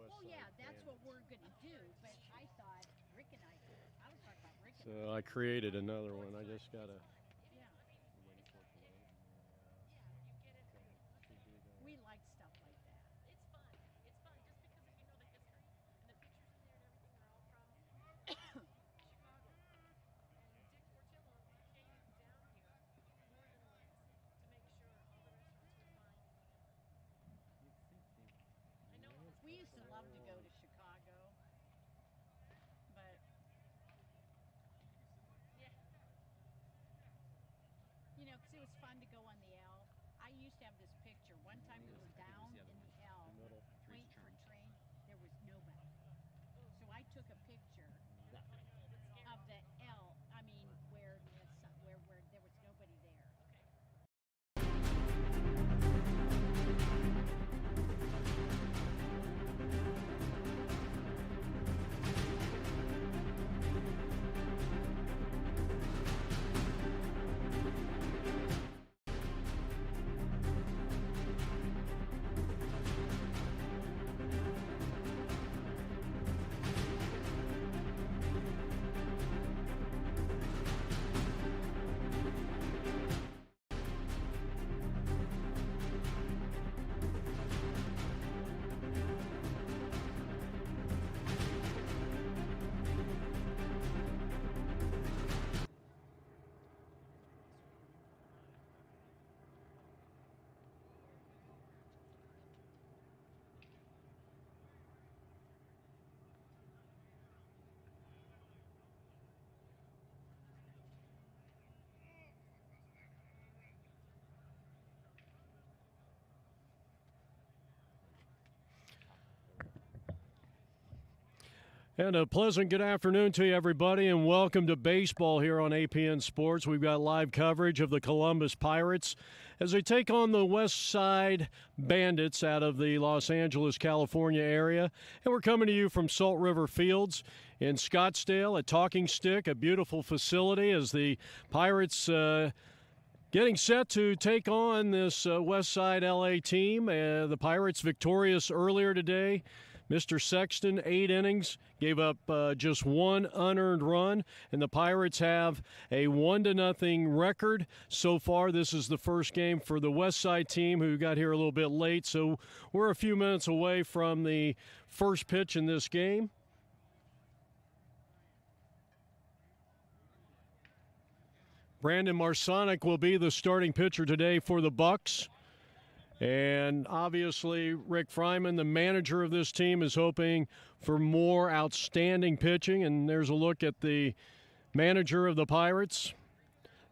Well, yeah, that's what we're going to do, but I thought Rick and I was talking about Rick and So I created another one. I just got to. yeah. We like stuff like that. It's fun. It's fun just because if you know the history and the pictures in there and everything are all from Chicago. And Dick Portillo came down here more than once to make sure all the restaurants were fine. I know it was We used to love to go to Chicago, but yeah. you know, because it was fun to go on the L. I used to have this picture. One time we were down in the L, waiting for a train. There was nobody. So I took a picture of the L. I mean, where there was nobody there. And a pleasant good afternoon to you, everybody, and welcome to baseball here on APN Sports. We've got live coverage of the Columbus Pirates as they take on the West Side Bandits out of the Los Angeles, California area. And we're coming to you from Salt River Fields in Scottsdale at Talking Stick, a beautiful facility as the Pirates getting set to take on this West Side LA team. The Pirates victorious earlier today. Mr. Sexton, 8 innings, gave up just one unearned run, and the Pirates have a 1-0 record so far. This is the first game for the West Side team, who got here a little bit late, so we're a few minutes away from the first pitch in this game. Brandon Marsonic will be the starting pitcher today for the Bucks. And obviously, Rick Fryman, the manager of this team, is hoping for more outstanding pitching. And there's a look at the manager of the Pirates.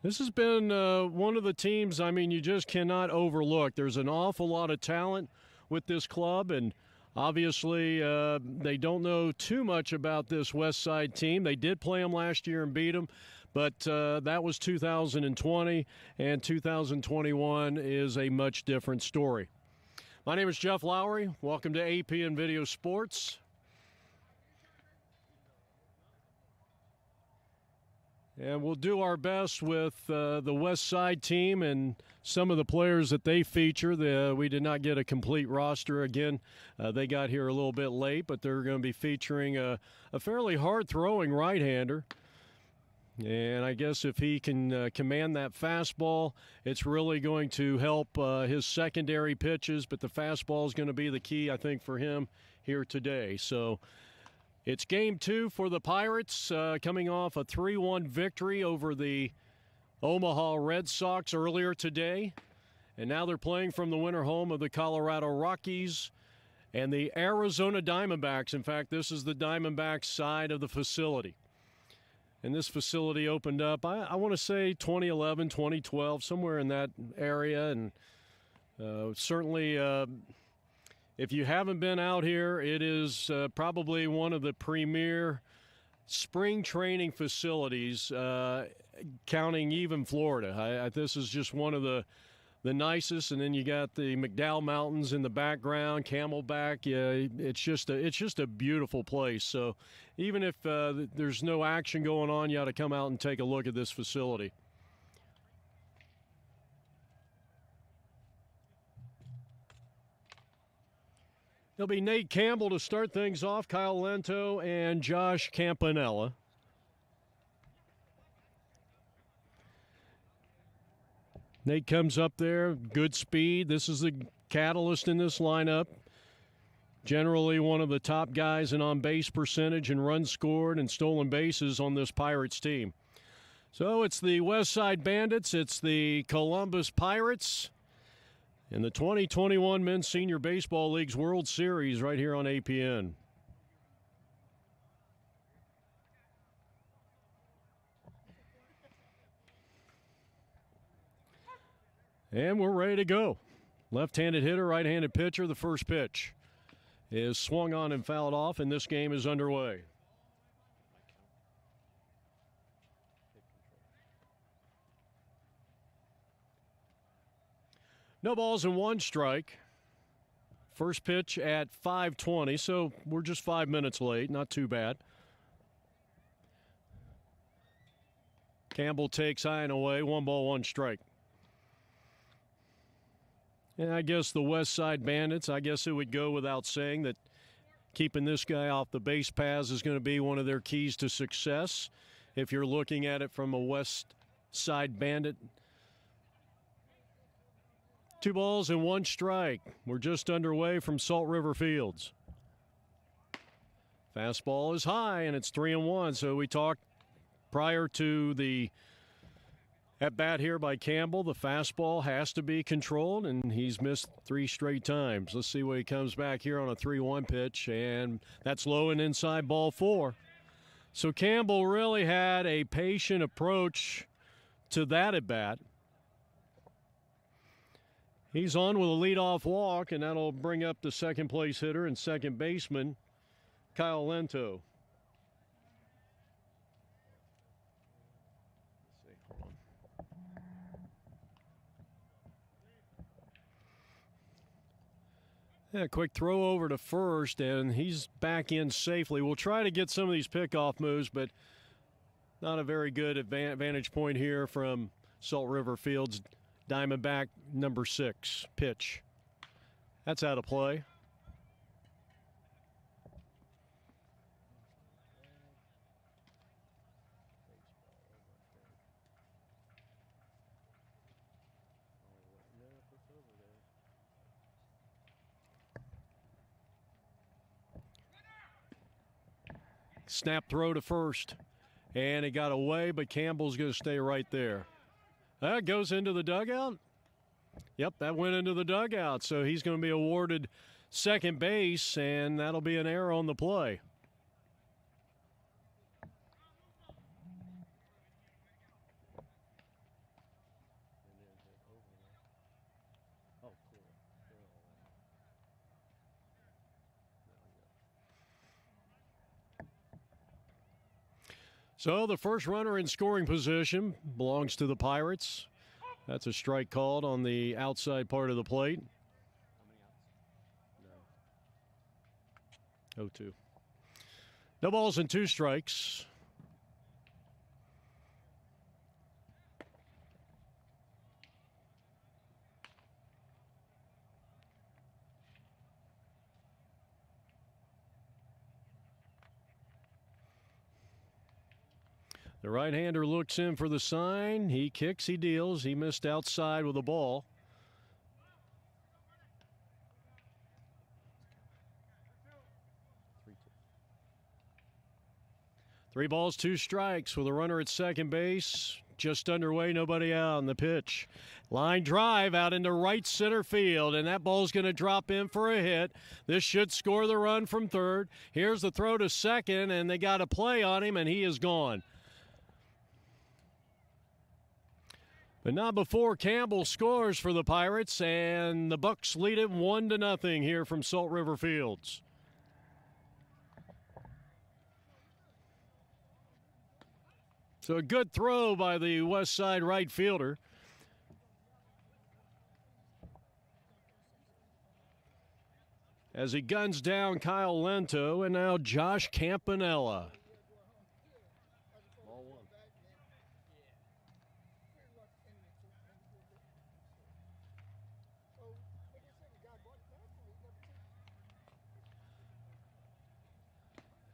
This has been one of the teams, I mean, you just cannot overlook. There's an awful lot of talent with this club, and obviously they don't know too much about this West Side team. They did play them last year and beat them. But that was 2020, and 2021 is a much different story. My name is Jeff Lowry. Welcome to APN Video Sports. And we'll do our best with the West Side team and some of the players that they feature. We did not get a complete roster. Again, they got here a little bit late, but they're going to be featuring a fairly hard-throwing right-hander. And I guess if he can command that fastball, it's really going to help his secondary pitches. But the fastball is going to be the key, I think, for him here today. So it's game 2 for the Pirates, coming off a 3-1 victory over the Omaha Red Sox earlier today. And now they're playing from the winter home of the Colorado Rockies and the Arizona Diamondbacks. In fact, this is the Diamondbacks side of the facility. And this facility opened up, I want to say 2011, 2012, somewhere in that area. And certainly, if you haven't been out here, it is probably one of the premier spring training facilities, counting even Florida. This is just one of the nicest, and then you got the McDowell Mountains in the background, Camelback. Yeah, it's just a beautiful place. So even if there's no action going on, you ought to come out and take a look at this facility. It'll be Nate Campbell to start things off, Kyle Lento and Josh Campanella. Nate comes up there, good speed. This is the catalyst in this lineup. Generally one of the top guys in on-base percentage and runs scored and stolen bases on this Pirates team. So it's the West Side Bandits, it's the Columbus Pirates in the 2021 Men's Senior Baseball League's World Series right here on APN. And we're ready to go. Left-handed hitter, right-handed pitcher. The first pitch is swung on and fouled off, and this game is underway. No balls and one strike. First pitch at 5:20, so we're just 5 minutes late. Not too bad. Campbell takes high and away. 1 ball, 1 strike. And I guess the West Side Bandits, I guess it would go without saying that keeping this guy off the base paths is going to be one of their keys to success if you're looking at it from a West Side Bandit. 2 balls and 1 strike. We're just underway from Salt River Fields. Fastball is high, and it's 3-1. So we talked prior to the at-bat here by Campbell. The fastball has to be controlled, and he's missed 3 straight times. Let's see what he comes back here on a 3-1 pitch, and that's low and inside, ball 4. So Campbell really had a patient approach to that at-bat. He's on with a leadoff walk, and that'll bring up the second place hitter and second baseman, Kyle Lento. Yeah, quick throw over to first, and he's back in safely. We'll try to get some of these pickoff moves, but not a very good vantage point here from Salt River Fields. Diamondback number 6 pitch. That's out of play. Snap throw to first, and it got away, but Campbell's going to stay right there. That goes into the dugout. Yep, that went into the dugout, so he's going to be awarded second base, and that'll be an error on the play. So the first runner in scoring position belongs to the Pirates. That's a strike called on the outside part of the plate. 0-2. No balls and 2 strikes. The right-hander looks in for the sign. He kicks, he deals. He missed outside with a ball. Three balls, 2 strikes with a runner at second base. Just underway, nobody out on the pitch. Line drive out into right center field, and that ball's going to drop in for a hit. This should score the run from third. Here's the throw to second, and they got a play on him, and he is gone. But not before Campbell scores for the Pirates, and the Bucks lead it 1-0 here from Salt River Fields. So a good throw by the West Side right fielder. As he guns down Kyle Lento, and now Josh Campanella.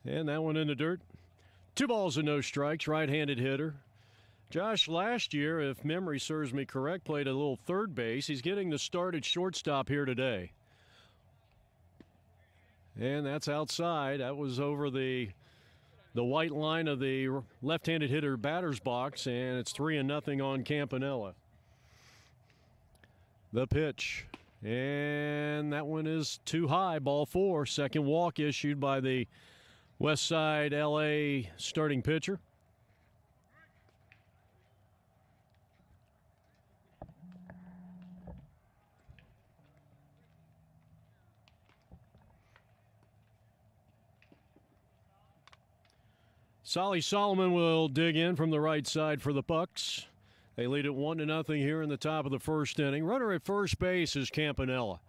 And that one in the dirt. 2 balls and no strikes, right-handed hitter. Josh, last year, if memory serves me correct, played a little third base. He's getting the start at shortstop here today. And that's outside. That was over the white line of the left-handed hitter batter's box, and it's 3-0 on Campanella. The pitch. And that one is too high, ball 4. Second walk issued by the West Side LA starting pitcher. Solly Solomon will dig in from the right side for the Bucks. They lead it 1-0 here in the top of the first inning. Runner at first base is Campanella.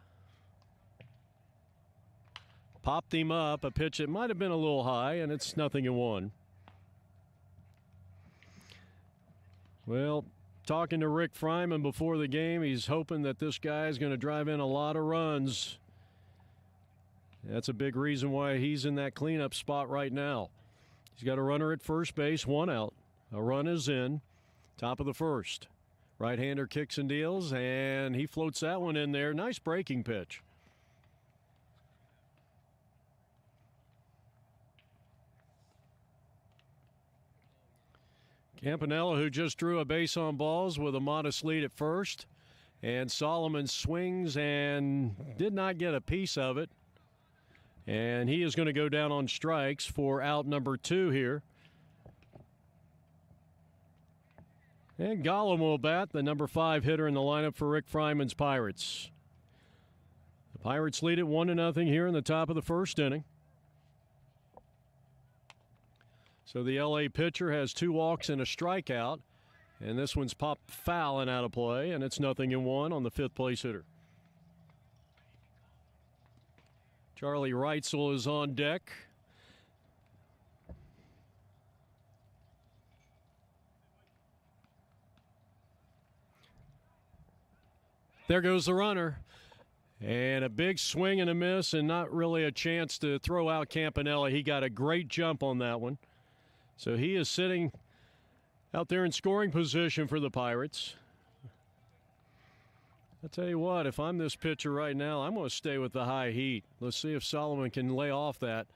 Popped him up, a pitch that might have been a little high, and it's 0-1. Well, talking to Rick Fryman before the game, he's hoping that this guy is going to drive in a lot of runs. That's a big reason why he's in that cleanup spot right now. He's got a runner at first base, 1 out. A run is in, top of the first. Right-hander kicks and deals, and he floats that one in there. Nice breaking pitch. Campanella, who just drew a base on balls with a modest lead at first. And Solomon swings and did not get a piece of it. And he is going to go down on strikes for out number 2 here. And Gollum will bat, the number 5 hitter in the lineup for Rick Fryman's Pirates. The Pirates lead it 1-0 here in the top of the first inning. So the LA pitcher has 2 walks and a strikeout. And this one's popped foul and out of play, and it's 0-1 on the 5th place hitter. Charlie Reitzel is on deck. There goes the runner. And a big swing and a miss, and not really a chance to throw out Campanella. He got a great jump on that one. So he is sitting out there in scoring position for the Pirates. I'll tell you what, if I'm this pitcher right now, I'm going to stay with the high heat. Let's see if Solomon can lay off that.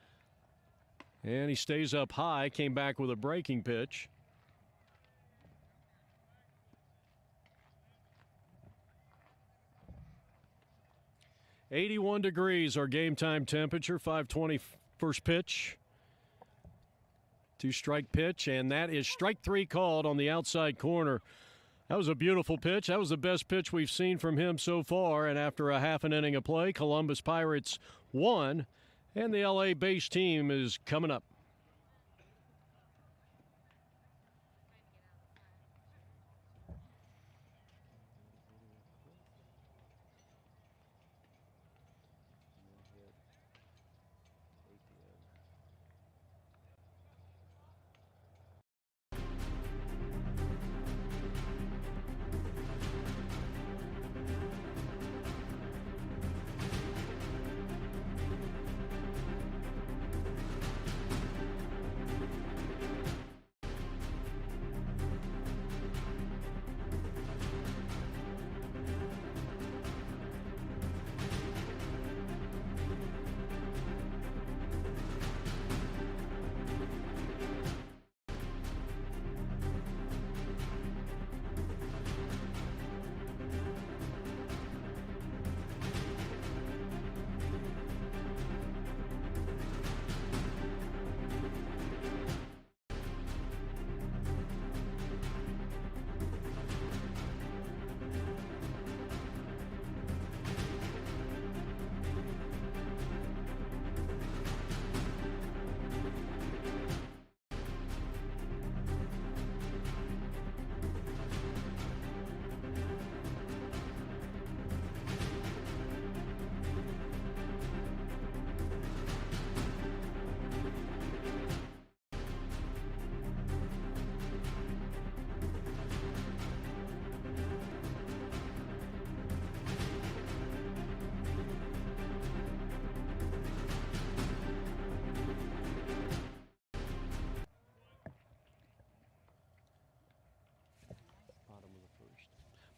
And he stays up high, came back with a breaking pitch. "81 degrees, our game time temperature, 5:20 first pitch. 2-strike pitch, and that is strike 3 called on the outside corner. That was a beautiful pitch. That was the best pitch we've seen from him so far. And after a half an inning of play, Columbus Pirates won, and the LA base team is coming up.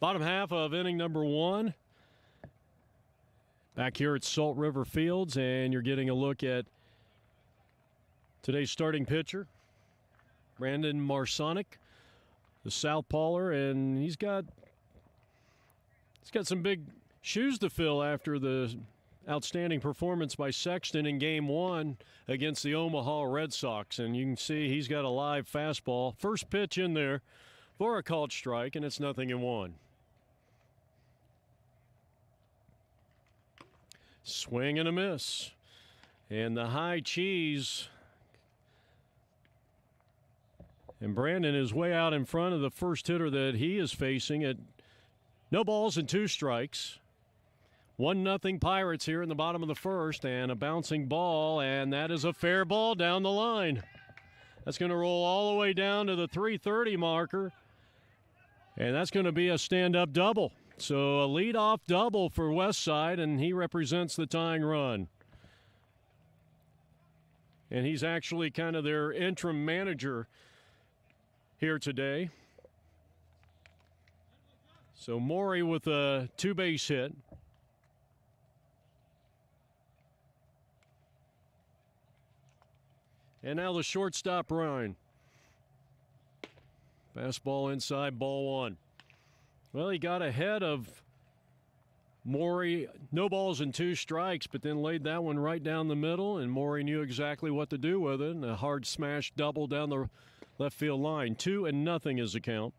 Bottom half of inning number 1. Back here at Salt River Fields, and you're getting a look at today's starting pitcher, Brandon Marsonic, the southpawer, and he's got some big shoes to fill after the outstanding performance by Sexton in Game 1 against the Omaha Red Sox. And you can see he's got a live fastball. First pitch in there for a called strike, and it's 0-1. Swing and a miss. And the high cheese. And Brandon is way out in front of the first hitter that he is facing at no balls and 2 strikes. 1-0 Pirates here in the bottom of the first, and a bouncing ball, and that is a fair ball down the line. That's going to roll all the way down to the 330 marker, and that's going to be a stand-up double. So a leadoff double for Westside, and he represents the tying run. And he's actually kind of their interim manager here today. So Maury with a 2-base hit. And now the shortstop, Ryan. Fastball inside, ball 1. Well, he got ahead of Maury, no balls and 2 strikes, but then laid that one right down the middle, and Maury knew exactly what to do with it, and a hard smash double down the left field line. 2-0 is the count.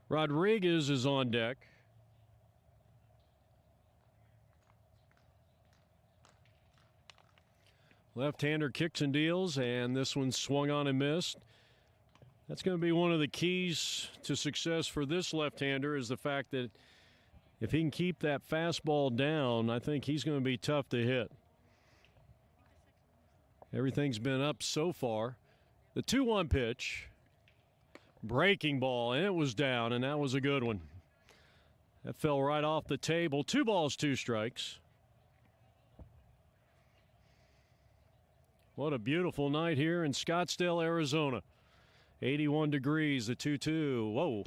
Rodriguez is on deck. Left-hander kicks and deals, and this one swung on and missed. That's going to be one of the keys to success for this left-hander, is the fact that if he can keep that fastball down, I think he's going to be tough to hit. Everything's been up so far. The 2-1 pitch, breaking ball, and it was down, and that was a good one. That fell right off the table. 2 balls, 2 strikes. What a beautiful night here in Scottsdale, Arizona. 81 degrees, the 2-2. Whoa.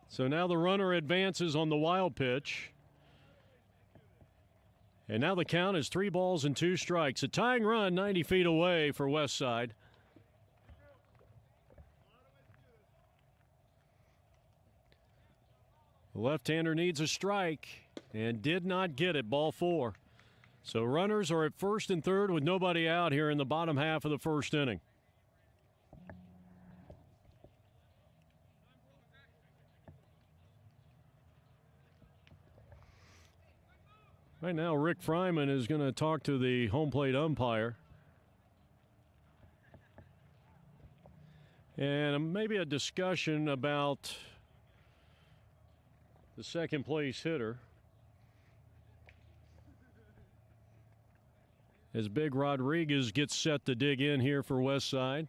So now the runner advances on the wild pitch. And now the count is 3 balls and 2 strikes. A tying run 90 feet away for Westside. The left-hander needs a strike and did not get it, ball 4. So runners are at first and third with nobody out here in the bottom half of the first inning. Right now, Rick Fryman is going to talk to the home plate umpire. And maybe a discussion about the second place hitter. As Big Rodriguez gets set to dig in here for Westside. I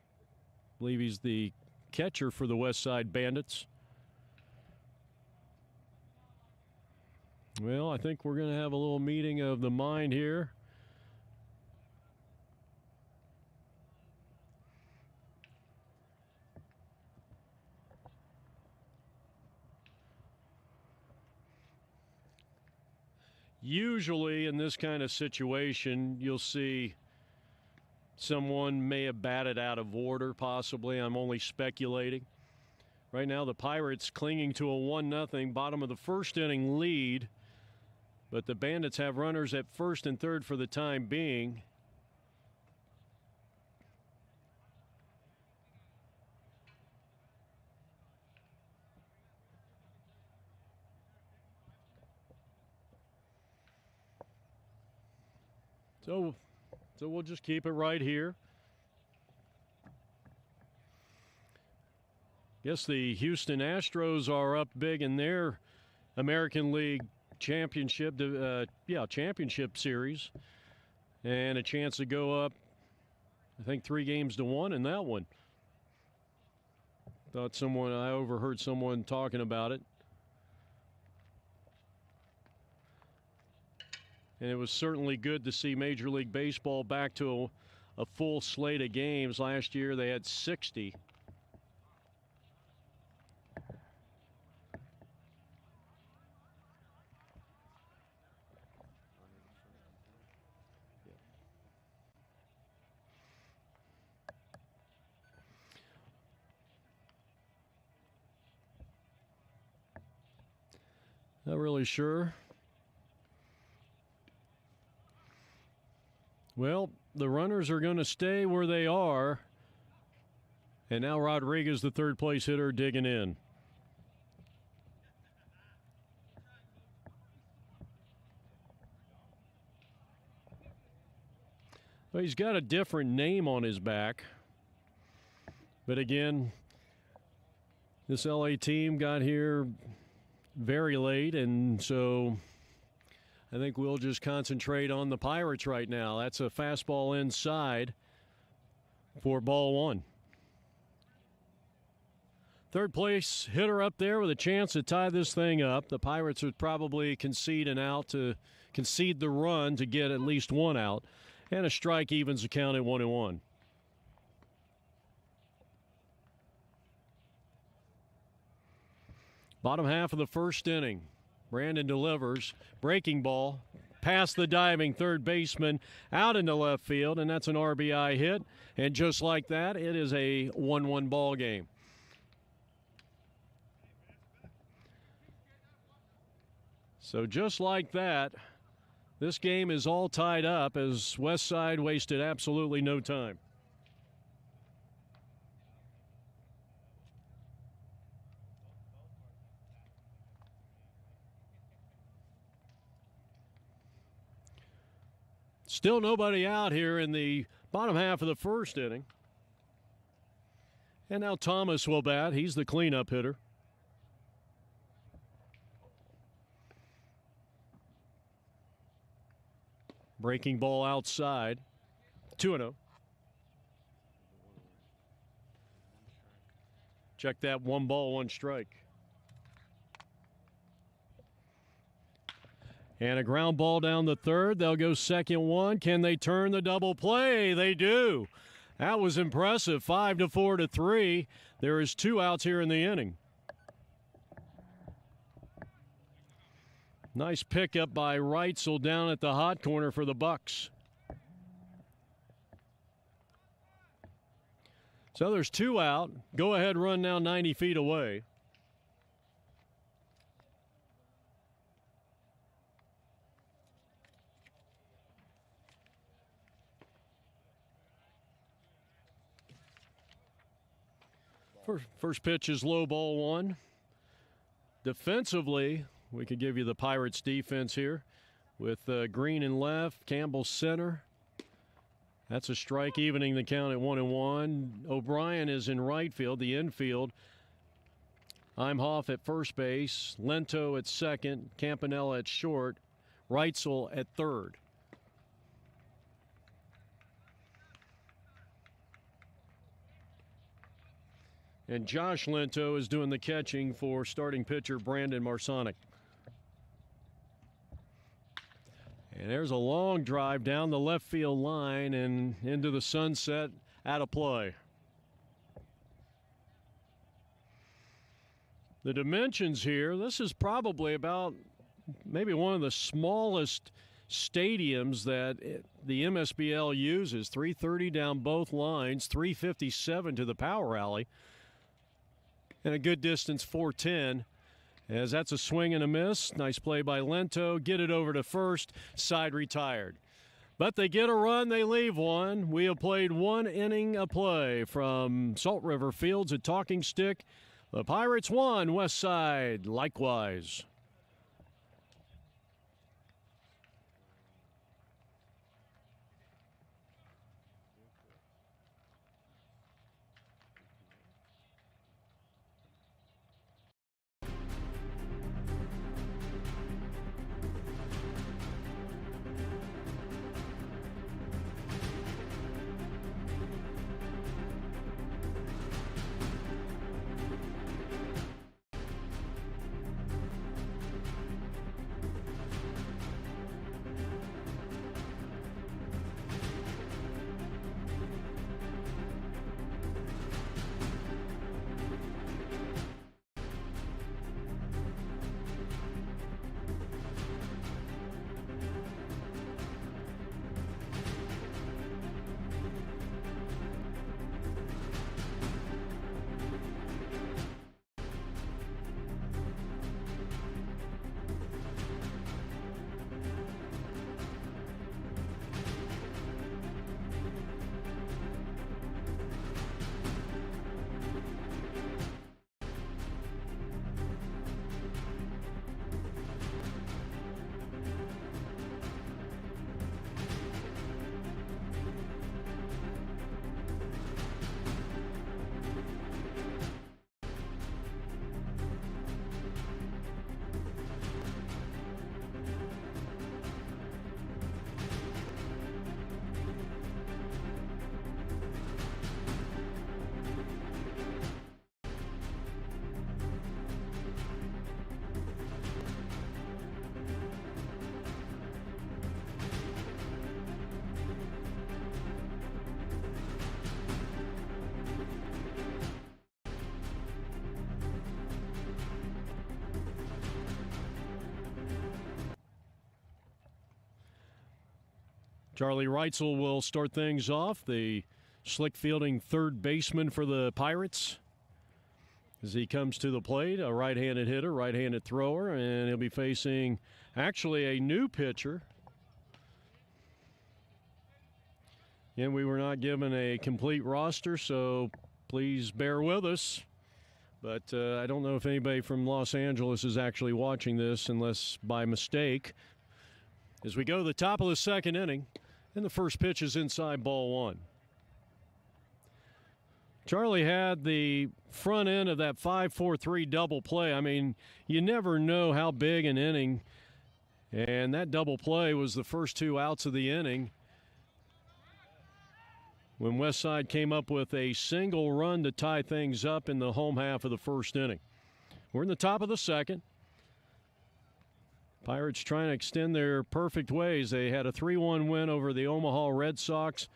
believe he's the catcher for the Westside Bandits. Well, I think we're going to have a little meeting of the mind here. Usually in this kind of situation, you'll see someone may have batted out of order, possibly. I'm only speculating. Right now, the Pirates clinging to a 1-0 bottom of the first inning lead. But the Bandits have runners at first and third for the time being. So we'll just keep it right here. Guess the Houston Astros are up big in their American League championship series, and a chance to go up, I think, 3-1 in that one. I overheard someone talking about it. And it was certainly good to see Major League Baseball back to a full slate of games. Last year they had 60. Not really sure. Well, the runners are going to stay where they are. And now Rodriguez, the third place hitter, digging in. Well, he's got a different name on his back. But again, this LA team got here very late, and so I think we'll just concentrate on the Pirates right now. That's a fastball inside for ball one. Third place hitter up there with a chance to tie this thing up. The Pirates would probably concede the run to get at least one out, and a strike evens the count at 1-1. Bottom half of the first inning. Brandon delivers. Breaking ball. Past the diving third baseman. Out into left field. And that's an RBI hit. And just like that, it is a 1-1 ball game. So just like that, this game is all tied up as West Side wasted absolutely no time. Still nobody out here in the bottom half of the first inning. And now Thomas will bat. He's the cleanup hitter. Breaking ball outside. 2-0. Check that, 1 ball, 1 strike. And a ground ball down the third. They'll go second one. Can they turn the double play? They do. That was impressive. 5-4 to 3. There is 2 outs here in the inning. Nice pickup by Reitzel down at the hot corner for the Bucks. So there's 2 out. Go ahead run now 90 feet away. First pitch is low, ball 1. Defensively, we could give you the Pirates defense here with Green in left, Campbell center. That's a strike, evening the count at 1-1. O'Brien is in right field, the infield. Imhoff at first base, Lento at second, Campanella at short, Reitzel at third. And Josh Lento is doing the catching for starting pitcher Brandon Marsonic. And there's a long drive down the left field line and into the sunset, out of play. The dimensions here, this is probably about maybe one of the smallest stadiums that the Msbl uses. 330 down both lines, 357 to the power alley. And a good distance, 410, as that's a swing and a miss. Nice play by Lento. Get it over to first. Side retired. But they get a run, they leave one. We have played 1 inning of play from Salt River Fields at Talking Stick. The Pirates won, West Side likewise. Charlie Reitzel will start things off, the slick fielding third baseman for the Pirates. As he comes to the plate, a right-handed hitter, right-handed thrower, and he'll be facing actually a new pitcher. And we were not given a complete roster, so please bear with us. But I don't know if anybody from Los Angeles is actually watching this unless by mistake. As we go to the top of the second inning, and the first pitch is inside ball one. Charlie had the front end of that 5-4-3 double play. I mean, you never know how big an inning, and that double play was the first 2 outs of the inning when Westside came up with a single run to tie things up in the home half of the first inning. We're in the top of the second. Pirates trying to extend their perfect ways. They had a 3-1 win over the Omaha Red Sox,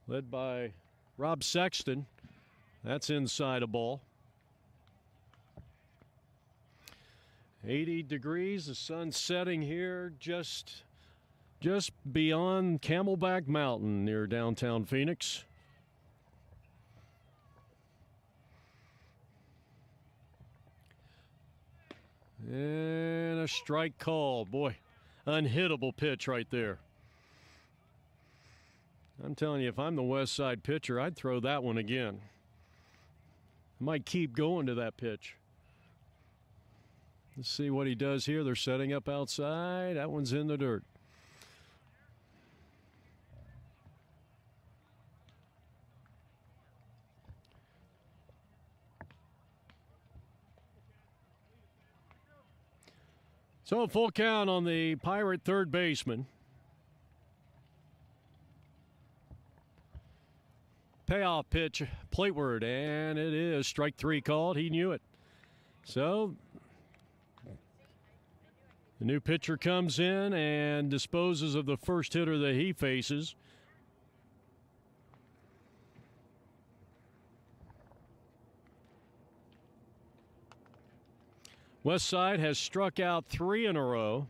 led by Rob Sexton. That's inside a ball. 80 degrees, the sun's setting here just beyond Camelback Mountain near downtown Phoenix. And a strike call. Boy, unhittable pitch right there. I'm telling you, if I'm the West Side pitcher, I'd throw that one again. I might keep going to that pitch. Let's see what he does here. They're setting up outside. That one's in the dirt. So a full count on the Pirate third baseman. Payoff pitch, plateward, and it is strike 3 called. He knew it. So the new pitcher comes in and disposes of the first hitter that he faces. Westside has struck out 3 in a row.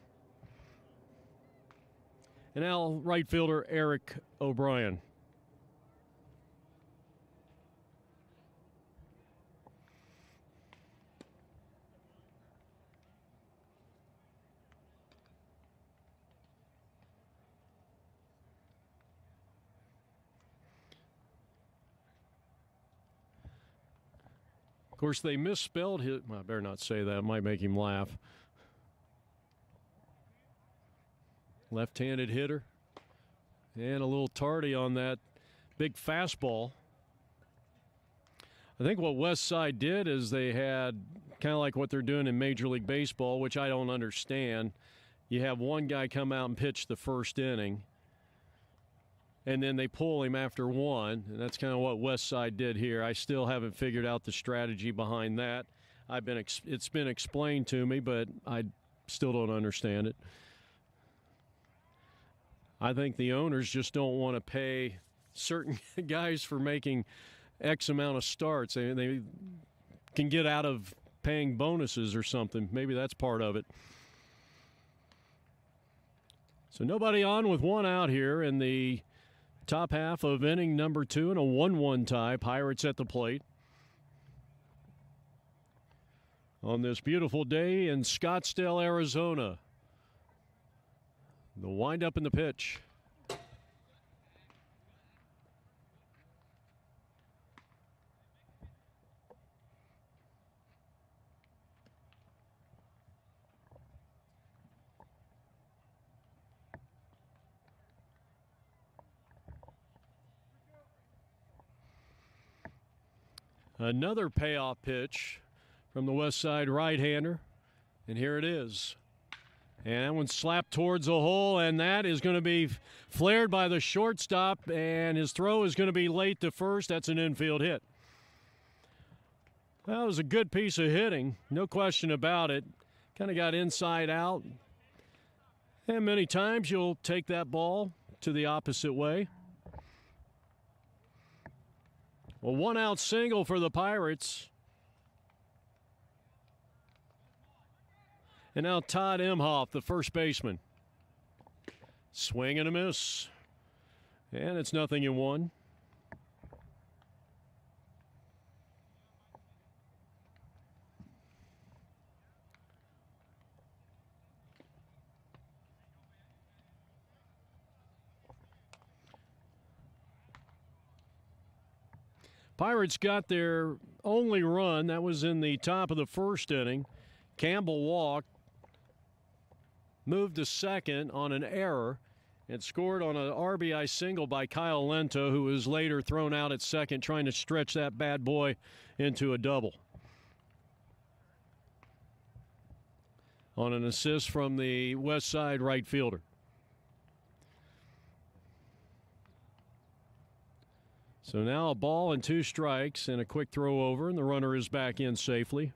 And now right fielder Eric O'Brien. Of course, they misspelled his. Well, I better not say that. It might make him laugh. Left-handed hitter. And a little tardy on that big fastball. I think what Westside did is they had kind of like what they're doing in Major League Baseball, which I don't understand. You have one guy come out and pitch the first inning, and then they pull him after one, and that's kind of what Westside did here. I still haven't figured out the strategy behind that. It's been explained to me, but I still don't understand it. I think the owners just don't want to pay certain guys for making X amount of starts. They can get out of paying bonuses or something. Maybe that's part of it. So nobody on with 1 out here in the top half of inning number 2 and a 1-1 tie. Pirates at the plate. On this beautiful day in Scottsdale, Arizona. The windup and the pitch. Another payoff pitch from the West Side right-hander, and here it is. And that one's slapped towards the hole, and that is going to be flared by the shortstop, and his throw is going to be late to first. That's an infield hit. That was a good piece of hitting, no question about it. Kind of got inside out. And many times you'll take that ball to the opposite way. A 1-out single for the Pirates. And now Todd Imhoff, the first baseman. Swing and a miss. And it's 0-1. Pirates got their only run. That was in the top of the first inning. Campbell walked, moved to second on an error, and scored on an RBI single by Kyle Lento, who was later thrown out at second, trying to stretch that bad boy into a double. On an assist from the West Side right fielder. So now a ball and 2 strikes and a quick throw over, and the runner is back in safely.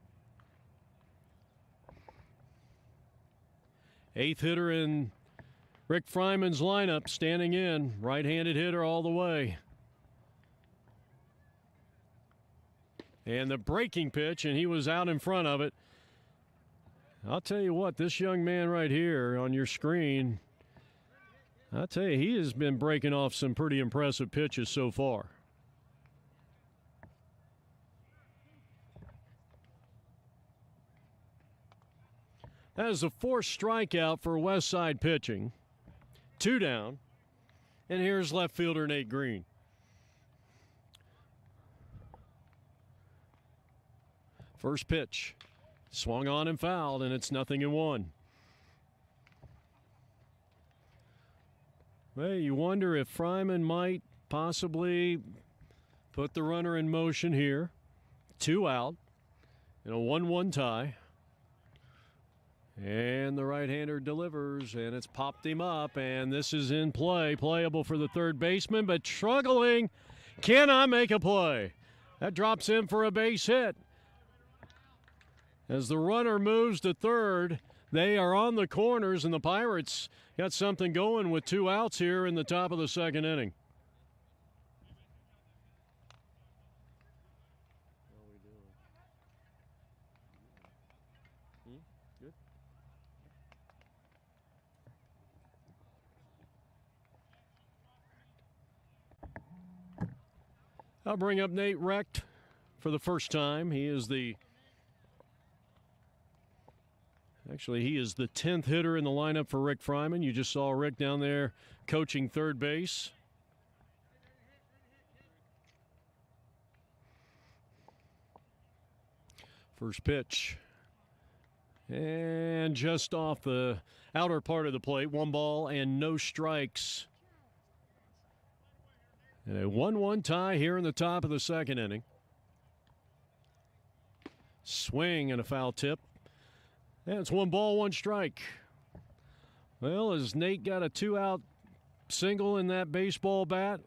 8th hitter in Rick Fryman's lineup, standing in, right-handed hitter all the way. And the breaking pitch, and he was out in front of it. I'll tell you what, this young man right here on your screen, I'll tell you, he has been breaking off some pretty impressive pitches so far. That is the 4th strikeout for West Side pitching. 2 down. And here's left fielder Nate Green. First pitch. Swung on and fouled, and it's 0-1. Well, you wonder if Fryman might possibly put the runner in motion here. 2 out in a 1-1 tie. And the right-hander delivers, and it's popped him up, and this is in play. Playable for the third baseman, but struggling. Cannot make a play. That drops in for a base hit. As the runner moves to third, they are on the corners, and the Pirates got something going with 2 outs here in the top of the 2nd inning. I'll bring up Nate Recht for the first time. He is the 10th hitter in the lineup for Rick Fryman. You just saw Rick down there coaching third base. First pitch. And just off the outer part of the plate, 1 ball and no strikes. And a 1-1 tie here in the top of the 2nd inning. Swing and a foul tip. And it's 1 ball, 1 strike. Well, as Nate got a 2-out single in that baseball bat,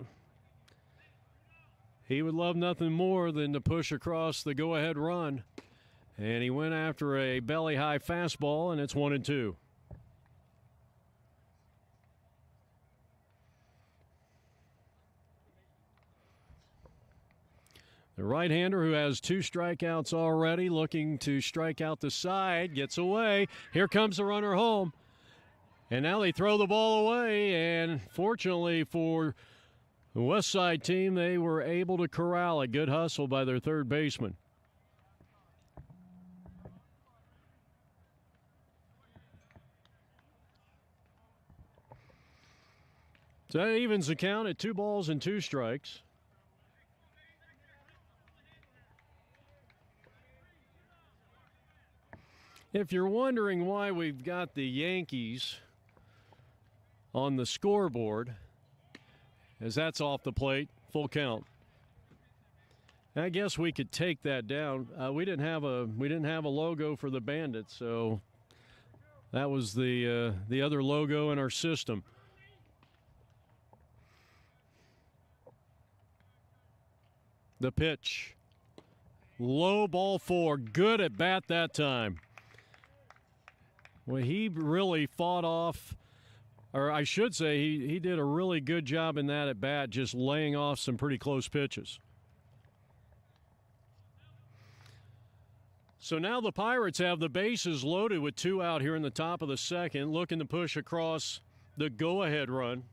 he would love nothing more than to push across the go-ahead run. And he went after a belly-high fastball, and it's 1-2. The right-hander, who has 2 strikeouts already, looking to strike out the side, gets away. Here comes the runner home. And now they throw the ball away, and fortunately for the West Side team, they were able to corral a good hustle by their third baseman. So that evens the count at 2 balls and 2 strikes. If you're wondering why we've got the Yankees on the scoreboard, as that's off the plate, full count. I guess we could take that down. We didn't have a logo for the Bandits, so that was the other logo in our system. The pitch, low, ball 4, good at bat that time. Well, he really fought off, or I should say he did a really good job in that at bat, just laying off some pretty close pitches. So now the Pirates have the bases loaded with 2 out here in the top of the 2nd, looking to push across the go-ahead run.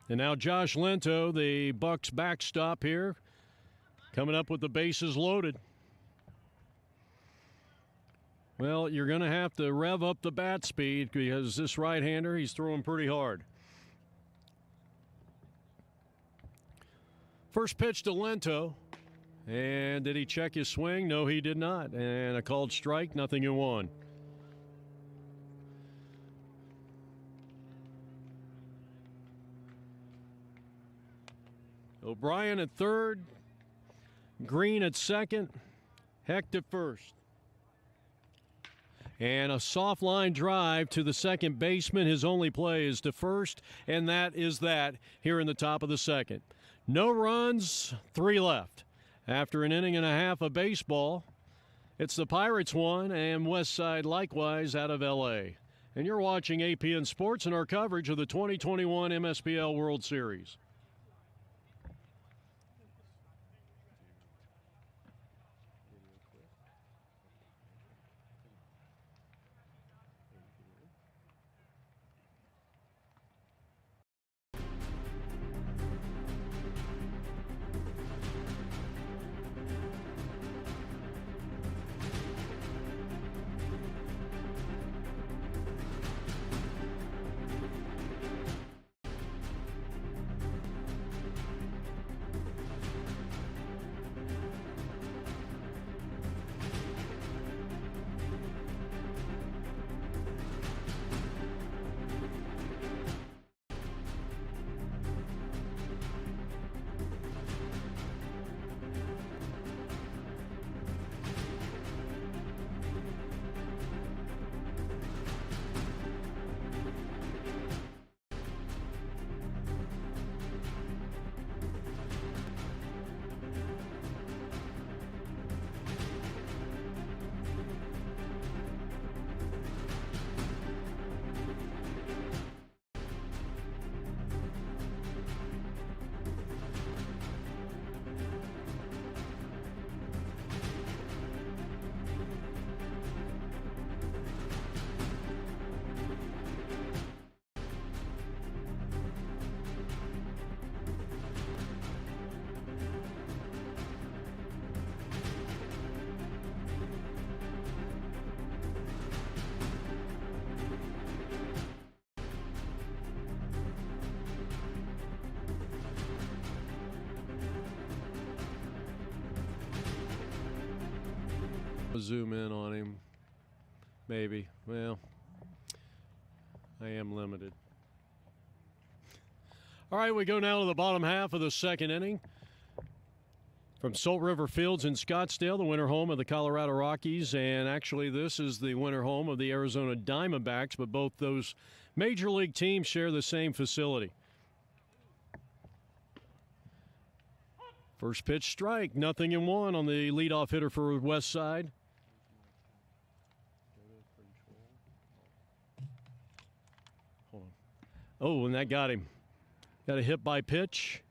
And now Josh Lento, the Bucks backstop here, coming up with the bases loaded. Well, you're going to have to rev up the bat speed because this right-hander, he's throwing pretty hard. First pitch to Lento. And did he check his swing? No, he did not. And a called strike, 0-1. O'Brien at third, Green at second, Hecht at first. And a soft line drive to the second baseman. His only play is to first, and that is that here in the top of the second. No runs, 3 left. After an inning and a half of baseball, it's the Pirates 1 and West Side likewise out of L.A. And you're watching APN Sports and our coverage of the 2021 MSBL World Series. Zoom in on him, maybe. Well, I am limited. All right, we go now to the bottom half of the second inning. From Salt River Fields in Scottsdale, the winter home of the Colorado Rockies, and actually this is the winter home of the Arizona Diamondbacks, but both those major league teams share the same facility. First pitch strike, 0-1 on the leadoff hitter for West Side. Hold on. Oh, and that got him. Got a hit by pitch.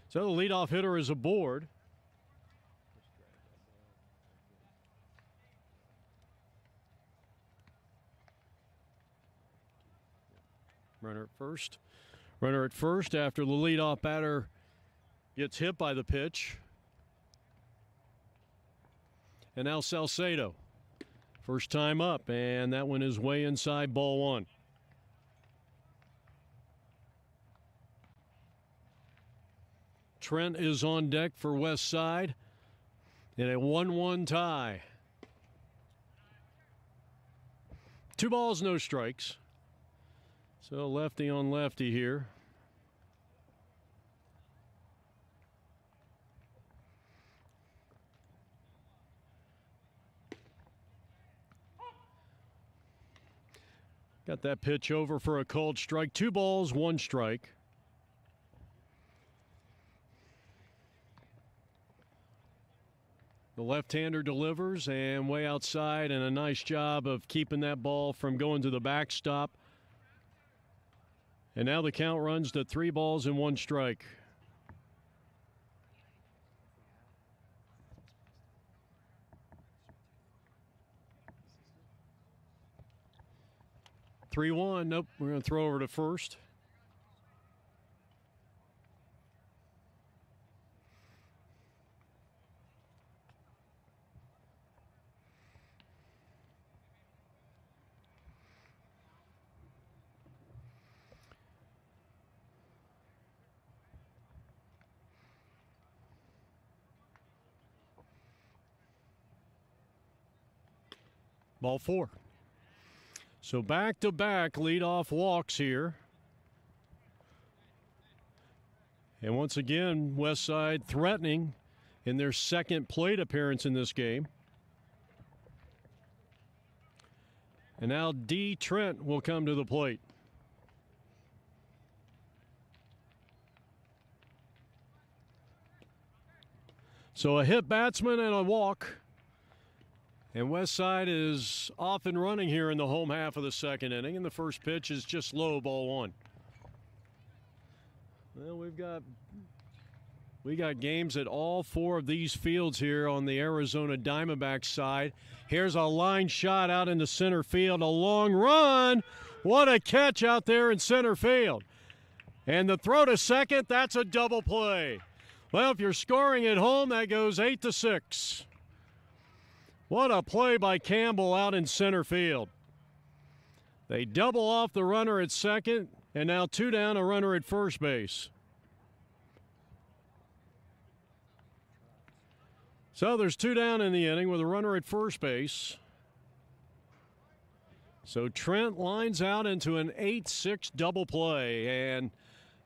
So the leadoff hitter is aboard. Runner at first. Runner at first after the leadoff batter gets hit by the pitch. And now Salcedo. First time up, and that one is way inside, ball one. Trent is on deck for West Side in a 1-1 tie. 2 balls, no strikes. So lefty on lefty here. Got that pitch over for a called strike. 2 balls, 1 strike. The left-hander delivers and way outside, and a nice job of keeping that ball from going to the backstop. And now the count runs to 3 balls and 1 strike. Three one. Nope, we're going to throw over to first. Ball 4. So back-to-back leadoff walks here. And once again, Westside threatening in their second plate appearance in this game. And now D. Trent will come to the plate. So a hit batsman and a walk. And Westside is off and running here in the home half of the second inning, and the first pitch is just low, ball 1. Well, we got games at all 4 of these fields here on the Arizona Diamondbacks side. Here's a line shot out into center field, a long run. What a catch out there in center field. And the throw to second, that's a double play. Well, if you're scoring at home, that goes 8-6. What a play by Campbell out in center field. They double off the runner at second, and now 2 down, a runner at first base. So there's 2 down in the inning with a runner at first base. So Trent lines out into an 8-6 double play, and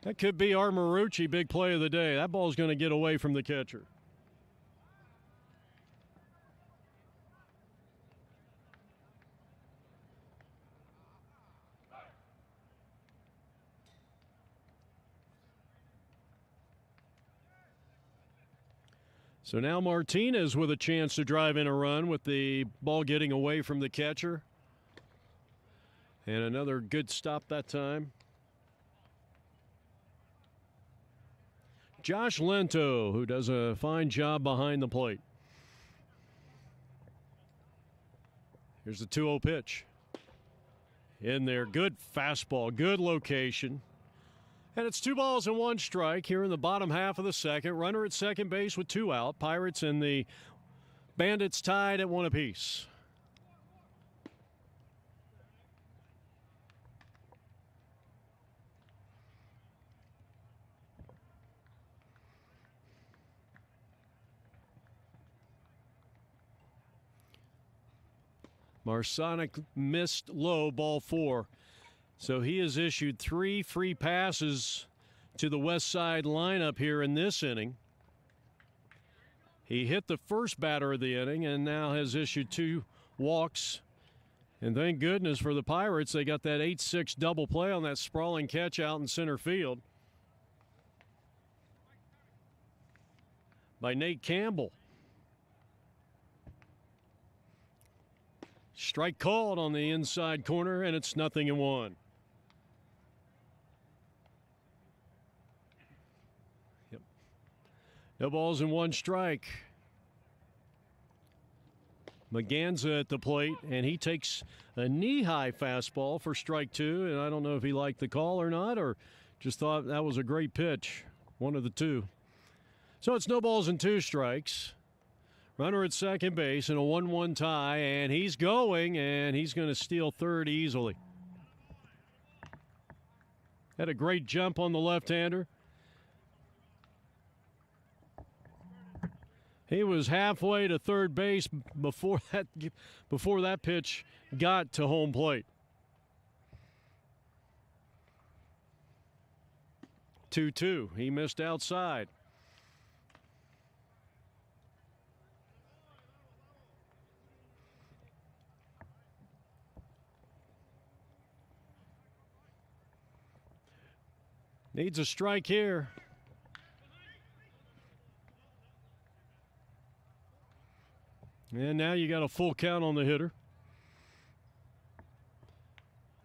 that could be our Marucci big play of the day. That ball's going to get away from the catcher. So now Martinez with a chance to drive in a run with the ball getting away from the catcher. And another good stop that time. Josh Lento, who does a fine job behind the plate. Here's the 2-0 pitch. In there, good fastball, good location. And it's 2 balls and 1 strike here in the bottom half of the second. Runner at second base with 2 out. Pirates and the Bandits tied at 1 apiece. Marsonic missed low, ball 4. So he has issued 3 free passes to the West Side lineup here in this inning. He hit the first batter of the inning and now has issued 2 walks. And thank goodness for the Pirates, they got that 8-6 double play on that sprawling catch out in center field by Nate Campbell. Strike called on the inside corner, and it's 0-1. Yep. No balls and 1 strike. Maganza at the plate, and he takes a knee-high fastball for strike 2, and I don't know if he liked the call or not, or just thought that was a great pitch, one of the 2. So it's no balls and 2 strikes. Runner at second base in a 1-1 tie, and he's going, and he's going to steal third easily. Had a great jump on the left-hander. He was halfway to third base before that pitch got to home plate. 2-2. He missed outside. Needs a strike here. And now you got a full count on the hitter.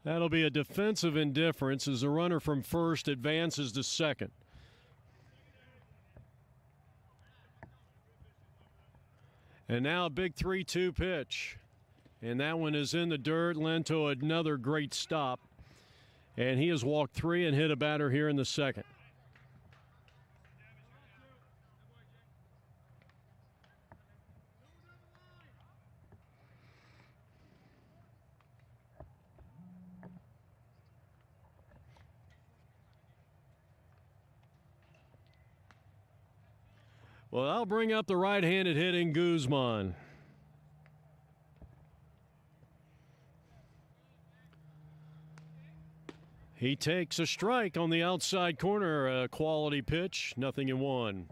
That'll be a defensive indifference as the runner from first advances to second. And now a big 3-2 pitch. And that one is in the dirt. Lento, another great stop. And he has walked 3 and hit a batter here in the second. Well, I'll bring up the right-handed hitting Guzman. He takes a strike on the outside corner, a quality pitch, 0-1.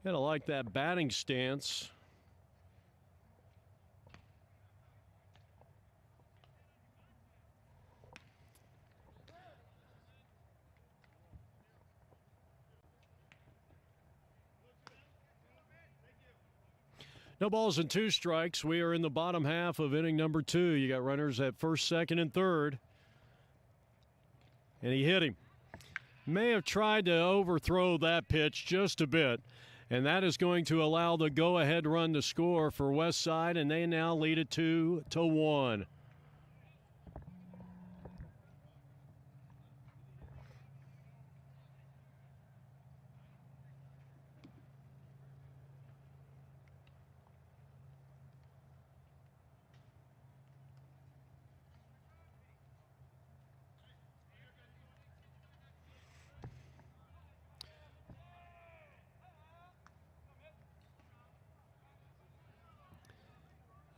Gotta like that batting stance. No balls and 2 strikes. We are in the bottom half of inning number 2. You got runners at first, second, and third. And he hit him. May have tried to overthrow that pitch just a bit. And that is going to allow the go-ahead run to score for West Side. And they now lead it 2-1.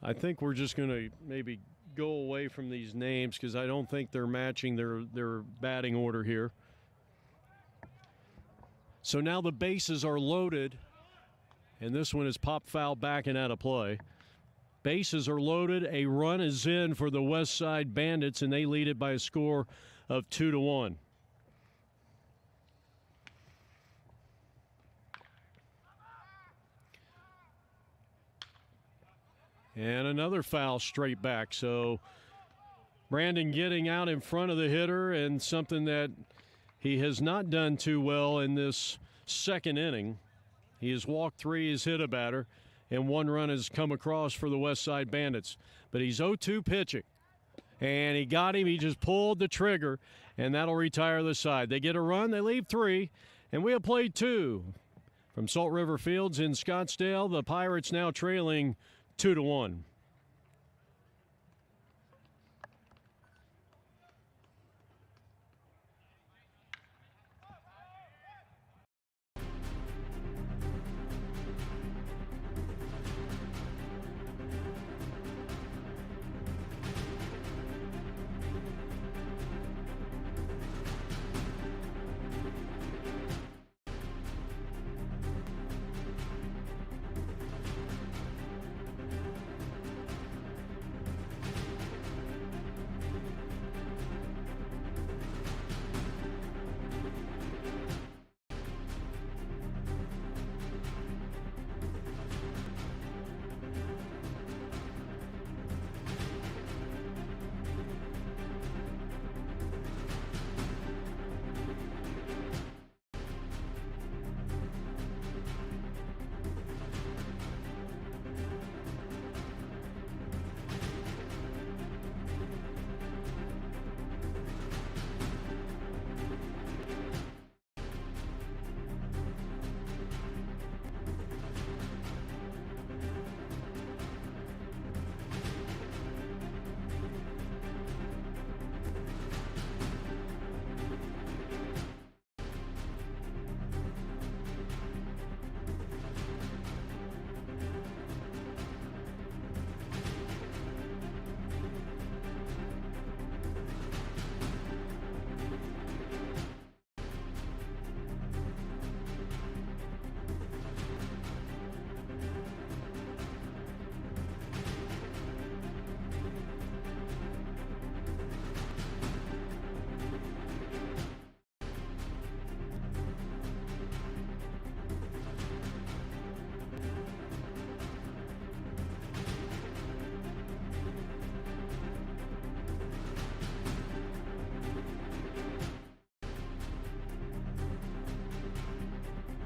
I think we're just going to maybe go away from these names because I don't think they're matching their batting order here. So now the bases are loaded, and this one is pop foul back and out of play. Bases are loaded. A run is in for the West Side Bandits, and they lead it by a score of 2-1. And another foul straight back. So Brandon getting out in front of the hitter, and something that he has not done too well in this second inning. He has walked 3, he's hit a batter, and 1 run has come across for the West Side Bandits. But he's 0-2 pitching. And he got him. He just pulled the trigger, and that'll retire the side. They get a run, they leave 3, and we have played 2. From Salt River Fields in Scottsdale, the Pirates now trailing 2-1.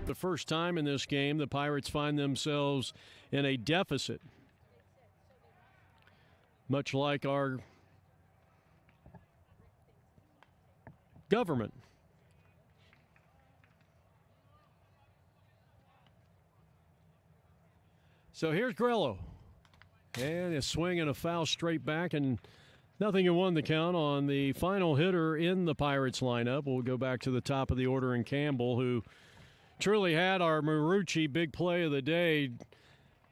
the first time in this game, the Pirates find themselves in a deficit. Much like our government. So here's Grillo. And a swing and a foul straight back, and nothing in one to count on the final hitter in the Pirates lineup. We'll go back to the top of the order in Campbell, who truly had our Marucci big play of the day.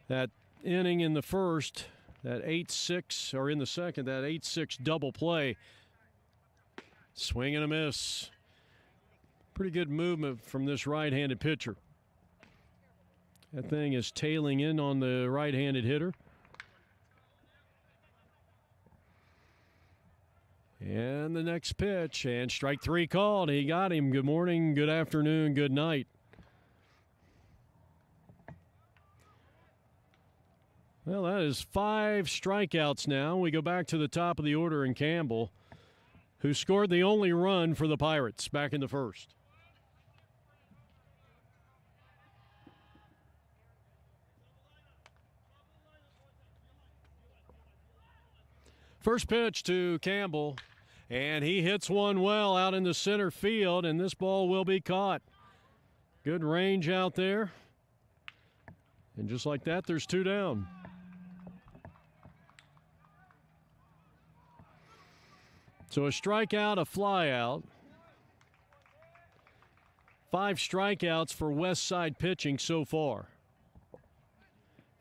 That inning in the first, that 8-6, or in the second, that 8-6 double play. Swing and a miss. Pretty good movement from this right-handed pitcher. That thing is tailing in on the right-handed hitter. And the next pitch, and strike three called. He got him. Good morning, good afternoon, good night. Well, that is 5 strikeouts now. We go back to the top of the order in Campbell, who scored the only run for the Pirates back in the first. First pitch to Campbell, and he hits one well out in the center field, and this ball will be caught. Good range out there. And just like that, there's 2 down. So a strikeout, a flyout. 5 strikeouts for West Side pitching so far.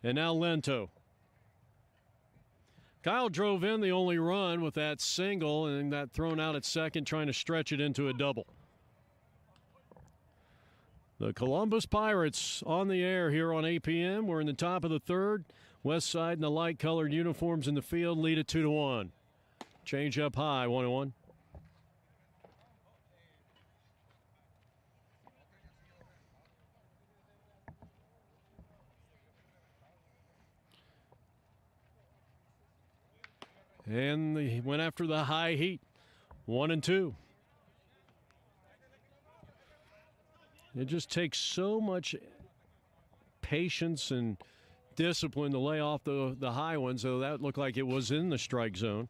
And now Lento. Kyle drove in the only run with that single and that thrown out at second, trying to stretch it into a double. The Columbus Pirates on the air here on APM. We're in the top of the third. West Side in the light-colored uniforms in the field lead it 2-1. Change up high, 1-1. And he went after the high heat, 1-2. It just takes so much patience and discipline to lay off the high one, so that looked like it was in the strike zone.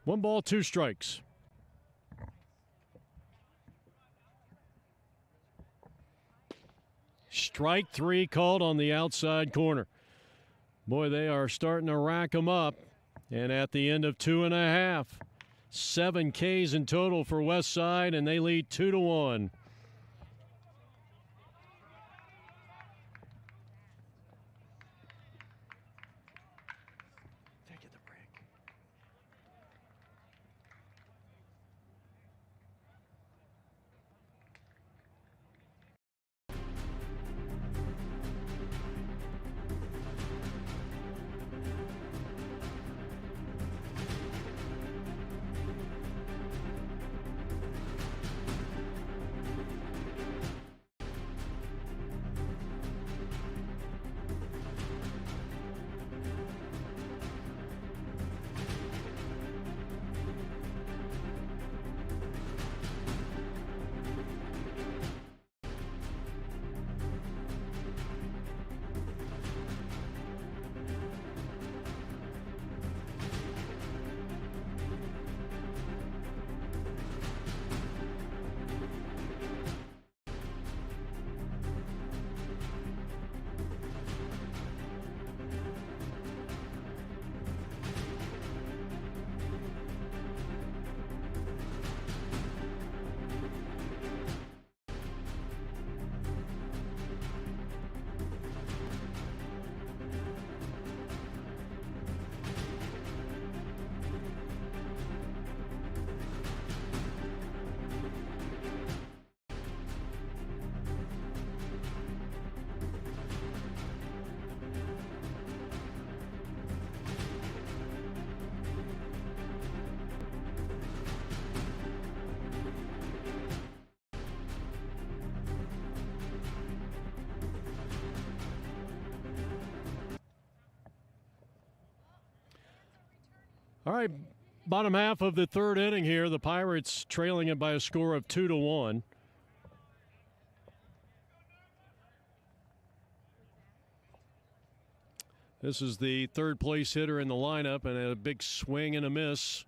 One ball, 2 strikes. Strike 3 called on the outside corner. Boy, they are starting to rack them up. And at the end of 2.5, 7 Ks in total for West Side, and they lead 2-1. All right, bottom half of the third inning here. The Pirates trailing it by a score of 2-1. This is the third place hitter in the lineup, and a big swing and a miss.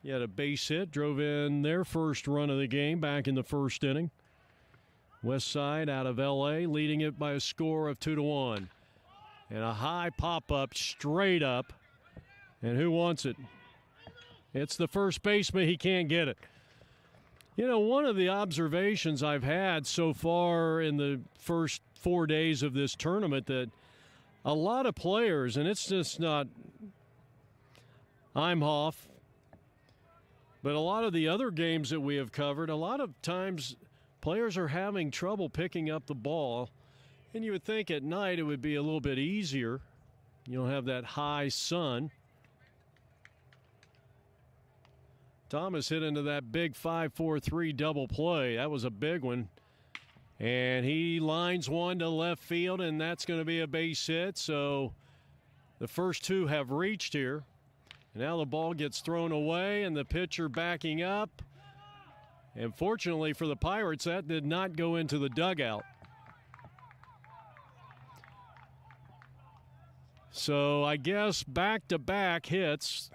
He had a base hit, drove in their first run of the game back in the first inning. West Side out of L.A. leading it by a score of 2-1. And a high pop-up straight up. And who wants it? It's the first baseman. He can't get it. You know, one of the observations I've had so far in the first 4 days of this tournament that a lot of players, and it's just not Imhoff, but a lot of the other games that we have covered, a lot of times players are having trouble picking up the ball. And you would think at night it would be a little bit easier. You don't have that high sun. Thomas hit into that big 5-4-3 double play. That was a big one. And he lines one to left field, and that's going to be a base hit. So the first two have reached here. Now the ball gets thrown away, and the pitcher backing up. And fortunately for the Pirates, that did not go into the dugout. So I guess back-to-back hits.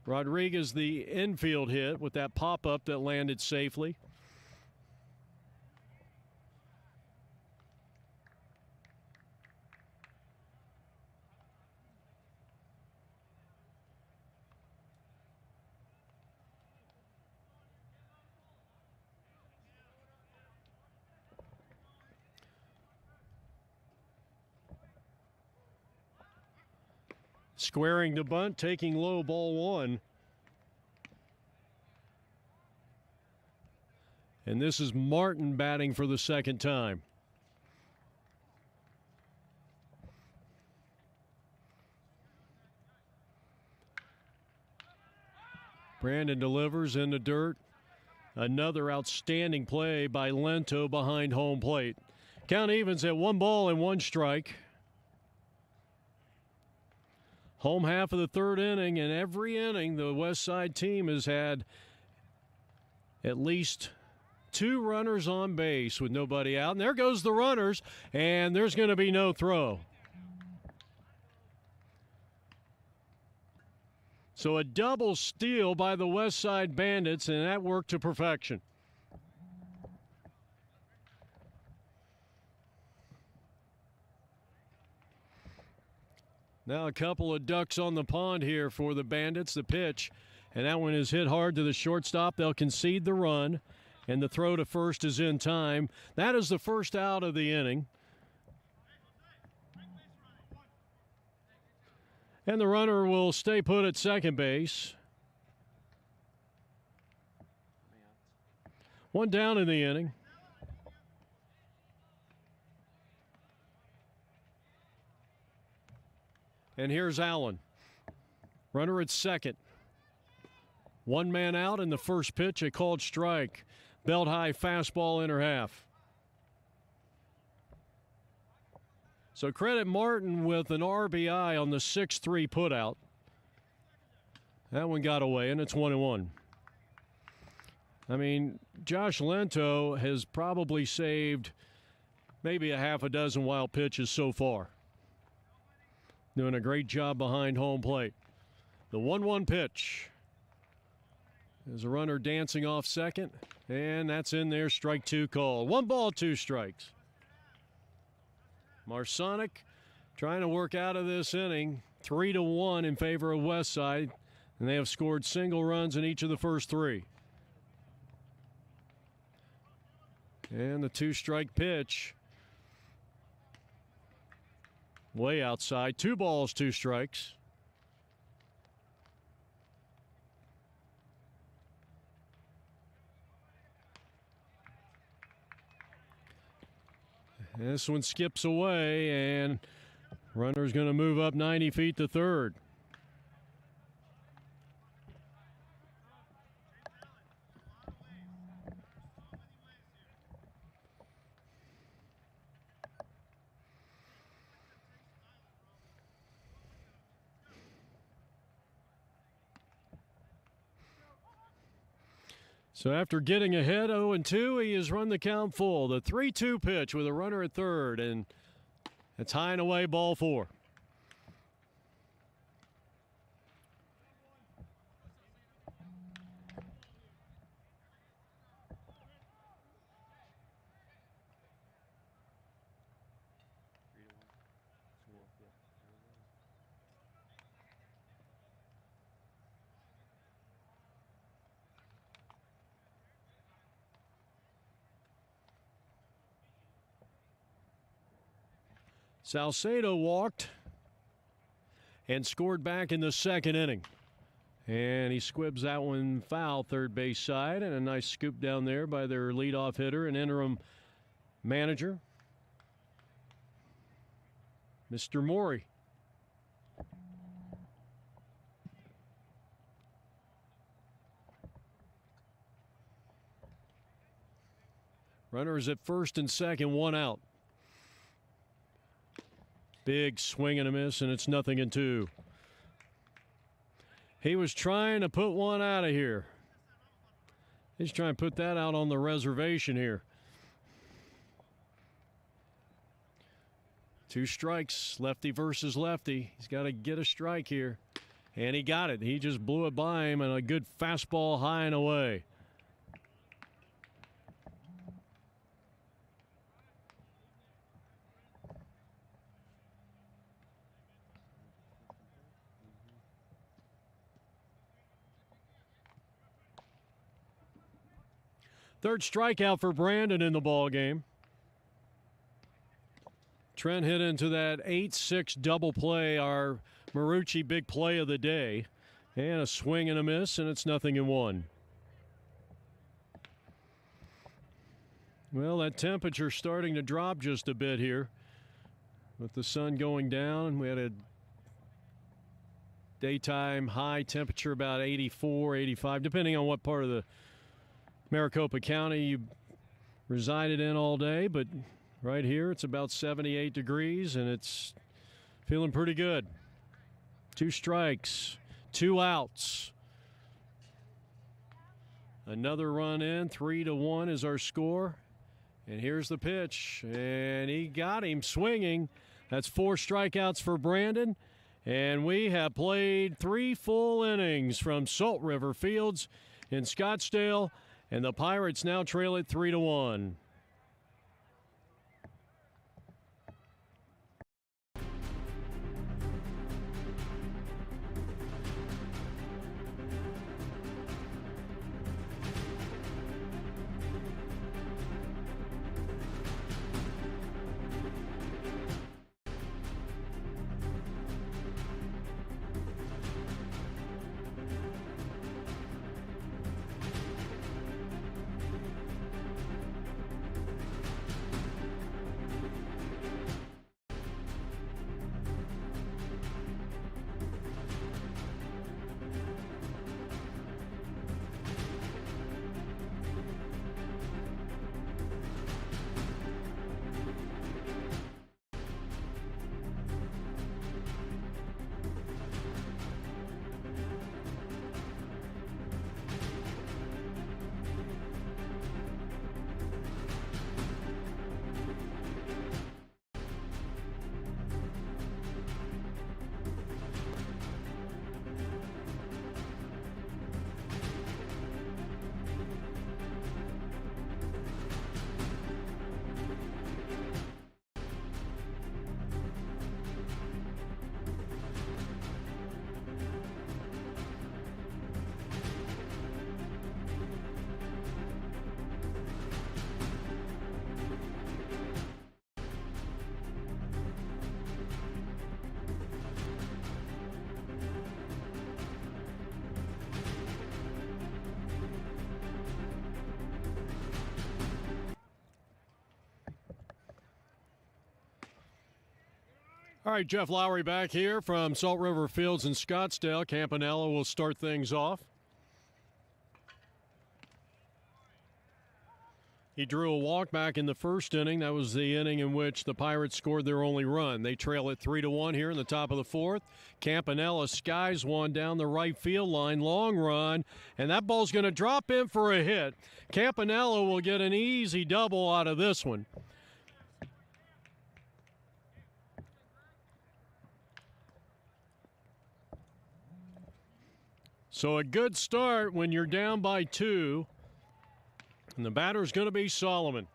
Rodriguez the infield hit with that pop-up that landed safely. Squaring to bunt, taking low, ball one. And this is Martin batting for the second time. Brandon delivers in the dirt. Another outstanding play by Lento behind home plate. Count evens at 1-1 strike. Home half of the third inning, and every inning the West Side team has had at least 2 runners on base with nobody out. And there goes the runners, and there's going to be no throw. So a double steal by the West Side Bandits, and that worked to perfection. Now a couple of ducks on the pond here for the Bandits. The pitch, and that one is hit hard to the shortstop. They'll concede the run, and the throw to first is in time. That is the first out of the inning. And the runner will stay put at second base. One down in the inning. And here's Allen. Runner at second. One man out, in the first pitch, a called strike. Belt high fastball, inner half. So credit Martin with an RBI on the 6-3 putout. That one got away, and it's 1-1. I mean, Josh Lento has probably saved maybe a half a dozen wild pitches so far. Doing a great job behind home plate. The 1-1 pitch. There's a runner dancing off second, and that's in there, strike 2 call. 1 ball, 2 strikes. Marsonic trying to work out of this inning, 3-1 in favor of West Side, and they have scored single runs in each of the first 3. And the 2-strike pitch. Way outside. 2 balls, 2 strikes. This one skips away, and runner's going to move up 90 feet to third. So after getting ahead 0-2, he has run the count full. The 3-2 pitch with a runner at third, and it's high and away, ball 4. Salcedo walked and scored back in the second inning. And he squibs that one foul third base side, and a nice scoop down there by their leadoff hitter and interim manager, Mr. Morey. Runners at first and second, 1 out. Big swing and a miss, and it's 0-2. He was trying to put one out of here. He's trying to put that out on the reservation here. 2 strikes, lefty versus lefty. He's got to get a strike here, and he got it. He just blew it by him, and a good fastball high and away. Third strikeout for Brandon in the ball game. Trent hit into that 8-6 double play, our Marucci big play of the day. And a swing and a miss, and it's 0-1. Well, that temperature's starting to drop just a bit here. With the sun going down, we had a daytime high temperature about 84, 85, depending on what part of the Maricopa County you resided in all day, but right here it's about 78 degrees and it's feeling pretty good. 2 strikes, 2 outs. Another run in, 3-1 is our score. And here's the pitch, and he got him swinging. That's 4 strikeouts for Brandon, and we have played 3 full innings from Salt River Fields in Scottsdale. And the Pirates now trail it 3-1. All right, Jeff Lowry back here from Salt River Fields in Scottsdale. Campanella will start things off. He drew a walk back in the first inning. That was the inning in which the Pirates scored their only run. They trail it 3-1 here in the top of the fourth. Campanella skies one down the right field line, long run, and that ball's going to drop in for a hit. Campanella will get an easy double out of this one. So a good start when you're down by 2. And the batter's going to be Solomon.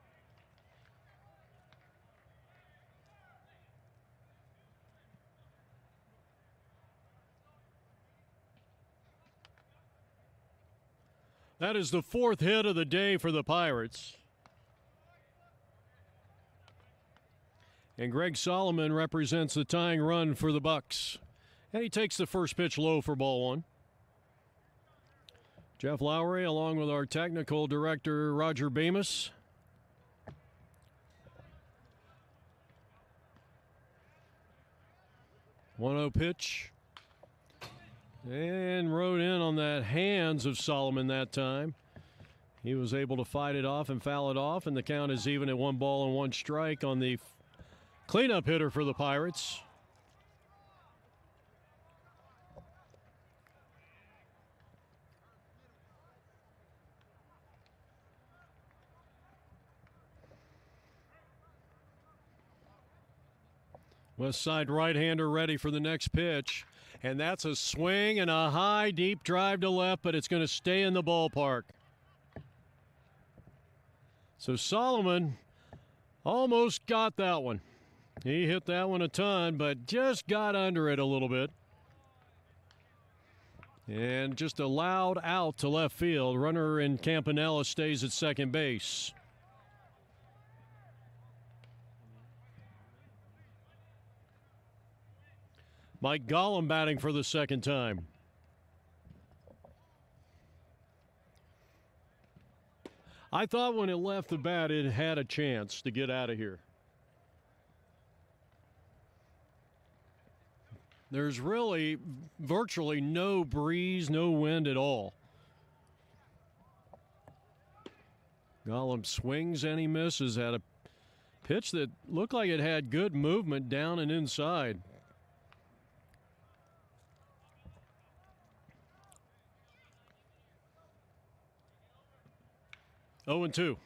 That is the 4th hit of the day for the Pirates. And Greg Solomon represents the tying run for the Bucks. And he takes the first pitch low for ball 1. Jeff Lowry, along with our technical director, Roger Bemis. One-0 pitch. And rode in on that hands of Solomon that time. He was able to fight it off and foul it off, and the count is even at 1-1 strike on the cleanup hitter for the Pirates. West side right-hander ready for the next pitch. And that's a swing and a high, deep drive to left, but it's going to stay in the ballpark. So Solomon almost got that one. He hit that one a ton, but just got under it a little bit. And just a loud out to left field. Runner in Campanella stays at second base. Mike Gollum batting for the second time. I thought when it left the bat, it had a chance to get out of here. There's really virtually no breeze, no wind at all. Gollum swings and he misses at a pitch that looked like it had good movement down and inside. Oh, 2.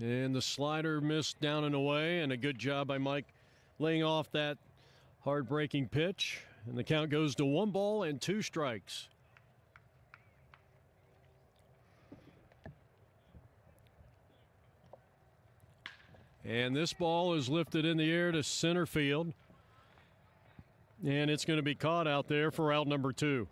And the slider missed down and away, and a good job by Mike laying off that hard-breaking pitch. And the count goes to 1-2 strikes. And this ball is lifted in the air to center field. And it's going to be caught out there for out number 2.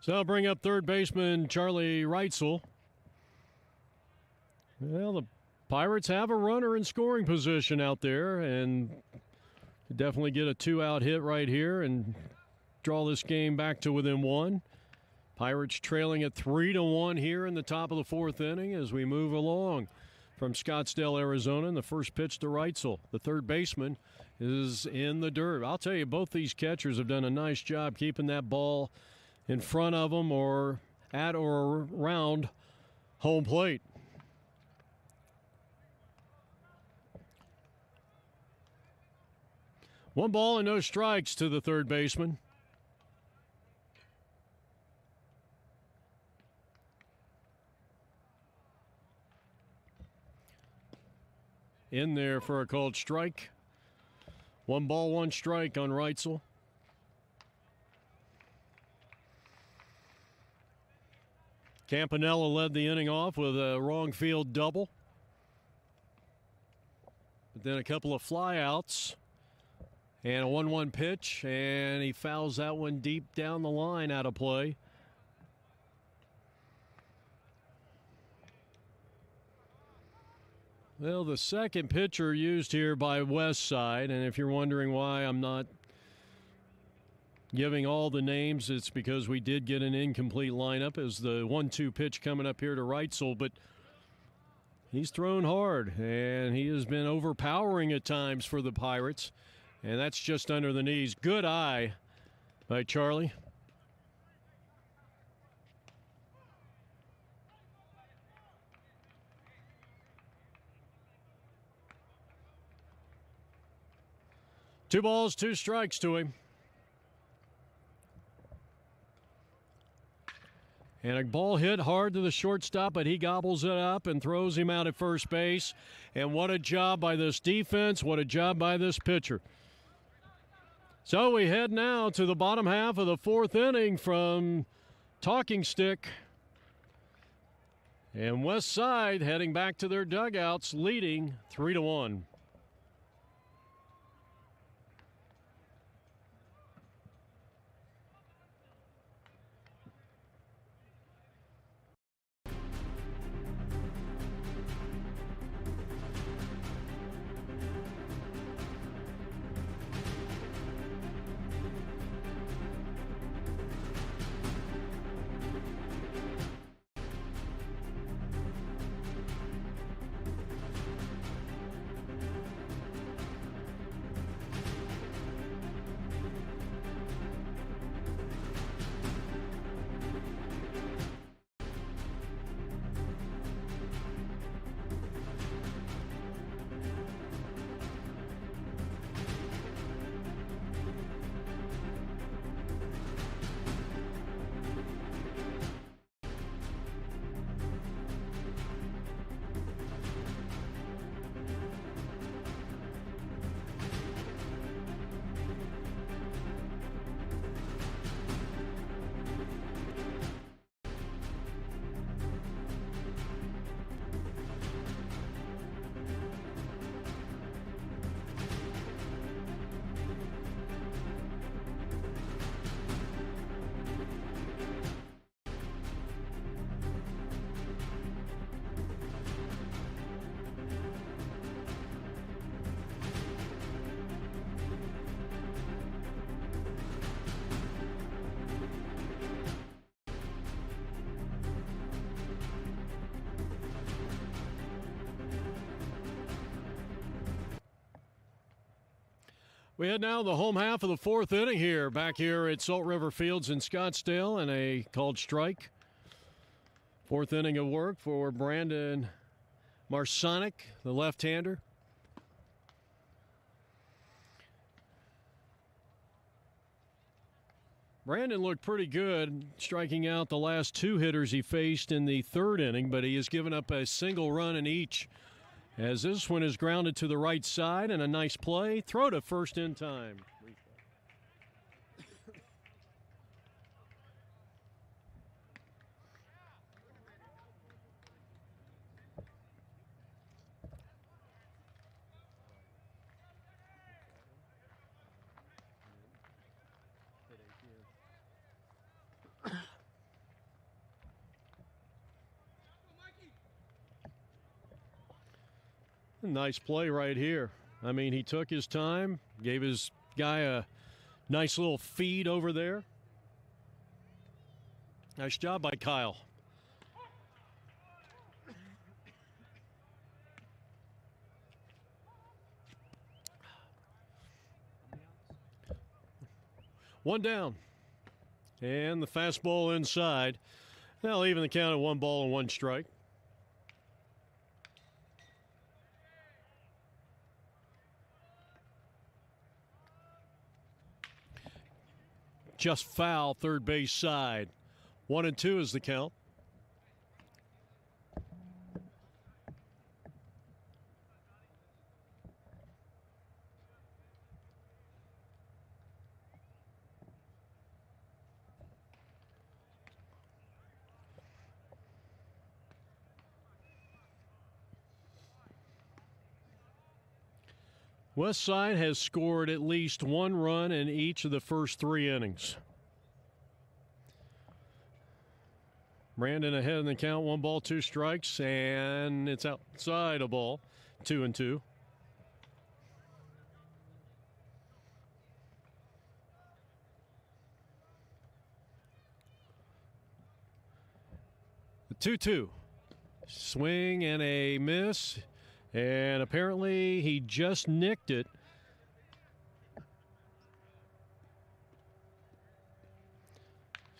So I'll bring up third baseman Charlie Reitzel. Well, the Pirates have a runner in scoring position out there and definitely get a 2-out hit right here and draw this game back to within 1. Pirates trailing at 3-1 here in the top of the 4th inning as we move along from Scottsdale, Arizona. And the first pitch to Reitzel. The third baseman is in the dirt. I'll tell you, both these catchers have done a nice job keeping that ball in front of them or at or around home plate. One ball and no strikes to the third baseman. In there for a called strike. 1 ball, 1 strike on Reitzel. Campanella led the inning off with a wrong field double. But then a couple of flyouts and a 1-1 pitch, and he fouls that one deep down the line out of play. Well, the second pitcher used here by West Side, and if you're wondering why I'm not giving all the names, it's because we did get an incomplete lineup as the 1-2 pitch coming up here to Reitzel, but he's thrown hard, and he has been overpowering at times for the Pirates. And that's just under the knees. Good eye by Charlie. Two balls, two strikes to him. And a ball hit hard to the shortstop, but he gobbles it up and throws him out at first base. And what a job by this defense. What a job by this pitcher. So we head now to the bottom half of the fourth inning from Talking Stick. And West Side heading back to their dugouts, leading 3-1. We head now to the home half of the fourth inning here, back here at Salt River Fields in Scottsdale, and a called strike. Fourth inning of work for Brandon Marsonic, the left-hander. Brandon looked pretty good, striking out the last two hitters he faced in the third inning, but he has given up a single run in each, as this one is grounded to the right side, and a nice play. Throw to first in time. Nice play right here. I mean, he took his time, gave his guy a nice little feed over there. Nice job by Kyle. One down. And the fastball inside. Now even the count at 1 ball and 1 strike. Just foul, third base side. 1-2 is the count. Westside has scored at least 1 run in each of the first 3 innings. Brandon ahead in the count, 1 ball, 2 strikes, and it's outside a ball, 2-2. The 2-2. Swing and a miss. And apparently he just nicked it.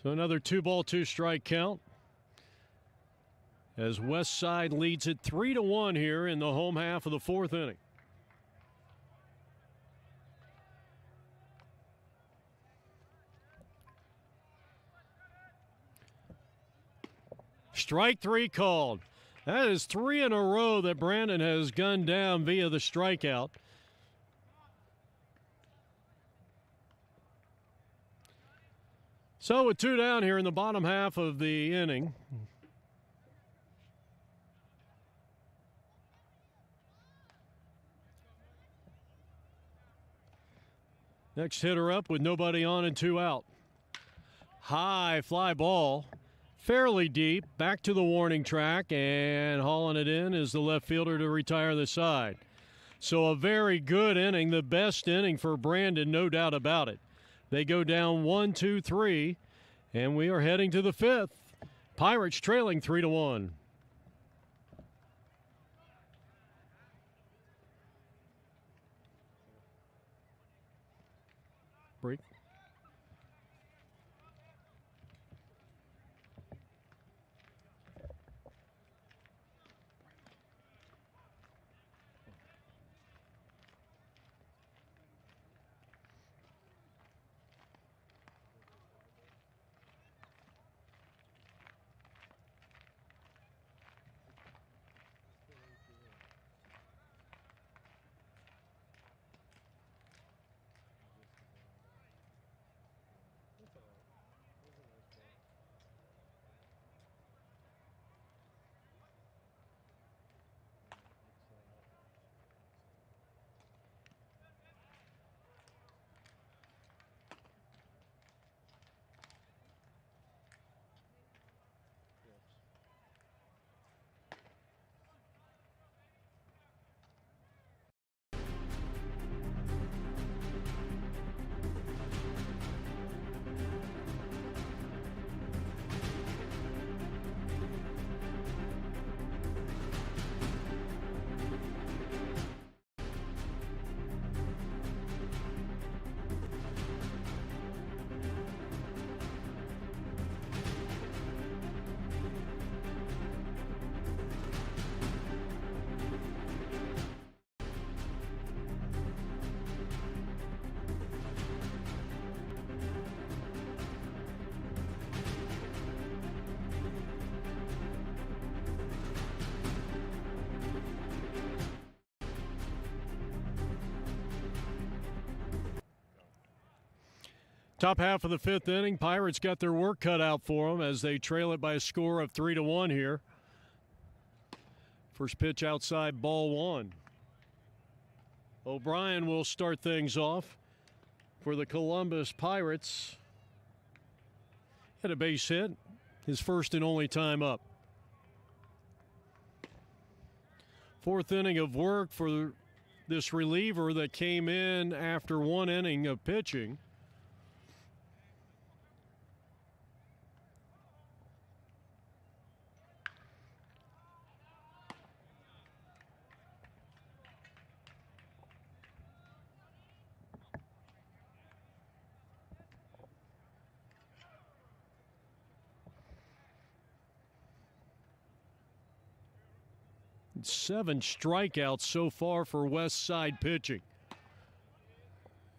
So another 2-ball, 2-strike count as West Side leads it 3-1 here in the home half of the 4th inning. Strike 3 called. That is 3 in a row that Brandon has gunned down via the strikeout. So with 2 down here in the bottom half of the inning. Next hitter up with nobody on and 2 out. High fly ball. Fairly deep, back to the warning track, and hauling it in is the left fielder to retire the side. So a very good inning, the best inning for Brandon, no doubt about it. They go down 1, 2, 3, and we are heading to the 5th. Pirates trailing 3-1. Break. Top half of the 5th inning, Pirates got their work cut out for them as they trail it by a score of 3-1 here. First pitch outside, ball 1. O'Brien will start things off for the Columbus Pirates. Had a base hit, his first and only time up. 4th inning of work for this reliever that came in after 1 inning of pitching. Seven strikeouts so far for West Side pitching.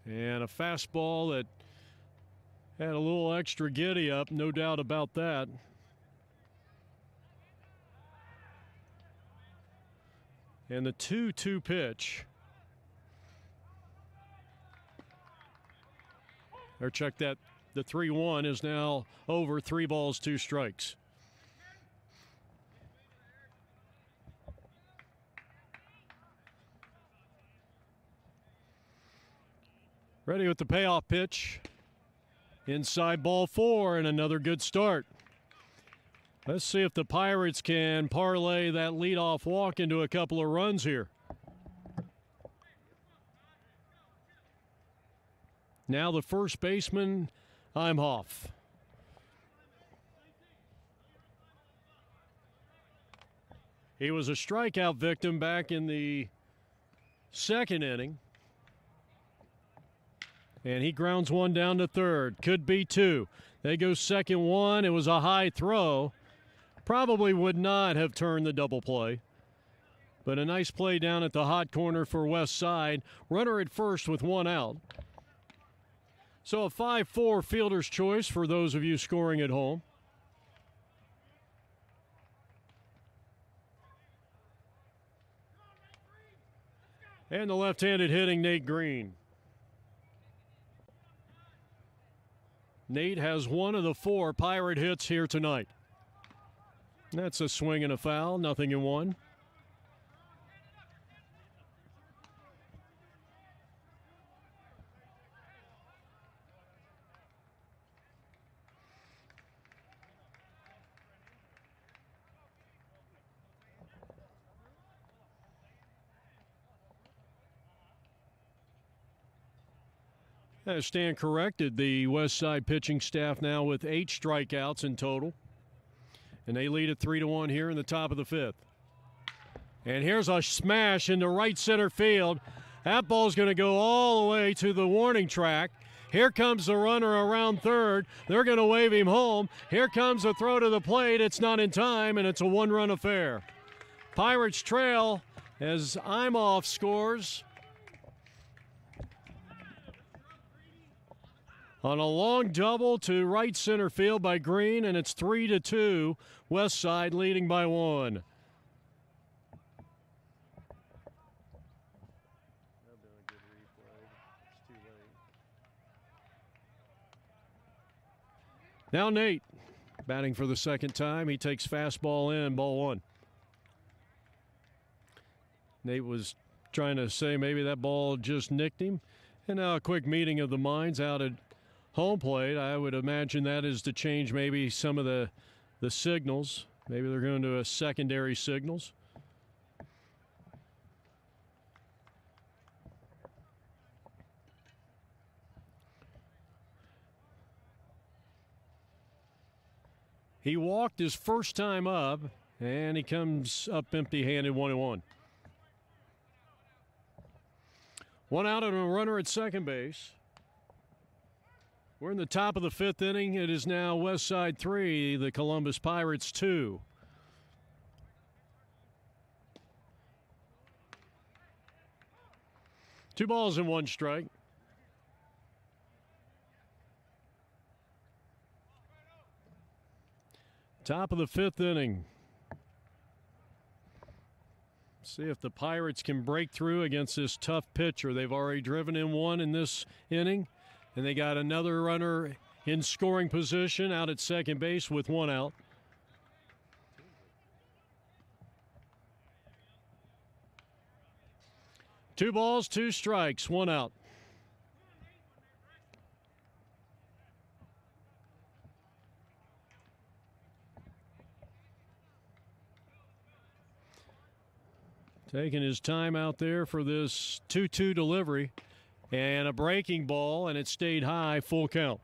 And a fastball that had a little extra giddy up, no doubt about that. And the 2-2 pitch. Or check that, the 3-1 is now over, 3 balls, 2 strikes. Ready with the payoff pitch. Inside ball 4 and another good start. Let's see if the Pirates can parlay that leadoff walk into a couple of runs here. Now the first baseman, Imhoff. He was a strikeout victim back in the 2nd inning. And he grounds one down to 3rd. Could be 2. They go second one. It was a high throw. Probably would not have turned the double play. But a nice play down at the hot corner for West Side. Runner at first with one out. So a 5-4 fielder's choice for those of you scoring at home. And the left-handed hitting Nate Green. Nate has one of the 4 Pirate hits here tonight. That's a swing and a foul, nothing in one. I stand corrected. The West Side pitching staff now with 8 strikeouts in total. And they lead at 3-1 here in the top of the 5th. And here's a smash into right center field. That ball's going to go all the way to the warning track. Here comes the runner around third. They're going to wave him home. Here comes the throw to the plate. It's not in time, and it's a 1-run affair. Pirates trail as Imhoff scores on a long double to right center field by Green, and it's 3-2. West Side leading by 1. Now Nate, batting for the second time. He takes fastball in, ball 1. Nate was trying to say maybe that ball just nicked him. And now a quick meeting of the minds out at home plate. I would imagine that is to change maybe some of the signals. Maybe they're going to a secondary signals. He walked his first time up, and he comes up empty-handed, 1-1. 1 out and a runner at second base. We're in the top of the 5th inning. It is now West Side 3, the Columbus Pirates 2. Two balls and 1 strike. Top of the 5th inning. See if the Pirates can break through against this tough pitcher. They've already driven in 1 in this inning. And they got another runner in scoring position out at second base with 1 out. Two balls, 2 strikes, 1 out. Taking his time out there for this 2-2 delivery. And a breaking ball, and it stayed high, full count.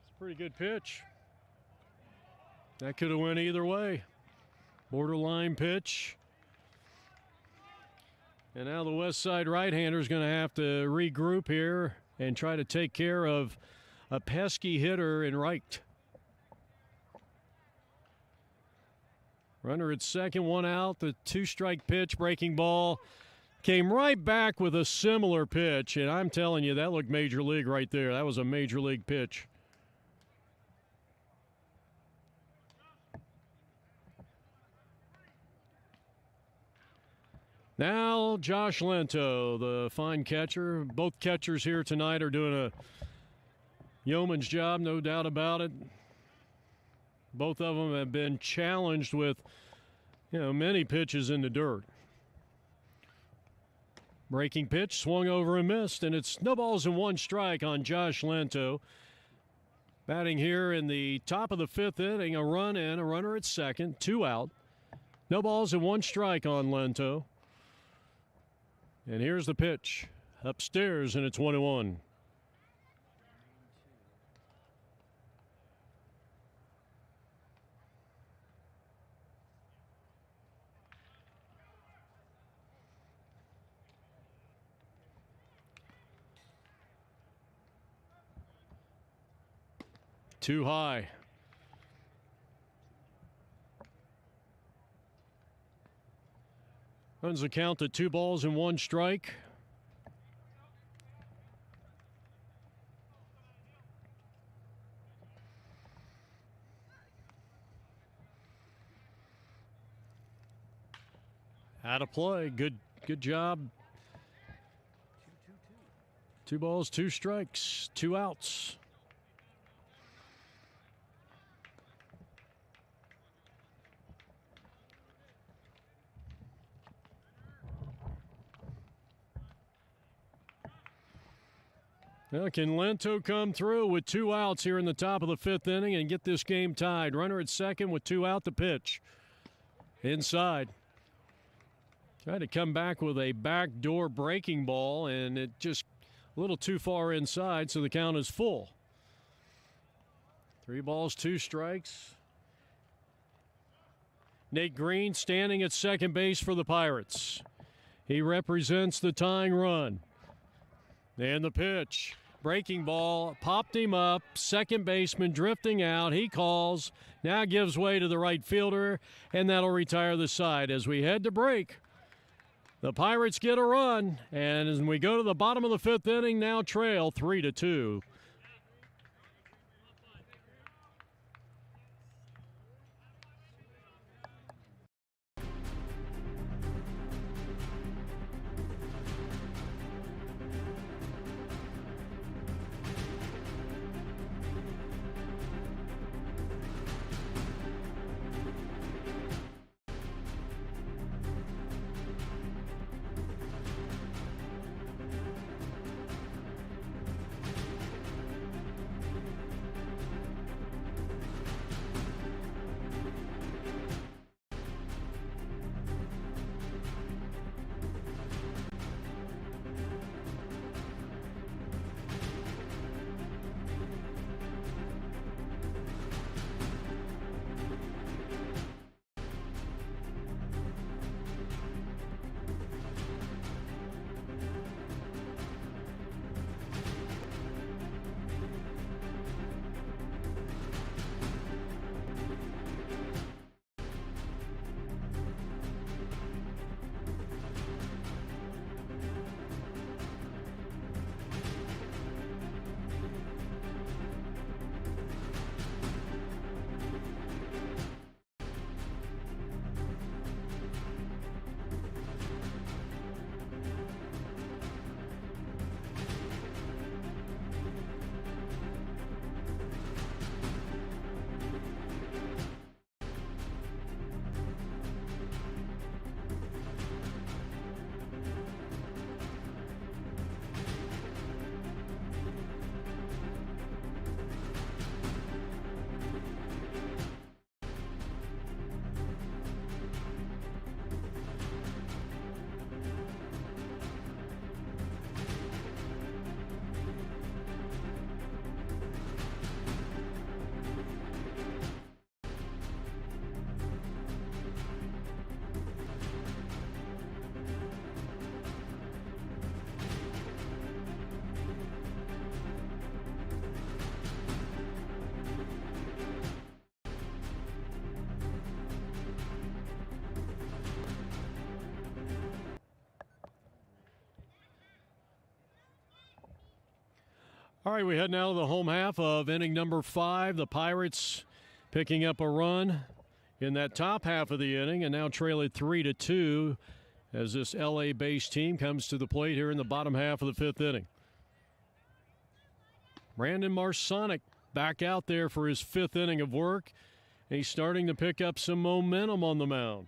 It's a pretty good pitch. That could have went either way. Borderline pitch. And now the West Side right-hander is going to have to regroup here and try to take care of a pesky hitter in right. Runner at second, 1 out. The 2-strike pitch, breaking ball. Came right back with a similar pitch, and I'm telling you, that looked major league right there. That was a major league pitch. Now, Josh Lento, the fine catcher. Both catchers here tonight are doing a yeoman's job, no doubt about it. Both of them have been challenged with, many pitches in the dirt. Breaking pitch, swung over and missed, and it's no balls and 1 strike on Josh Lento. Batting here in the top of the 5th inning, a run in, a runner at second, 2 out. No balls and 1 strike on Lento. And here's the pitch, upstairs, and it's 1-1. Too high. Runs the count to 2 balls and 1 strike. Out of play. Good job. 2 balls, 2 strikes, 2 outs. Now, can Lento come through with 2 outs here in the top of the 5th inning and get this game tied? Runner at second with 2 out to pitch. Inside. Tried to come back with a backdoor breaking ball, and it just a little too far inside, so the count is full. 3 balls, 2 strikes. Nate Green standing at second base for the Pirates. He represents the tying run. And the pitch. Breaking ball, popped him up. Second baseman drifting out. He calls, now gives way to the right fielder, and that'll retire the side. As we head to break, the Pirates get a run, and as we go to the bottom of the 5th inning, now trail 3-2. All right, we head now to the home half of inning number 5. The Pirates picking up a run in that top half of the inning and now trail it 3-2 as this LA-based team comes to the plate here in the bottom half of the 5th inning. Brandon Marsonic back out there for his 5th inning of work, and he's starting to pick up some momentum on the mound.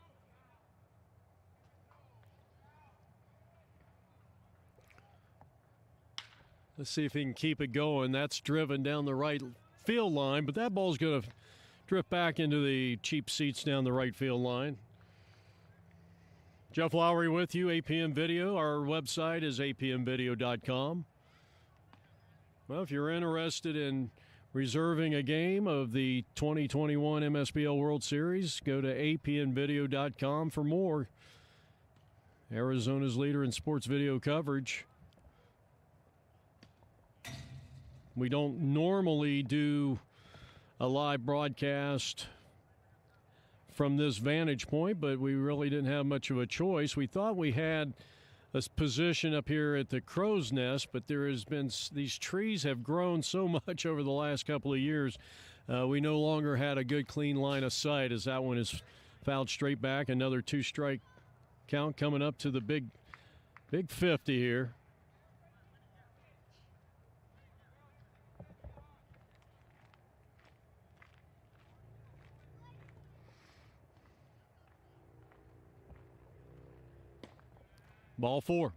Let's see if he can keep it going. That's driven down the right field line, but that ball's going to drift back into the cheap seats down the right field line. Jeff Lowry with you, APM Video. Our website is apmvideo.com. Well, if you're interested in reserving a game of the 2021 Msbl World Series, go to apmvideo.com for more. Arizona's leader in sports video coverage. We don't normally do a live broadcast from this vantage point, but we really didn't have much of a choice. We thought we had a position up here at the crow's nest, but there has been, these trees have grown so much over the last couple of years. We no longer had a good clean line of sight as that one is fouled straight back. Another 2-strike count coming up to the big 50 here. Ball 4.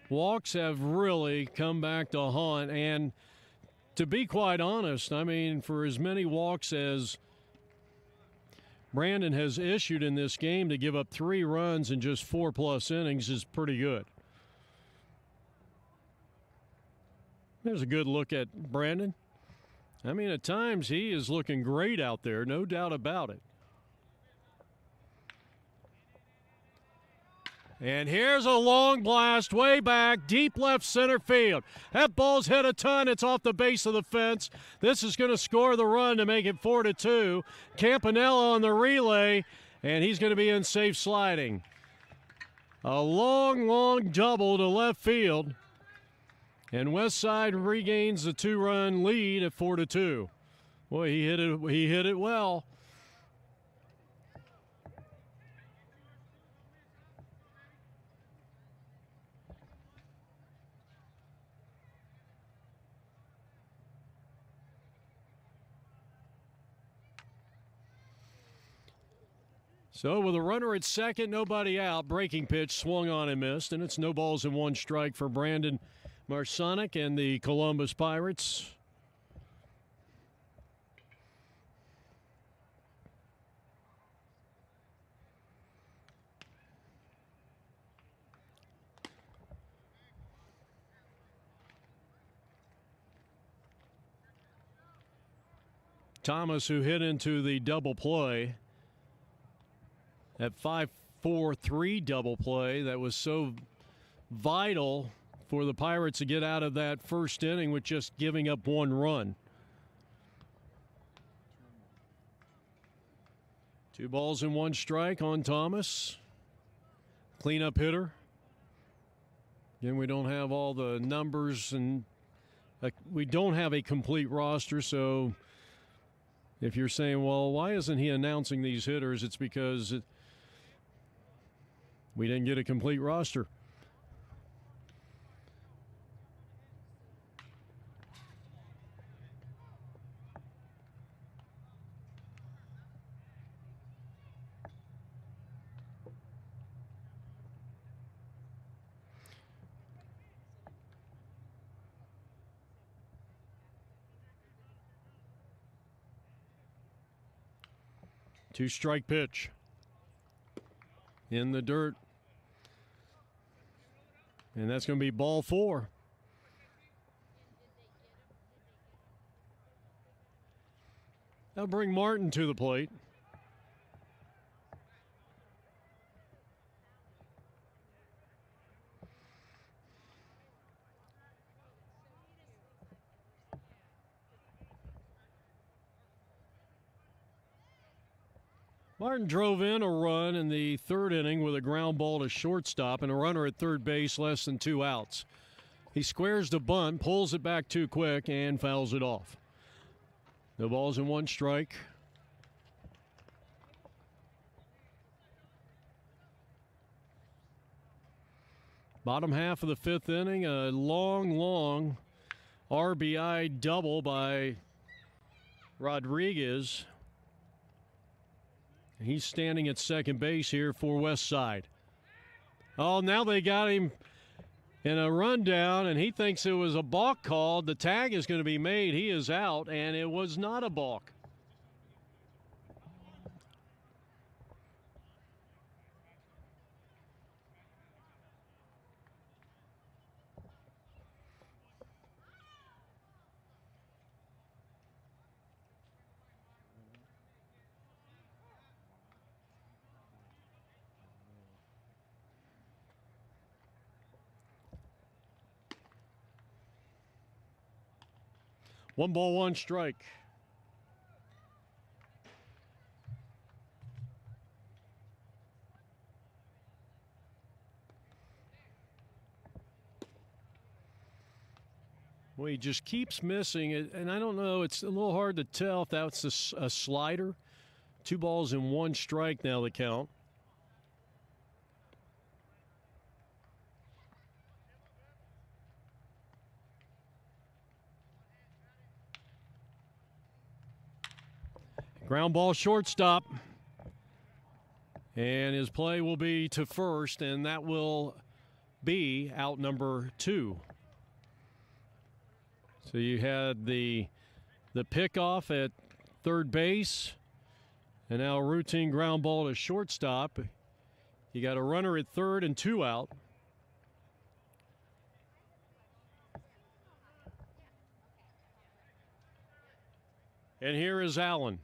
Walks have really come back to haunt, and to be quite honest, I mean, for as many walks as Brandon has issued in this game, to give up 3 runs in just 4+ innings is pretty good. There's a good look at Brandon. I mean, at times he is looking great out there, no doubt about it. And here's a long blast way back, deep left center field. That ball's hit a ton. It's off the base of the fence. This is going to score the run to make it 4-2. Campanella on the relay, and he's going to be in safe sliding. A long double to left field. And Westside regains the 2-run lead at 4-2. Boy, he hit it well. So with a runner at second, nobody out, breaking pitch swung on and missed, and it's no balls and 1 strike for Brandon Marsonic and the Columbus Pirates. Thomas, who hit into the double play, that 5-4-3 double play that was so vital for the Pirates to get out of that first inning with just giving up 1 run. 2 balls and 1 strike on Thomas. Cleanup hitter. Again, we don't have all the numbers, and we don't have a complete roster, so if you're saying, well, why isn't he announcing these hitters? It's because we didn't get a complete roster. Two-strike pitch in the dirt. And that's going to be ball 4. That'll bring Martin to the plate. Martin drove in a run in the 3rd inning with a ground ball to shortstop and a runner at third base, less than 2 outs. He squares the bunt, pulls it back too quick, and fouls it off. No balls and 1 strike. Bottom half of the 5th inning, a long RBI double by Rodriguez. He's standing at second base here for Westside. Oh, now they got him in a rundown, and he thinks it was a balk called. The tag is going to be made. He is out, and it was not a balk. One ball, 1 strike. Well, he just keeps missing it, and I don't know. It's a little hard to tell if that's a slider. 2 balls and 1 strike now the count. Ground ball shortstop. And his play will be to first, and that will be out number 2. So you had the pickoff at third base, and now a routine ground ball to shortstop. You got a runner at third and 2 out. And here is Allen.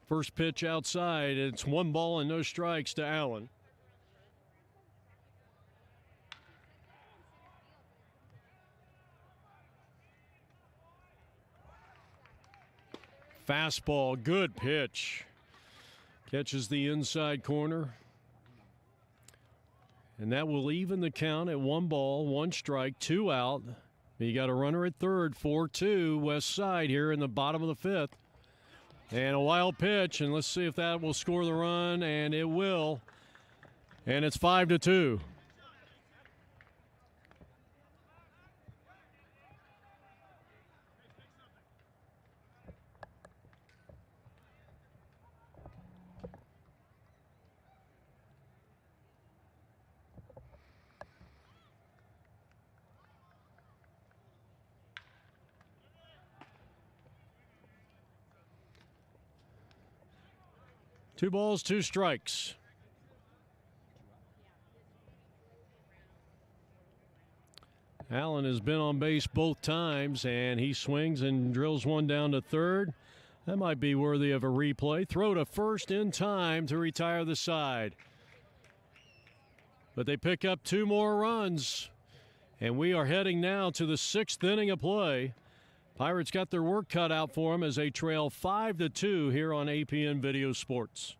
First pitch outside. It's 1 ball and no strikes to Allen. Fastball, good pitch. Catches the inside corner. And that will even the count at 1 ball, 1 strike, 2 out. You got a runner at third, 4-2 west side here in the bottom of the 5th. And a wild pitch, and let's see if that will score the run, and it will. And it's 5-2. Two balls, 2 strikes. Allen has been on base both times, and he swings and drills one down to third. That might be worthy of a replay. Throw to first in time to retire the side. But they pick up 2 more runs, and we are heading now to the 6th inning of play. Pirates got their work cut out for them as they trail 5-2 here on APN Video Sports.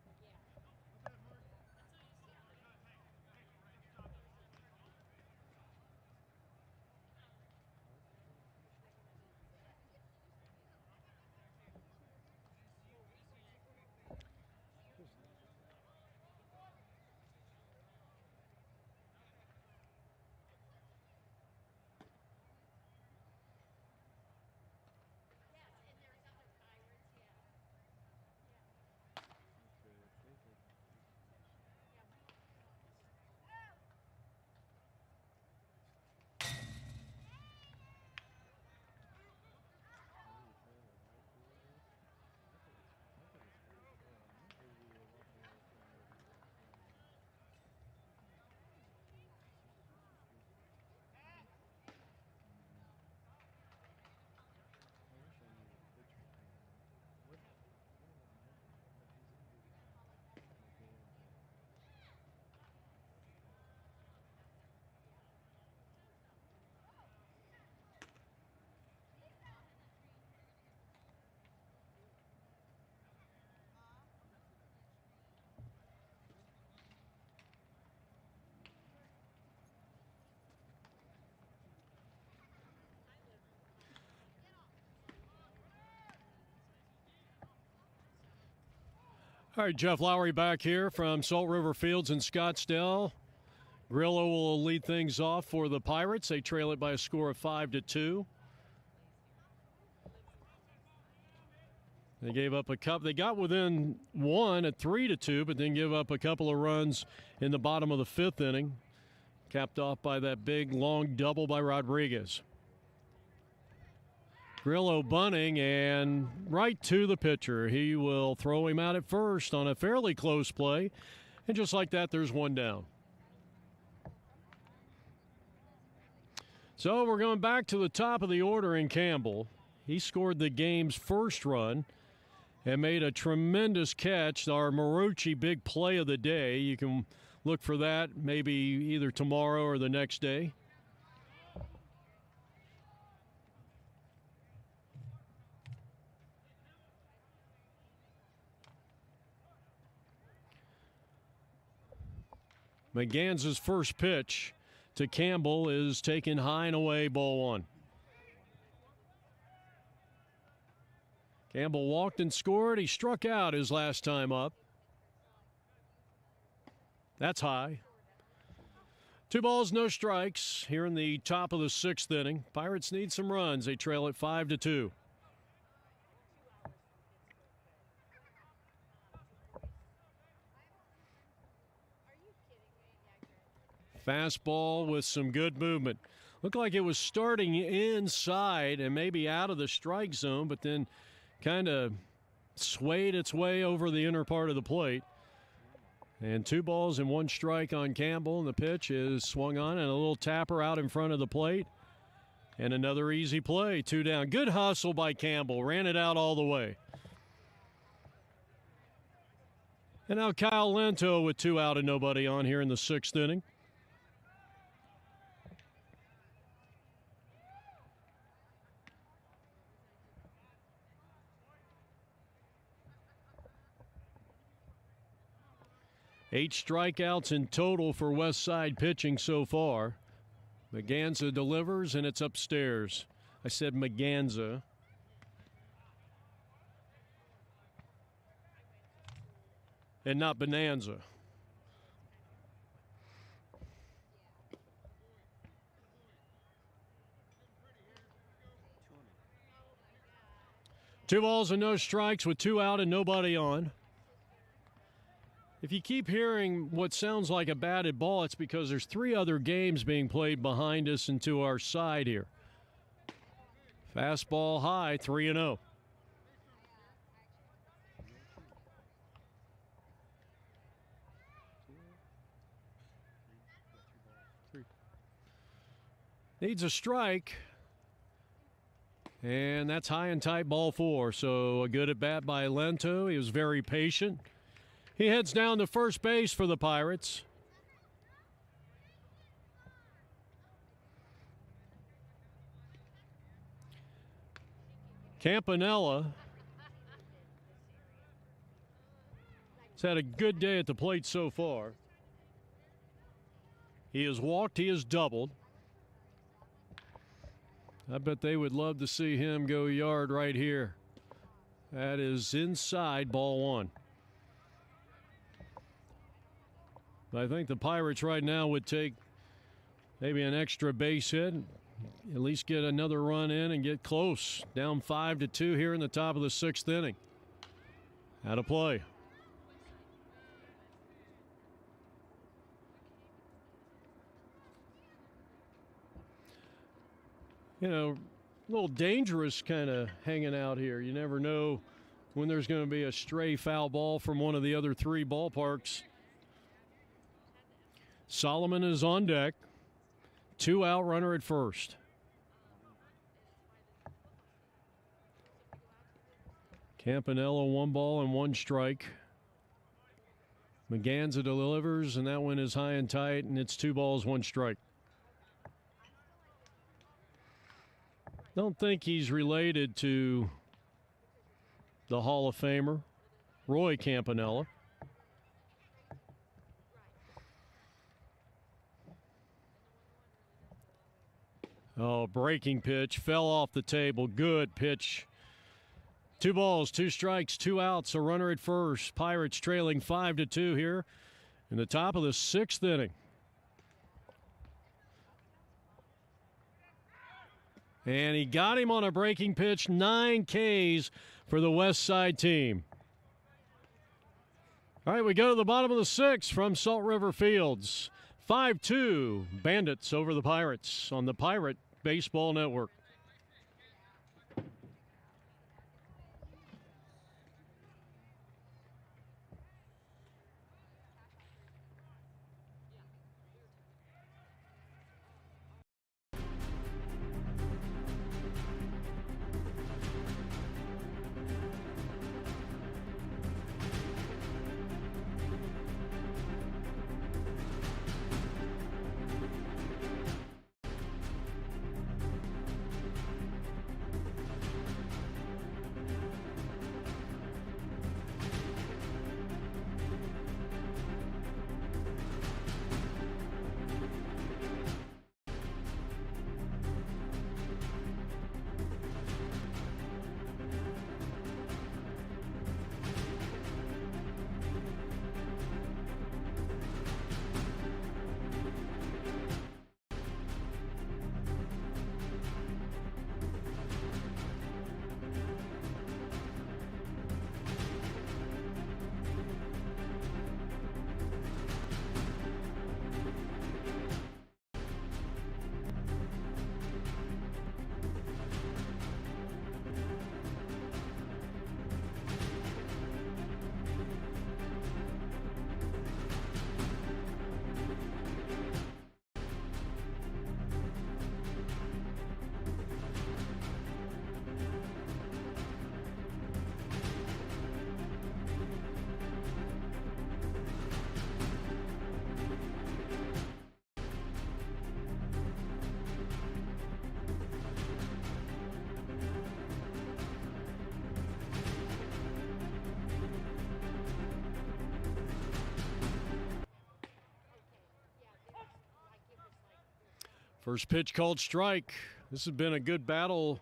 All right, Jeff Lowry back here from Salt River Fields in Scottsdale. Grillo will lead things off for the Pirates. They trail it by a score of 5-2. They gave up a couple. They got within 1 at 3-2, but then give up a couple of runs in the bottom of the 5th inning, capped off by that big long double by Rodriguez. Grillo bunting and right to the pitcher. He will throw him out at first on a fairly close play. And just like that, there's 1 down. So we're going back to the top of the order in Campbell. He scored the game's first run and made a tremendous catch, our Marucci big play of the day. You can look for that maybe either tomorrow or the next day. McGann's first pitch to Campbell is taken high and away, ball one. Campbell walked and scored. He struck out his last time up. That's high. 2 balls, no strikes here in the top of the 6th inning. Pirates need some runs. They trail at 5-2. Fastball with some good movement. Looked like it was starting inside and maybe out of the strike zone, but then kind of swayed its way over the inner part of the plate. And 2 balls and 1 strike on Campbell, and the pitch is swung on, and a little tapper out in front of the plate. And another easy play, 2 down. Good hustle by Campbell, ran it out all the way. And now Kyle Lento with 2 out and nobody on here in the 6th inning. Eight strikeouts in total for West Side pitching so far. Maganza delivers, and it's upstairs. I said Maganza. And not Bonanza. Two balls and no strikes with 2 out and nobody on. If you keep hearing what sounds like a batted ball, it's because there's 3 other games being played behind us and to our side here. Fastball high, 3-0. Needs a strike. And that's high and tight, ball 4. So a good at bat by Lento. He was very patient. He heads down to first base for the Pirates. Campanella has had a good day at the plate so far. He has walked, he has doubled. I bet they would love to see him go yard right here. That is inside, ball 1. I think the Pirates right now would take maybe an extra base hit, at least get another run in and get close. Down 5-2 here in the top of the 6th inning. Out of play. You know, a little dangerous kind of hanging out here. You never know when there's going to be a stray foul ball from one of the other 3 ballparks. Solomon is on deck. 2 out, runner at first. Campanella 1 ball and 1 strike. Maganza delivers, and that one is high and tight, and it's 2 balls, 1 strike. Don't think he's related to the Hall of Famer, Roy Campanella. Oh, breaking pitch, fell off the table. Good pitch. 2 balls, 2 strikes, 2 outs, a runner at first. Pirates trailing 5-2 here in the top of the 6th inning. And he got him on a breaking pitch. 9 Ks for the West Side team. All right, we go to the bottom of the 6th from Salt River Fields. 5-2 Bandits over the Pirates on the Pirate Baseball Network. First pitch called strike. This has been a good battle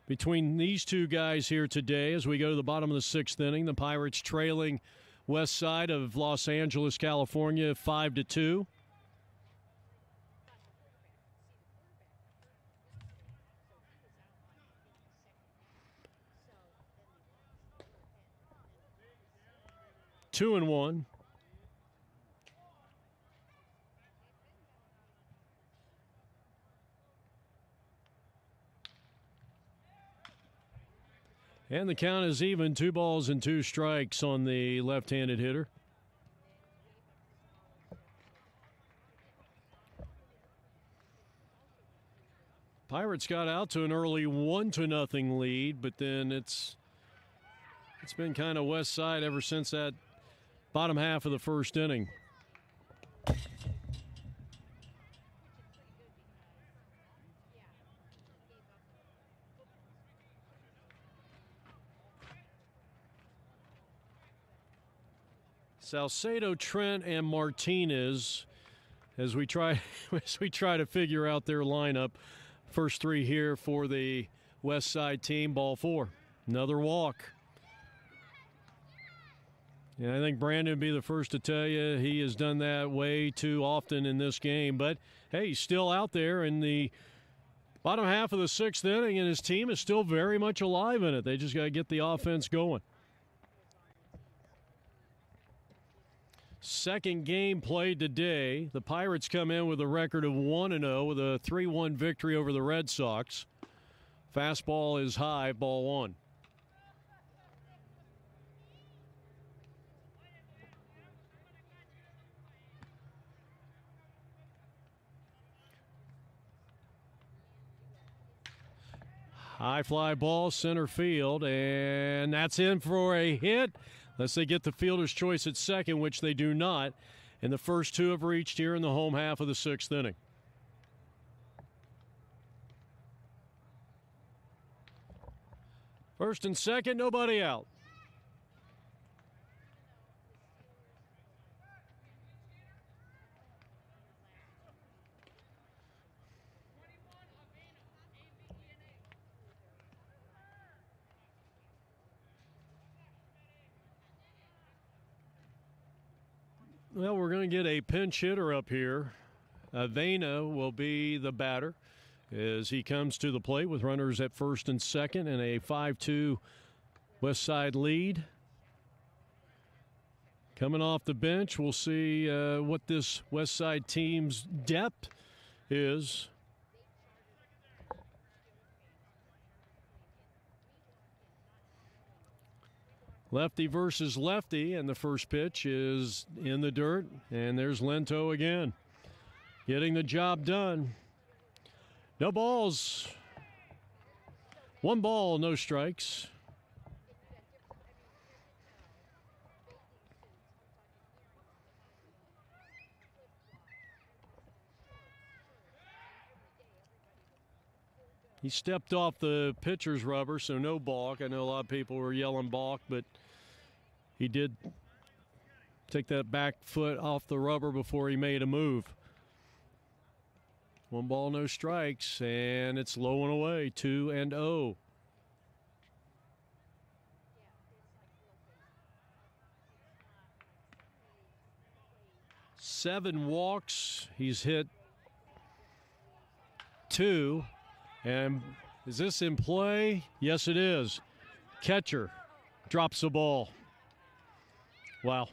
between these two guys here today as we go to the bottom of the 6th inning. The Pirates trailing west side of Los Angeles, California, 5-2. Two and one. And the count is even, 2 balls and 2 strikes on the left-handed hitter. Pirates got out to an early 1-0 lead, but then it's been kind of west side ever since that bottom half of the 1st inning. Salcedo, Trent, and Martinez as we try to figure out their lineup. First 3 here for the west side team. Ball 4. Another walk. And I think Brandon would be the first to tell you he has done that way too often in this game. But, hey, he's still out there in the bottom half of the 6th inning, and his team is still very much alive in it. They just got to get the offense going. Second game played today. The Pirates come in with a record of 1-0 with a 3-1 victory over the Red Sox. Fastball is high, ball 1. High fly ball, center field, and that's in for a hit. Unless they get the fielder's choice at second, which they do not. And the first 2 have reached here in the home half of the 6th inning. First and second, nobody out. Well, we're going to get a pinch hitter up here. Avena will be the batter as he comes to the plate with runners at first and second and a 5-2 west side lead. Coming off the bench, we'll see what this west side team's depth is. Lefty versus lefty, and the first pitch is in the dirt, and there's Lento again, getting the job done. No balls. 1 ball, no strikes. He stepped off the pitcher's rubber, so no balk. I know a lot of people were yelling balk, but he did take that back foot off the rubber before he made a move. 1 ball, no strikes, and it's low and away, 2-0. Seven walks. He's hit 2. And is this in play? Yes, it is. Catcher drops the ball. Wow.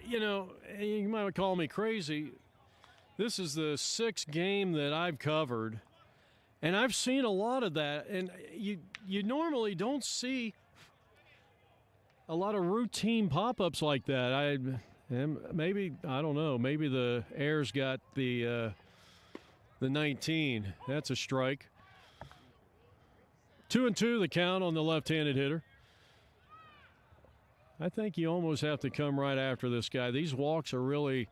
You might call me crazy. This is the 6th game that I've covered, and I've seen a lot of that. And you normally don't see a lot of routine pop-ups like that. Maybe, I don't know, maybe the air's got the 19. That's a strike. 2-2 the count on the left-handed hitter. I think you almost have to come right after this guy. These walks are really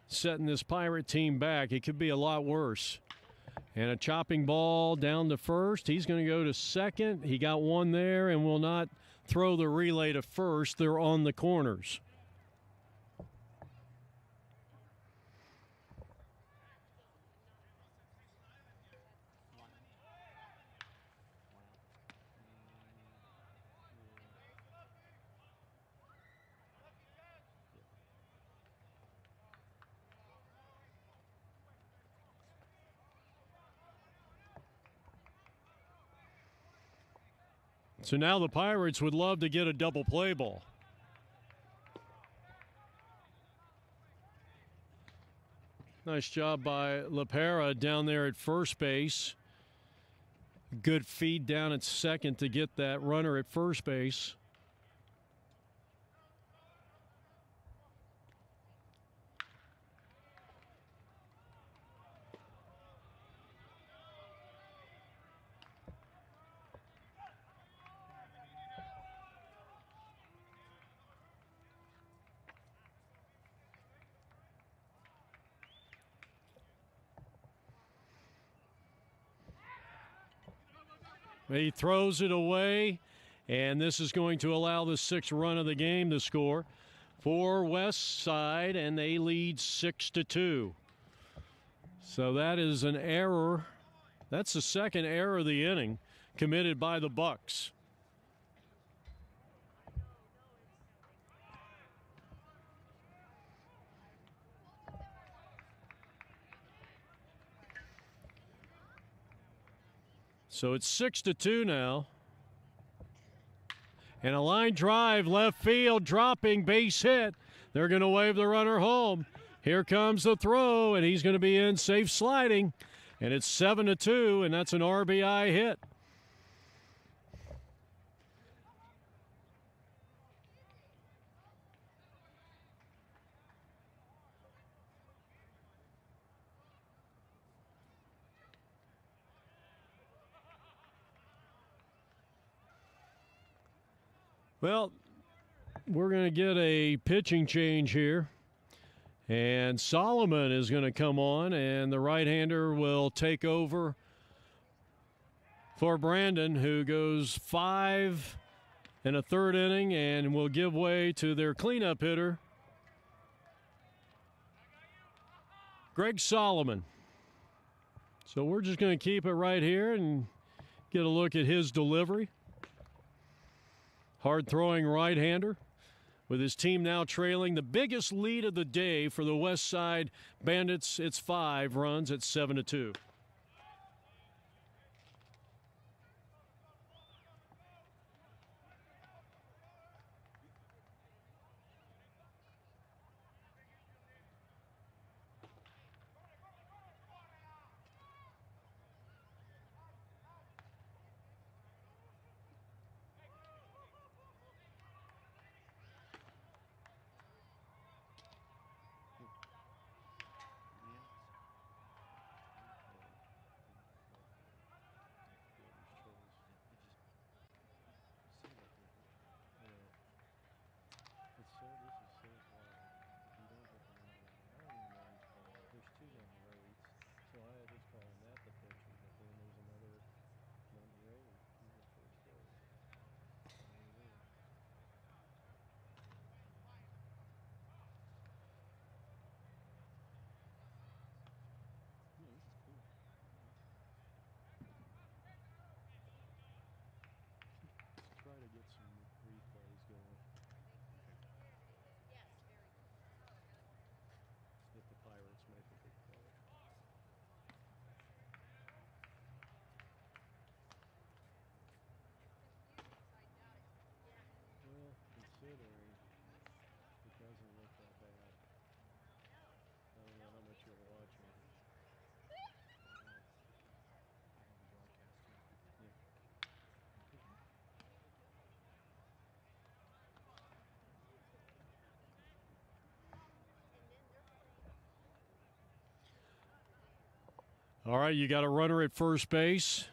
setting this Pirate team back. It could be a lot worse. And a chopping ball down to first. He's going to go to second. He got one there and will not throw the relay to first. They're on the corners. So now the Pirates would love to get a double play ball. Nice job by LaPera down there at first base. Good feed down at second to get that runner at first base. He throws it away, and this is going to allow the sixth run of the game to score for West Side, and they lead 6-2. So that is an error. That's the second error of the inning committed by the Bucks. So it's 6-2 now. And a line drive, left field, dropping, base hit. They're going to wave the runner home. Here comes the throw, and he's going to be in, safe sliding. And it's 7-2, and that's an RBI hit. Well, we're going to get a pitching change here. And Solomon is going to come on, and the right-hander will take over for Brandon, who goes 5 1/3 inning and will give way to their cleanup hitter, Greg Solomon. So we're just going to keep it right here and get a look at his delivery. Hard-throwing right-hander with his team now trailing the biggest lead of the day for the West Side Bandits. It's 5 runs at 7-2. All right, you got a runner at first base.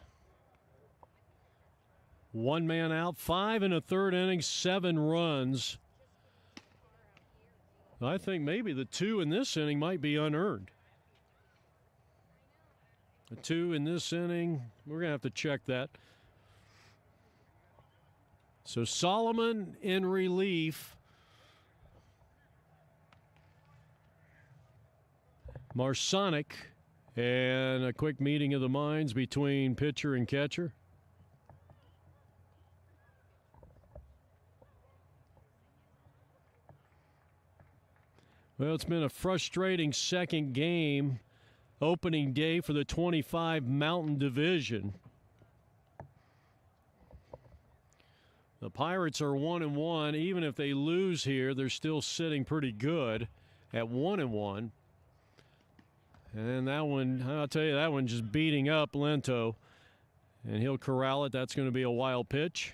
1 man out, 5 1/3 innings, 7 runs. I think maybe the 2 in this inning might be unearned. A 2 in this inning. We're going to have to check that. So Solomon in relief. Marsonic, and a quick meeting of the minds between pitcher and catcher. Well, it's been a frustrating second game, opening day for the 25 Mountain Division. The Pirates are 1-1. Even if they lose here, they're still sitting pretty good at 1-1. And that one, I'll tell you, that one just beating up Lento. And he'll corral it. That's going to be a wild pitch.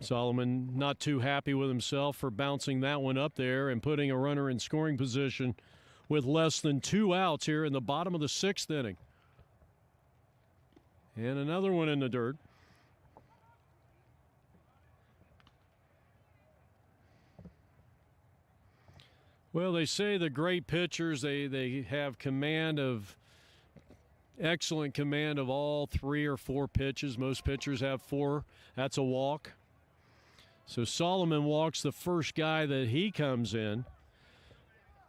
Solomon not too happy with himself for bouncing that one up there and putting a runner in scoring position with less than 2 outs here in the bottom of the 6th inning. And another one in the dirt. Well, they say the great pitchers, they have excellent command of all 3 or 4 pitches. Most pitchers have 4. That's a walk. So Solomon walks the first guy that he comes in.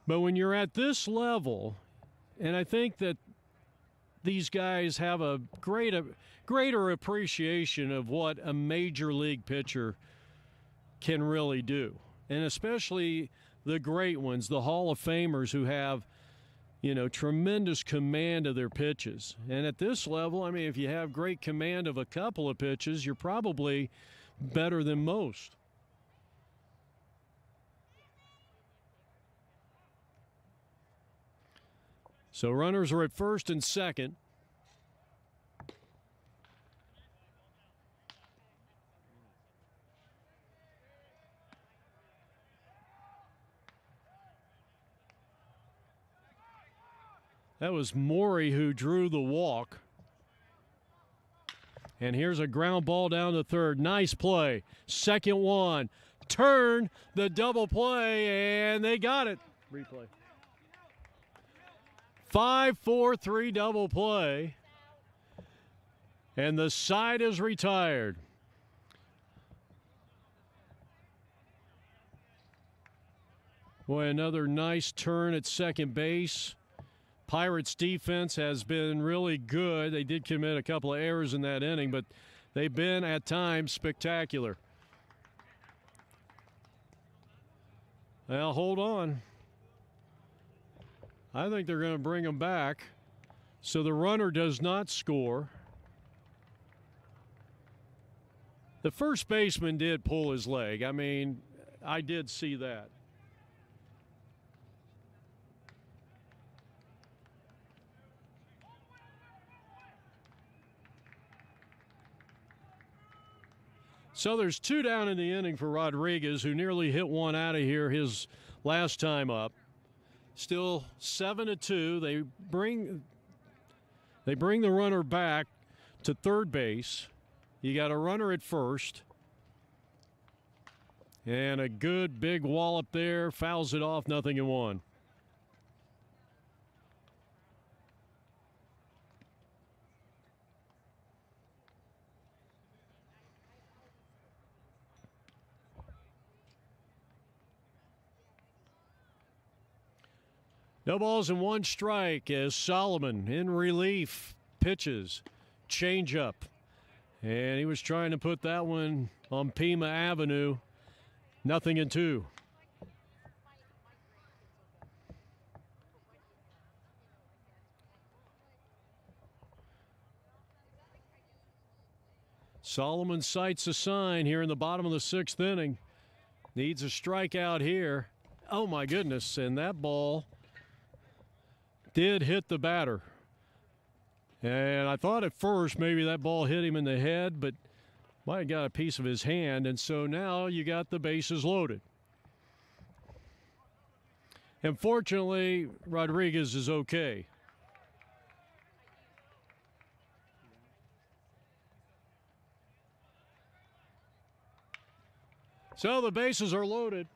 But when you're at this level, and I think that these guys have a greater appreciation of what a major league pitcher can really do. And especially the great ones, the Hall of Famers who have, tremendous command of their pitches. And at this level, I mean, if you have great command of a couple of pitches, you're probably better than most. So runners are at first and second. That was Morey who drew the walk. And here's a ground ball down to third. Nice play. Second one. Turn the double play, and they got it. Replay. 5-4-3 double play. And the side is retired. Boy, another nice turn at second base. Pirates defense has been really good. They did commit a couple of errors in that inning, but they've been at times spectacular. Well, hold on. I think they're going to bring them back. So the runner does not score. The first baseman did pull his leg. I mean, I did see that. So there's 2 down in the inning for Rodriguez, who nearly hit one out of here his last time up. Still 7-2. They bring the runner back to third base. You got a runner at first. And a good big wallop there. Fouls it off, 0-1. No balls and 1 strike as Solomon in relief pitches. Change up. And he was trying to put that one on Pima Avenue. 0-2. Solomon sights a sign here in the bottom of the 6th inning. Needs a strikeout here. Oh, my goodness. And that ball did hit the batter. And I thought at first maybe that ball hit him in the head, but might have got a piece of his hand. And so now you got the bases loaded. And fortunately, Rodriguez is okay. So the bases are loaded.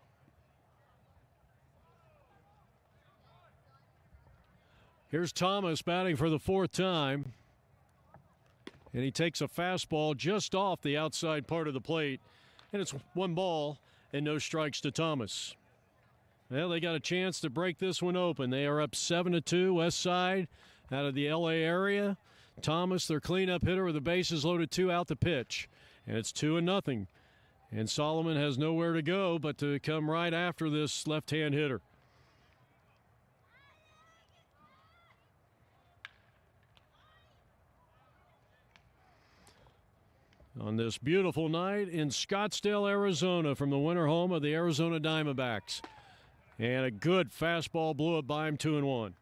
Here's Thomas batting for the 4th time. And he takes a fastball just off the outside part of the plate. And it's 1 ball and no strikes to Thomas. Well, they got a chance to break this one open. They are up 7-2, West Side, out of the L.A. area. Thomas, their cleanup hitter, with the bases loaded, 2 out to pitch. And it's 2-0. And Solomon has nowhere to go but to come right after this left-hand hitter. On this beautiful night in Scottsdale, Arizona, from the winter home of the Arizona Diamondbacks. And a good fastball blew it by him, 2-1.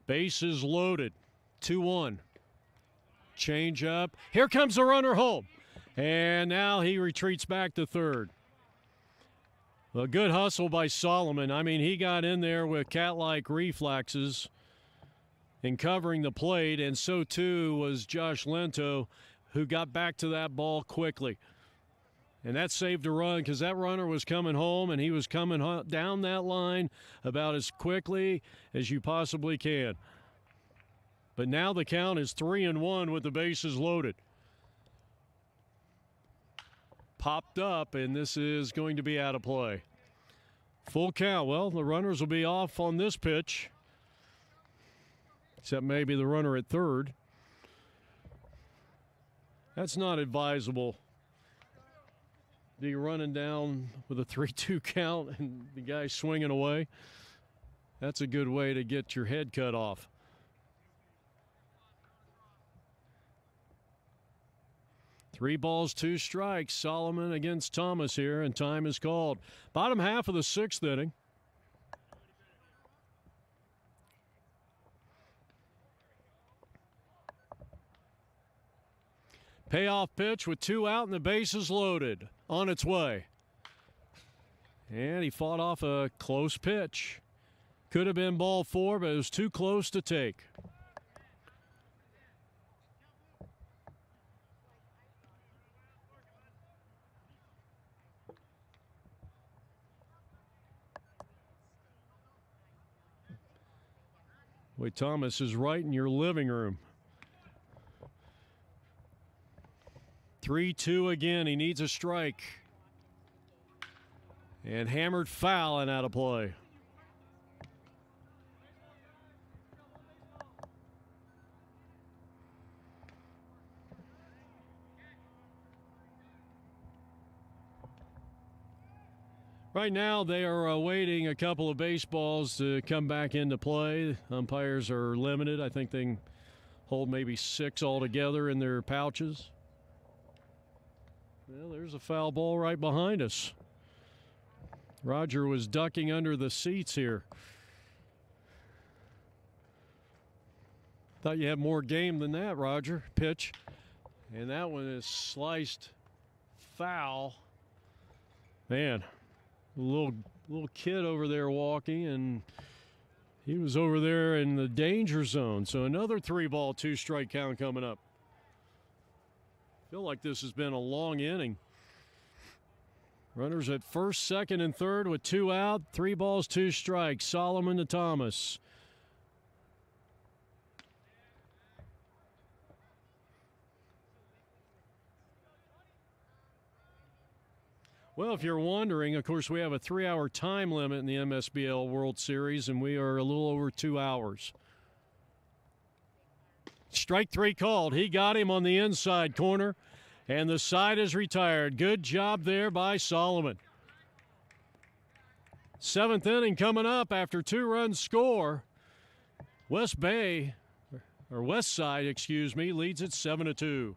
Bases loaded, 2-1. Change up. Here comes the runner home. And now he retreats back to third. A good hustle by Solomon. I mean, he got in there with cat-like reflexes in covering the plate, and so too was Josh Lento, who got back to that ball quickly. And that saved a run because that runner was coming home, and he was coming down that line about as quickly as you possibly can. But now the count is 3-1 with the bases loaded. Popped up, and this is going to be out of play. Full count. Well, the runners will be off on this pitch, except maybe the runner at third. That's not advisable. Be running down with a 3-2 count and the guy swinging away. That's a good way to get your head cut off. Three balls, 2 strikes. Solomon against Thomas here, and time is called. Bottom half of the 6th inning. Payoff pitch with 2 out and the bases loaded. On its way. And he fought off a close pitch. Could have been ball 4, but it was too close to take. Boy, Thomas is right in your living room. 3-2 again. He needs a strike. And hammered foul and out of play. Right now, they are awaiting a couple of baseballs to come back into play. Umpires are limited. I think they can hold maybe 6 altogether in their pouches. Well, there's a foul ball right behind us. Roger was ducking under the seats here. Thought you had more game than that, Roger. Pitch. And that one is sliced foul. Man, a little kid over there walking, and he was over there in the danger zone. So another 3-ball, 2-strike count coming up. Feel like this has been a long inning. Runners at first, second, and third with 2 out. 3 balls, 2 strikes. Solomon to Thomas. Well, if you're wondering, of course, we have a 3-hour time limit in the Msbl World Series, and we are a little over 2 hours. Strike 3 called. He got him on the inside corner, and the side is retired. Good job there by Solomon. 7th inning coming up after 2-run score. West Side, leads it 7-2.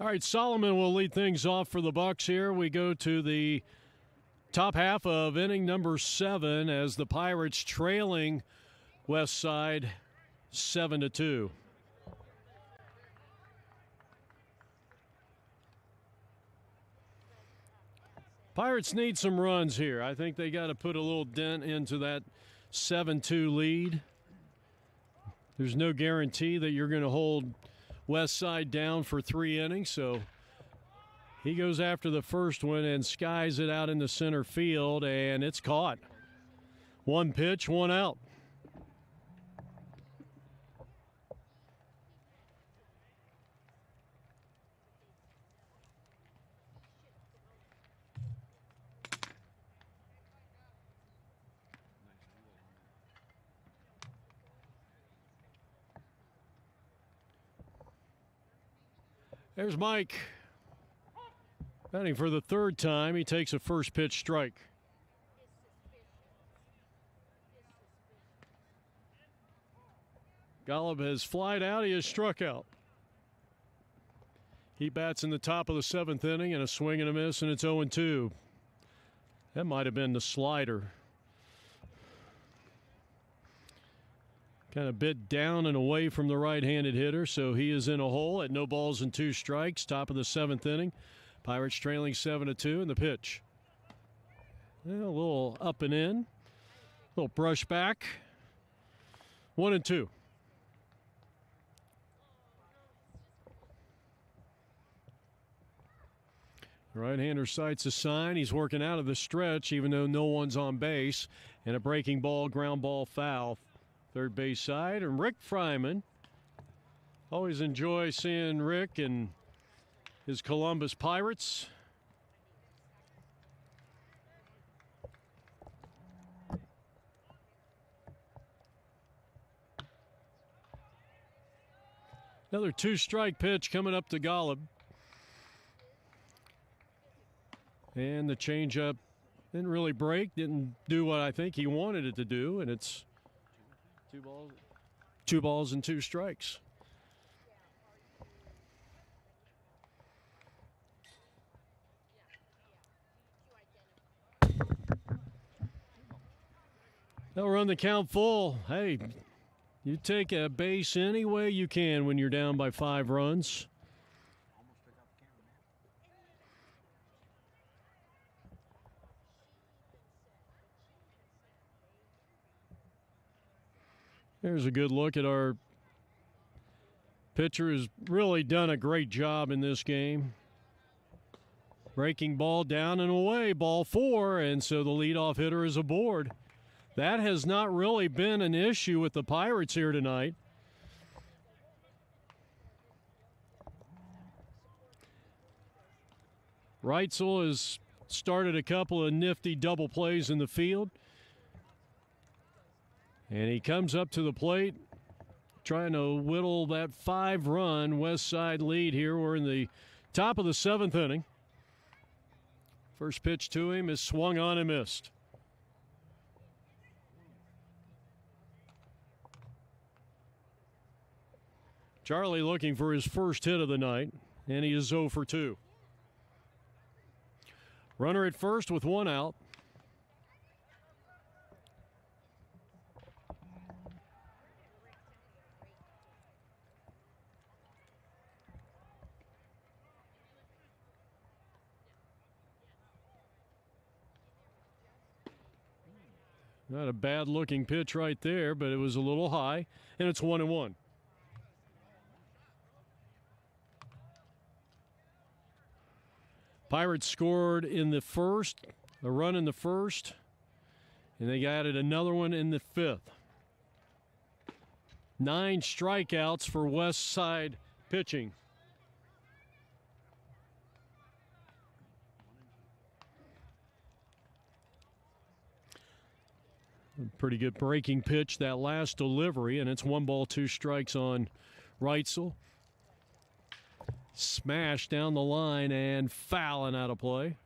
All right, Solomon will lead things off for the Bucks here. We go to the top half of inning number 7 as the Pirates trailing West Side 7-2. Pirates need some runs here. I think they got to put a little dent into that 7-2 lead. There's no guarantee that you're going to hold West Side down for 3 innings, so he goes after the first one and skies it out into center field, and it's caught. 1 pitch, 1 out. There's Mike. Batting for the 3rd time. He takes a first pitch strike. Golub has flied out. He has struck out. He bats in the top of the 7th inning and a swing and a miss, and it's 0-2. That might have been the slider. Kind of bit down and away from the right-handed hitter, so he is in a hole at no balls and 2 strikes, top of the 7th inning. Pirates trailing 7-2 in the pitch. A little up and in, a little brush back. 1-2. The right-hander sights a sign. He's working out of the stretch, even though no one's on base. And a breaking ball, ground ball foul. Third base side, and Rick Fryman. Always enjoy seeing Rick and his Columbus Pirates. Another 2-strike pitch coming up to Golub. And the changeup didn't really break, didn't do what I think he wanted it to do, and it's 2 balls and 2 strikes. They'll run the count full. Hey, you take a base any way you can when you're down by 5 runs. There's a good look at our pitcher who's really done a great job in this game. Breaking ball down and away, ball 4, and so the leadoff hitter is aboard. That has not really been an issue with the Pirates here tonight. Reitzel has started a couple of nifty double plays in the field. And he comes up to the plate, trying to whittle that 5-run West Side lead here. We're in the top of the 7th inning. First pitch to him is swung on and missed. Charlie looking for his first hit of the night, and he is 0 for 2. Runner at first with 1 out. Not a bad-looking pitch right there, but it was a little high, and it's 1-1. Pirates scored in the first, a run in the first, and they added another one in the 5th. 9 strikeouts for West Side pitching. Pretty good breaking pitch, that last delivery, and it's 1 ball, 2 strikes on Reitzel. Smash down the line and fouling out of play.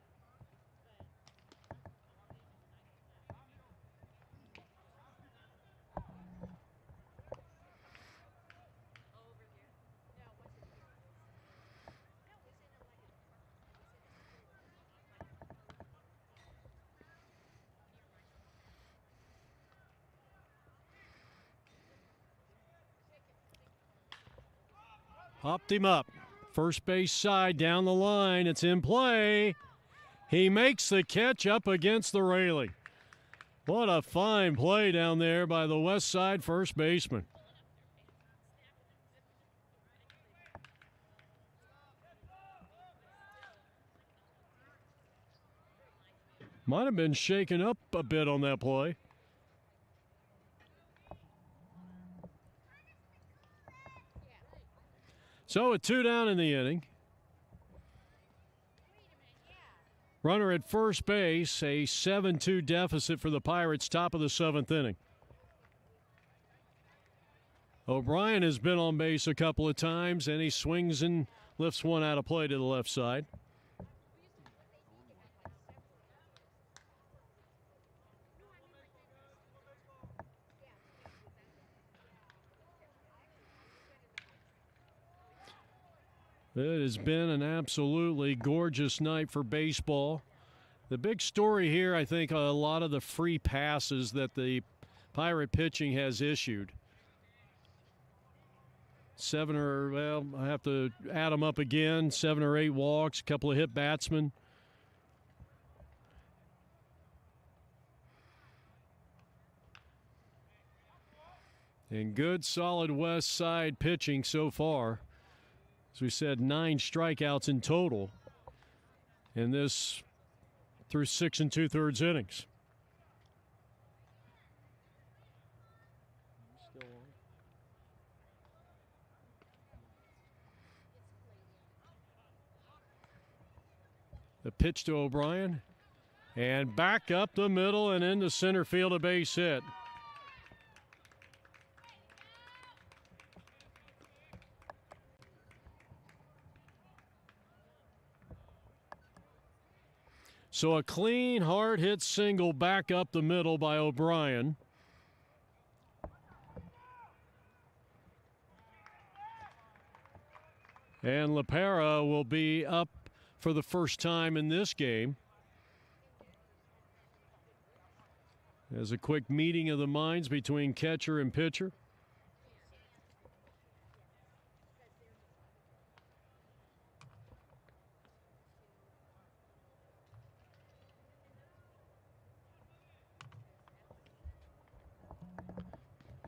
Hopped him up. First base side down the line. It's in play. He makes the catch up against the railing. What a fine play down there by the West Side first baseman. Might have been shaken up a bit on that play. So a 2 down in the inning. Runner at first base, a 7-2 deficit for the Pirates, top of the 7th inning. O'Brien has been on base a couple of times, and he swings and lifts one out of play to the left side. It has been an absolutely gorgeous night for baseball. The big story here, I think, a lot of the free passes that the Pirate pitching has issued. I have to add them up again, 7 or 8 walks, a couple of hit batsmen. And good, solid West Side pitching so far. As we said, 9 strikeouts in total in this through 6 2/3 innings. The pitch to O'Brien, and back up the middle and into center field, a base hit. So a clean, hard hit single back up the middle by O'Brien. And LaPera will be up for the first time in this game. There's a quick meeting of the minds between catcher and pitcher.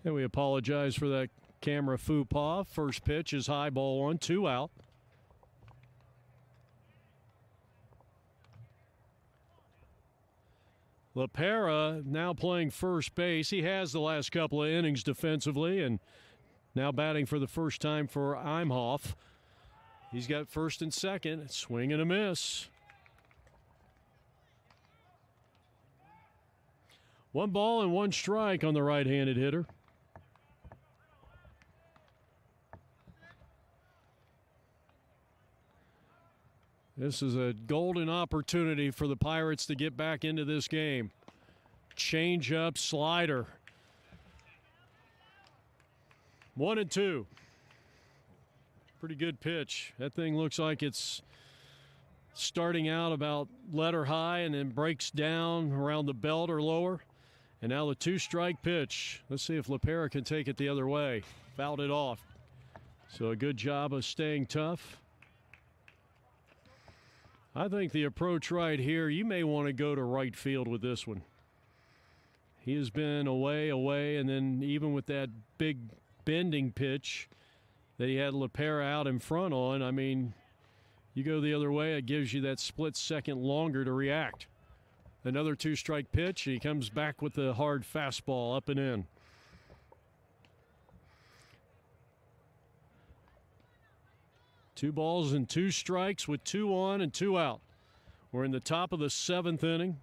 And we apologize for that camera faux pas. First pitch is high, ball 1, 2 out. LaPera now playing first base. He has the last couple of innings defensively and now batting for the first time for Imhoff. He's got first and second. Swing and a miss. 1 ball and 1 strike on the right-handed hitter. This is a golden opportunity for the Pirates to get back into this game. Change up, slider. 1-2. Pretty good pitch. That thing looks like it's starting out about letter high and then breaks down around the belt or lower. And now the 2-strike pitch. Let's see if LaPera can take it the other way. Fouled it off. So a good job of staying tough. I think the approach right here, you may want to go to right field with this one. He has been away, and then even with that big bending pitch that he had LaPera out in front on, I mean, you go the other way, it gives you that split second longer to react. Another 2-strike pitch, he comes back with the hard fastball up and in. Two balls and 2 strikes with 2 on and 2 out. We're in the top of the 7th inning.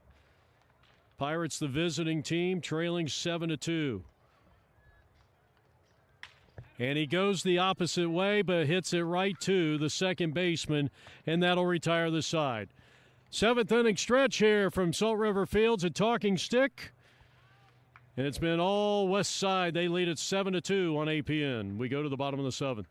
Pirates, the visiting team, trailing 7-2. And he goes the opposite way, but hits it right to the second baseman, and that'll retire the side. 7th inning stretch here from Salt River Fields at Talking Stick. And it's been all West Side. They lead at 7-2 on APN. We go to the bottom of the 7th.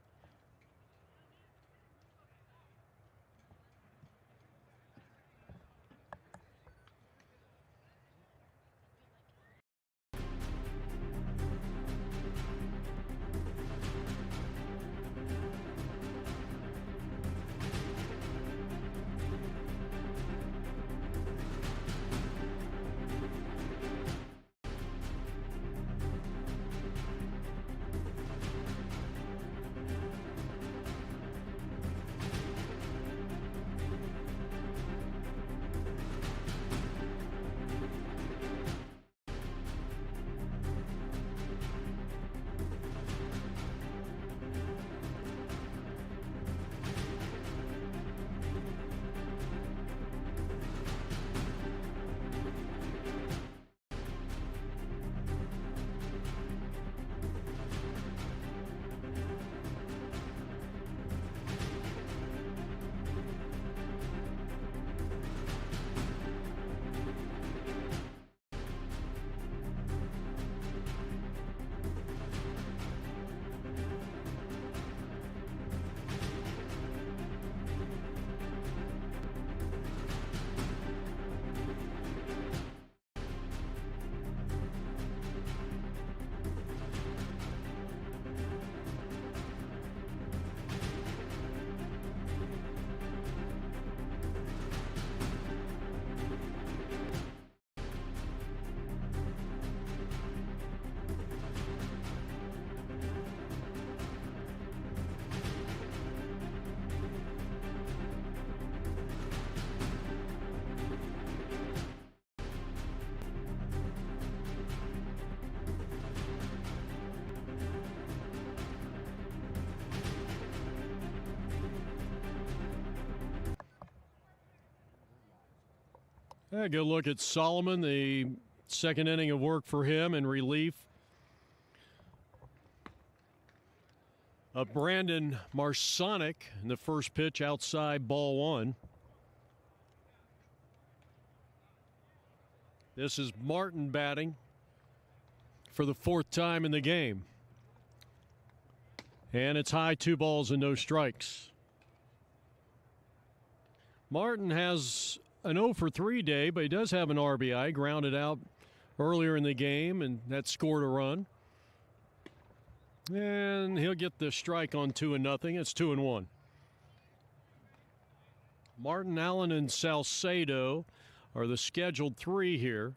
A good look at Solomon, the second inning of work for him in relief of Brandon Marsonic in the first pitch outside ball one. This is Martin batting for the fourth time in the game. And it's high, 2 balls and no strikes. Martin has an 0 for 3 day, but he does have an RBI, grounded out earlier in the game, and that scored a run. And he'll get the strike on 2-0. It's 2-1. Martin, Allen, and Salcedo are the scheduled 3 here.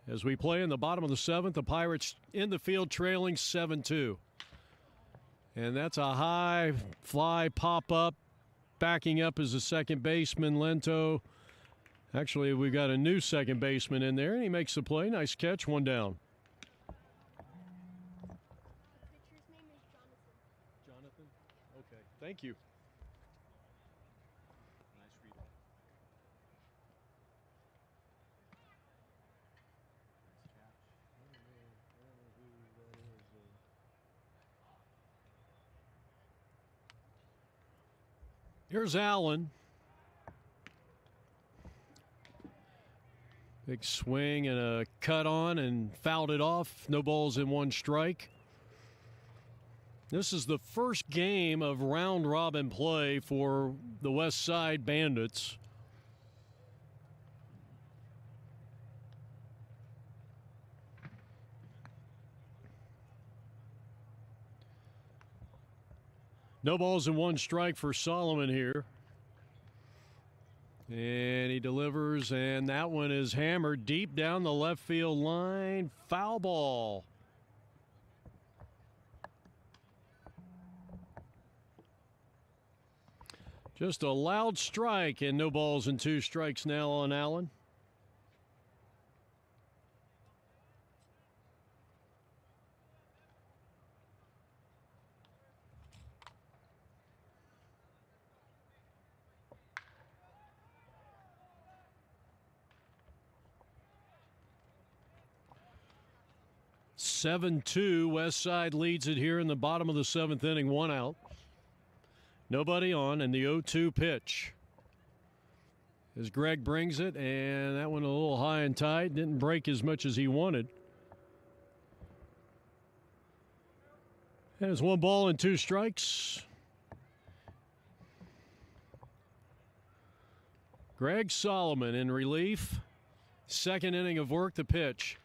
As we play in the bottom of the 7th, the Pirates in the field trailing 7-2. And that's a high fly pop-up. Backing up is the second baseman, Lento. Actually, we've got a new second baseman in there, and he makes the play. Nice catch, 1 down. Pitcher's name is Jonathan. Jonathan? Okay, thank you. Nice read. Here's Allen. Big swing and a cut on and fouled it off. No balls and 1 strike. This is the first game of round robin play for the West Side Bandits. No balls and 1 strike for Solomon here. And he delivers, and that one is hammered deep down the left field line. Foul ball. Just a loud strike, and no balls and 2 strikes now on Allen. (7-2). West Side leads it here in the bottom of the 7th inning. 1 out. Nobody on, and the 0-2 pitch. As Greg brings it, and that one a little high and tight. Didn't break as much as he wanted. And it's 1 ball and 2 strikes. Greg Solomon in relief. Second inning of work, the pitch.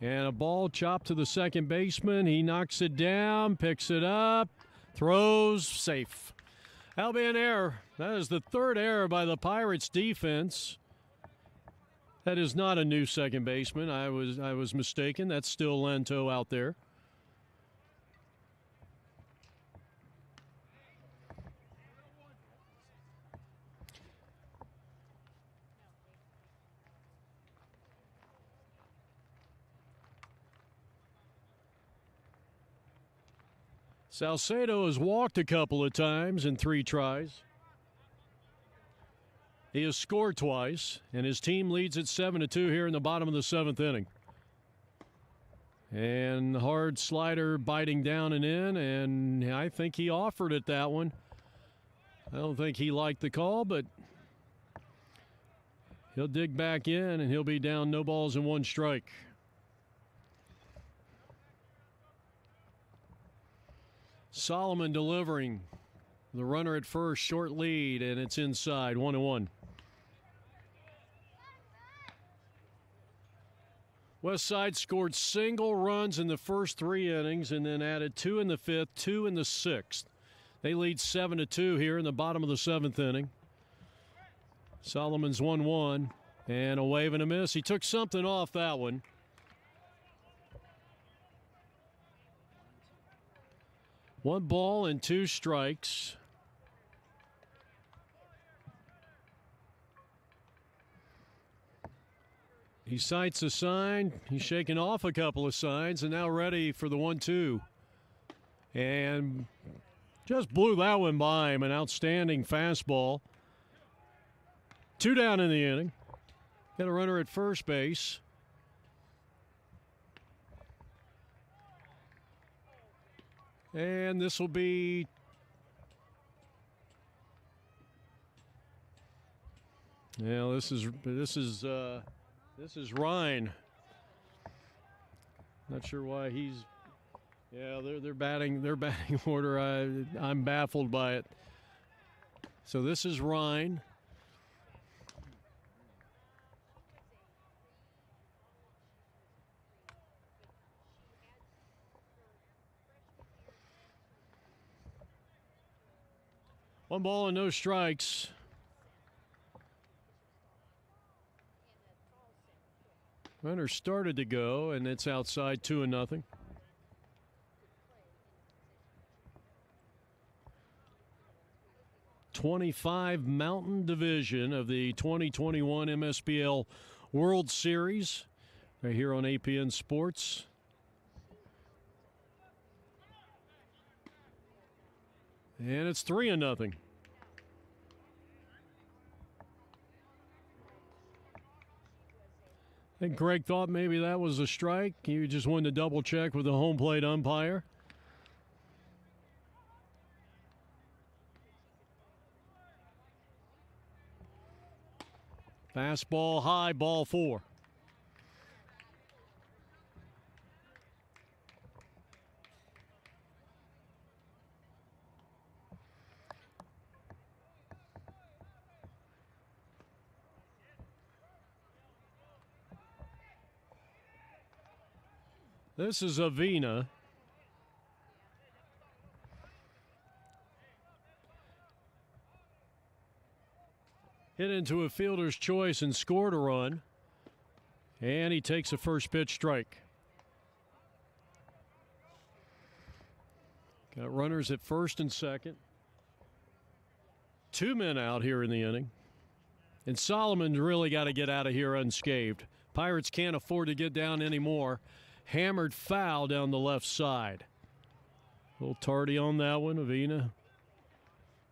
And a ball chopped to the second baseman. He knocks it down, picks it up, throws, safe. That'll be an error. That is the 3rd error by the Pirates defense. That is not a new second baseman. I was mistaken. That's still Lento out there. Salcedo has walked a couple of times in 3 tries. He has scored twice, and his team leads at 7-2 here in the bottom of the 7th inning. And hard slider biting down and in, and I think he offered it that one. I don't think he liked the call, but he'll dig back in, and he'll be down no balls and 1 strike. Solomon delivering. The runner at first, short lead, and it's inside, 1-1. West Side scored single runs in the first 3 innings and then added 2 in the 5th, 2 in the 6th. They lead 7-2 here in the bottom of the 7th inning. Solomon's 1-1, and a wave and a miss. He took something off that one. One ball and 2 strikes. He sights a sign. He's shaking off a couple of signs and now ready for the 1-2. And just blew that one by him. An outstanding fastball. 2 down in the inning. Got a runner at first base. And this will be this is Ryan. Not sure why he's their batting order. I'm baffled by it. So this is Ryan. One ball and no strikes. Runner started to go, and it's outside 2-0. '25 Mountain Division of the 2021 MSBL World Series right here on APN Sports. And it's 3-0. I think Greg thought maybe that was a strike. He just wanted to double check with the home plate umpire. Fastball high, ball 4. This is Avina. Hit into a fielder's choice and scored a run. And he takes a first pitch strike. Got runners at first and second. 2 men out here in the inning. And Solomon's really got to get out of here unscathed. Pirates can't afford to get down anymore. Hammered foul down the left side. A little tardy on that one. Avina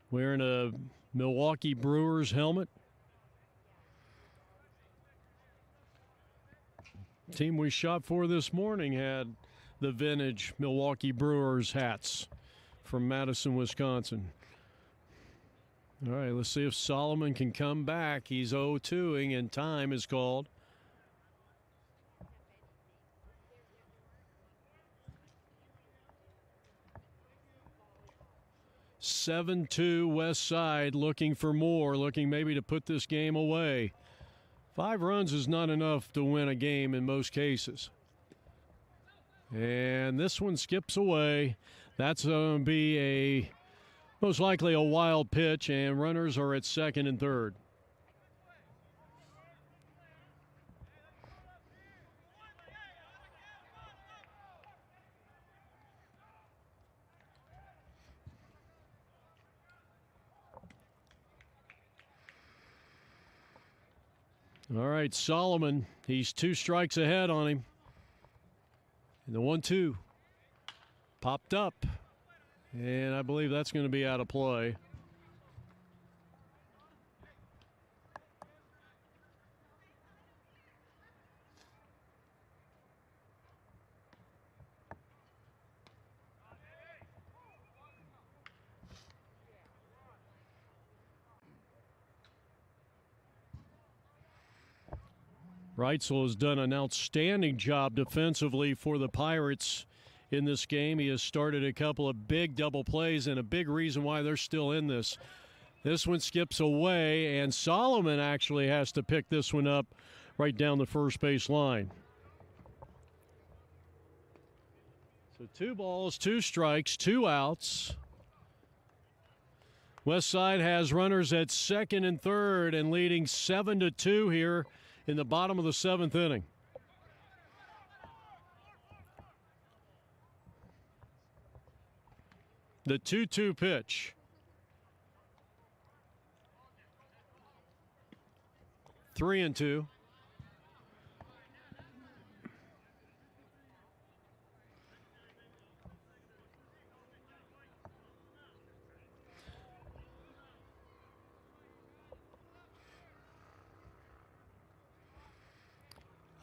wearing a Milwaukee Brewers helmet. Team we shot for this morning had the vintage Milwaukee Brewers hats from Madison, Wisconsin. All right, let's see if Solomon can come back. He's 0-2ing and time is called. (7-2) West Side looking for more, looking maybe to put this game away. 5 runs is not enough to win a game in most cases. And this one skips away. That's going to be most likely a wild pitch, and runners are at second and third. All right, Solomon, he's 2 strikes ahead on him. And the 1-2 popped up. And I believe that's going to be out of play. Reitzel has done an outstanding job defensively for the Pirates in this game. He has started a couple of big double plays and a big reason why they're still in this. This one skips away, and Solomon actually has to pick this one up right down the first base line. So 2 balls, 2 strikes, 2 outs. Westside has runners at second and third and leading 7-2 here in the bottom of the 7th inning. The 2-2 pitch. 3-2.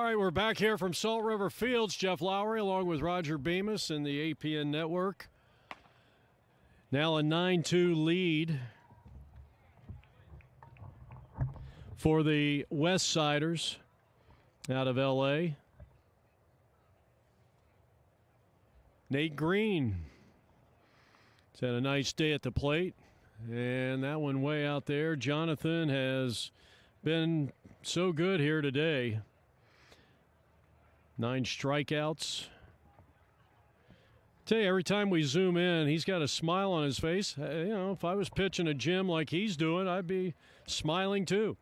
All right, we're back here from Salt River Fields. Jeff Lowry along with Roger Bemis and the APN Network. Now a 9-2 lead for the West Siders out of L.A. Nate Green has had a nice day at the plate. And that one way out there. Jonathan has been so good here today. 9 strikeouts. Tell you, every time we zoom in, he's got a smile on his face. You know, if I was pitching a gym like he's doing, I'd be smiling too.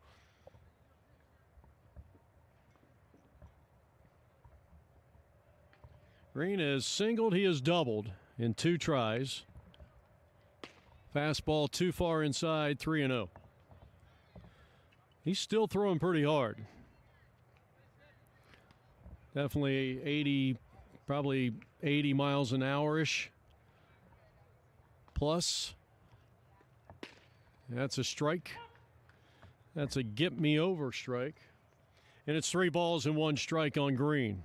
Green has singled, he has doubled in 2 tries. Fastball too far inside, 3-0. He's still throwing pretty hard. Definitely 80, probably 80 miles an hour-ish plus. That's a strike. That's a get-me-over strike. And it's 3 balls and 1 strike on Green,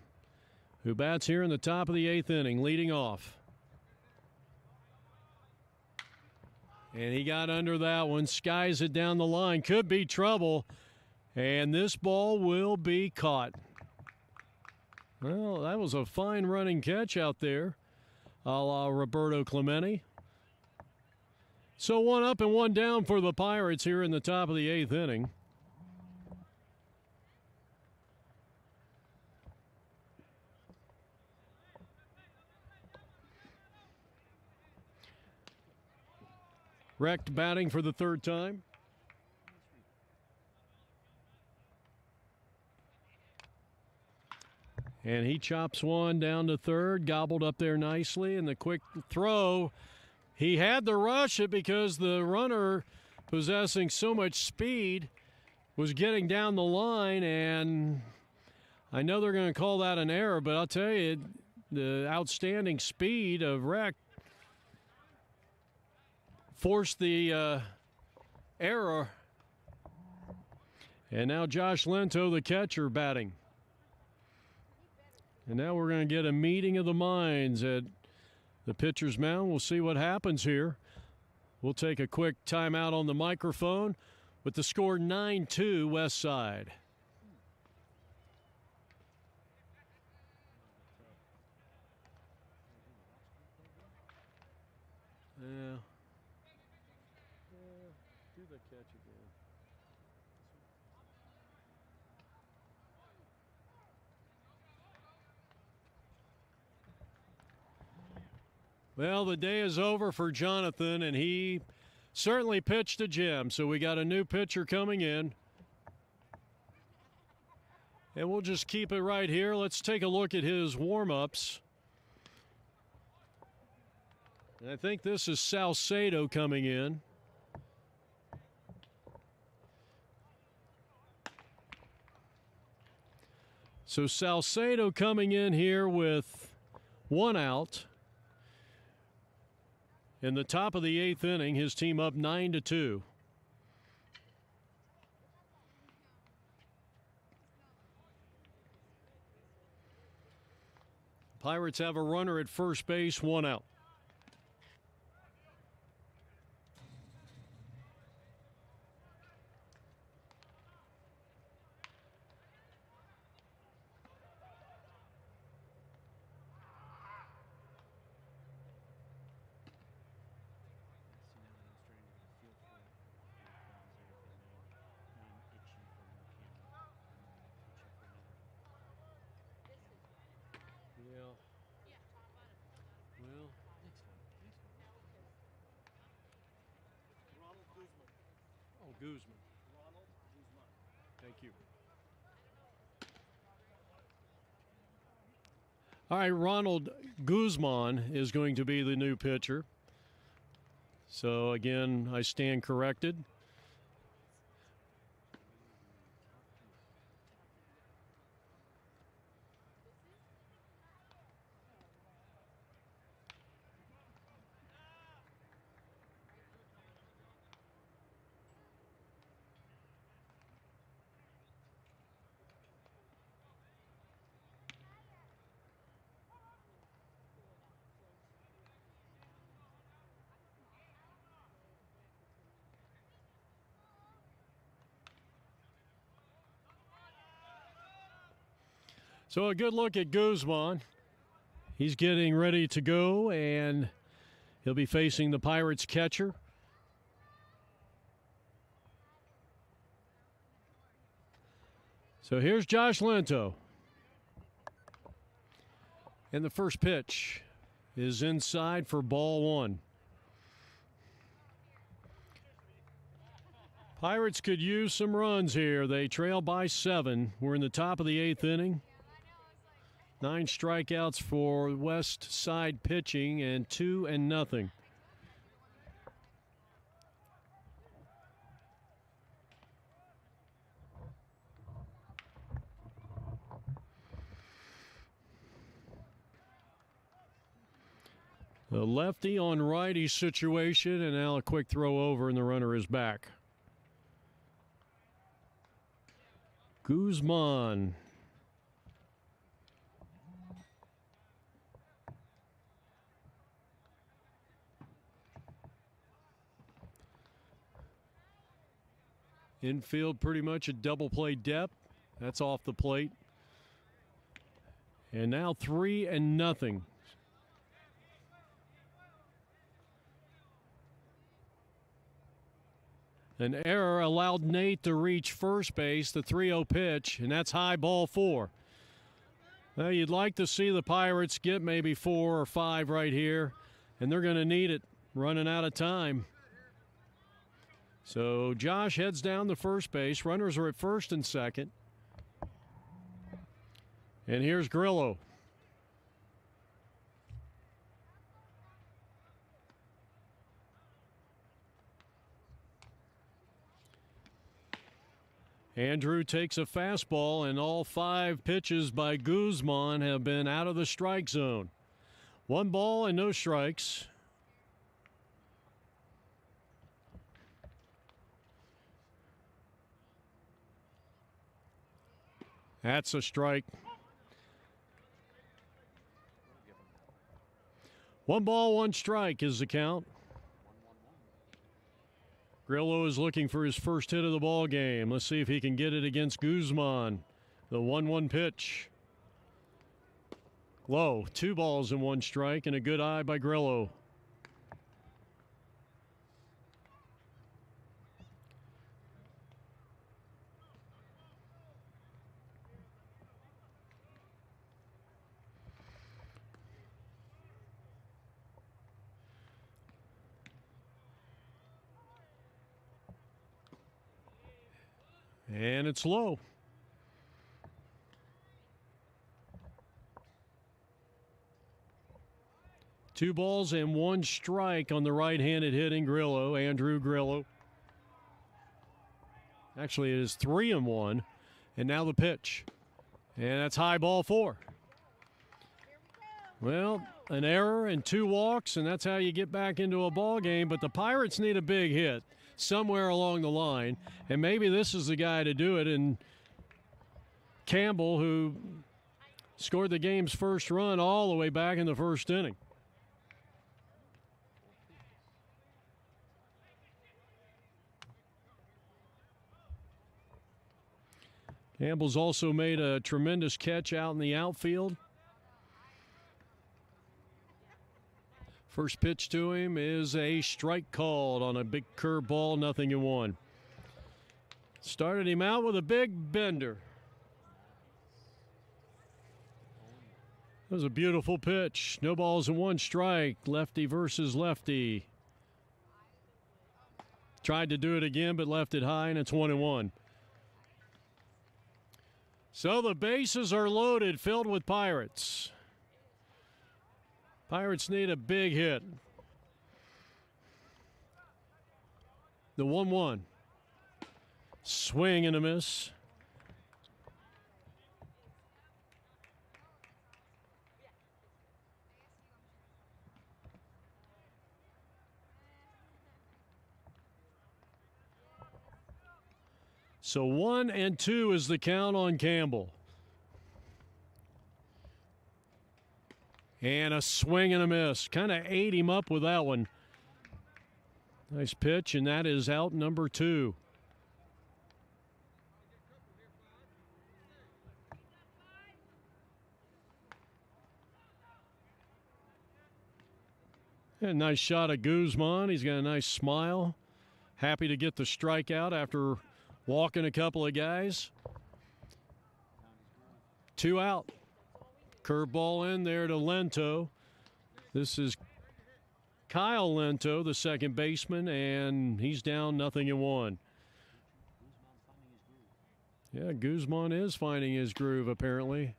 who bats here in the top of the 8th inning, leading off. And he got under that one, skies it down the line. Could be trouble, and this ball will be caught. Well, that was a fine running catch out there, a la Roberto Clemente. So 1 up and 1 down for the Pirates here in the top of the 8th inning. Recht batting for the 3rd time. And he chops one down to 3rd, gobbled up there nicely, and the quick throw. He had to rush it because the runner, possessing so much speed, was getting down the line, and I know they're going to call that an error, but I'll tell you, the outstanding speed of Recht forced the error. And now Josh Lento, the catcher, batting. And now we're going to get a meeting of the minds at the pitcher's mound. We'll see what happens here. We'll take a quick timeout on the microphone with the score 9-2 West Side. Yeah. Do the catch again. Well, the day is over for Jonathan, and he certainly pitched a gem. So we got a new pitcher coming in. And we'll just keep it right here. Let's take a look at his warm-ups. And I think this is Salcedo coming in. So Salcedo coming in here with 1 out. In the top of the 8th inning, his team up 9-2. Pirates have a runner at first base, 1 out. Guzman. Thank you. All right, Ronald Guzman is going to be the new pitcher. So, again, I stand corrected. So a good look at Guzman. He's getting ready to go, and he'll be facing the Pirates catcher. So here's Josh Lento. And the first pitch is inside for ball one. Pirates could use some runs here. They trail by 7. We're in the top of the 8th inning. 9 strikeouts for West Side pitching and 2-0. The lefty on righty situation, and now a quick throw over, and the runner is back. Guzman. Infield pretty much a double play depth. That's off the plate. And now 3-0. An error allowed Nate to reach first base, the 3-0 pitch, and that's high, ball 4. Well, you'd like to see the Pirates get maybe 4 or 5 right here, and they're going to need it, running out of time. So Josh heads down to first base. Runners are at first and second. And here's Grillo. Andrew takes a fastball, and all 5 pitches by Guzman have been out of the strike zone. 1 ball and no strikes. That's a strike. 1 ball, 1 strike is the count. Grillo is looking for his first hit of the ball game. Let's see if he can get it against Guzman. The 1-1 pitch. Low. 2 balls and 1 strike, and a good eye by Grillo. And it's low. Two balls and 1 strike on the right-handed hitting Grillo, Andrew Grillo. Actually, it is 3-1. And now the pitch. And that's high, ball 4. Well, an error and 2 walks, and that's how you get back into a ball game. But the Pirates need a big hit somewhere along the line, and maybe this is the guy to do it. And Campbell, who scored the game's first run all the way back in the first inning. Campbell's also made a tremendous catch out in the outfield. First pitch to him is a strike called on a big curveball, 0-1. Started him out with a big bender. That was a beautiful pitch. No balls and 1 strike. Lefty versus lefty. Tried to do it again, but left it high, and it's 1-1. So the bases are loaded, filled with Pirates. Pirates need a big hit. The 1-1. Swing and a miss. So 1-2 is the count on Campbell. And a swing and a miss. Kind of ate him up with that one. Nice pitch, and that is out number 2. A nice shot of Guzman. He's got a nice smile. Happy to get the strikeout after walking a couple of guys. 2 out. Curveball in there to Lento. This is Kyle Lento, the second baseman, and he's down 0-1. Yeah, Guzman is finding his groove, apparently.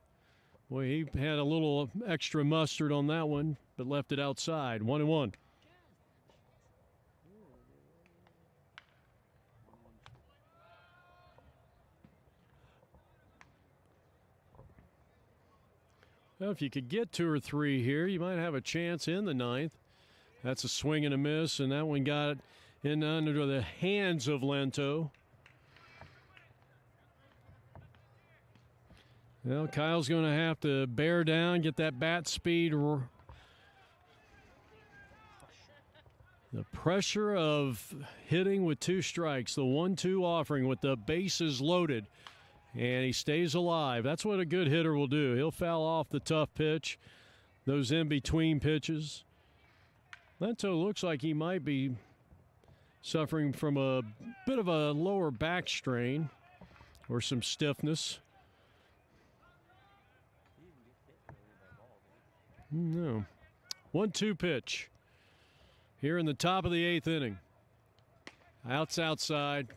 Boy, he had a little extra mustard on that one, but left it outside. 1-1. Well, if you could get 2 or 3 here, you might have a chance in the 9th. That's a swing and a miss, and that one got in under the hands of Lento. Well, Kyle's going to have to bear down, get that bat speed. The pressure of hitting with 2 strikes, the 1-2 offering with the bases loaded, and he stays alive. That's what a good hitter will do. He'll foul off the tough pitch, those in-between pitches. Lento looks like he might be suffering from a bit of a lower back strain or some stiffness. No. 1-2 pitch here in the top of the 8th inning. Outside.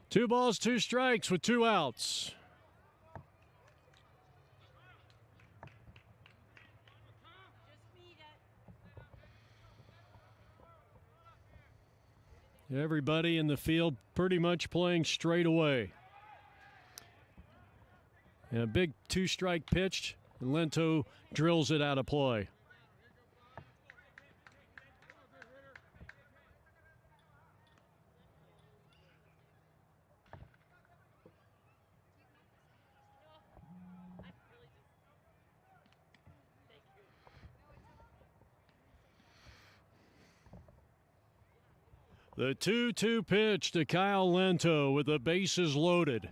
2 balls, 2 strikes with 2 outs. Everybody in the field pretty much playing straight away. And a big 2-strike pitch, and Lento drills it out of play. The 2-2 pitch to Kyle Lento with the bases loaded.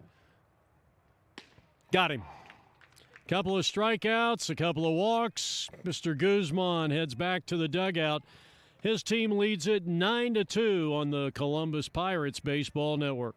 Got him. Couple of strikeouts, a couple of walks. Mr. Guzman heads back to the dugout. His team leads it 9-2 on the Columbus Pirates Baseball Network.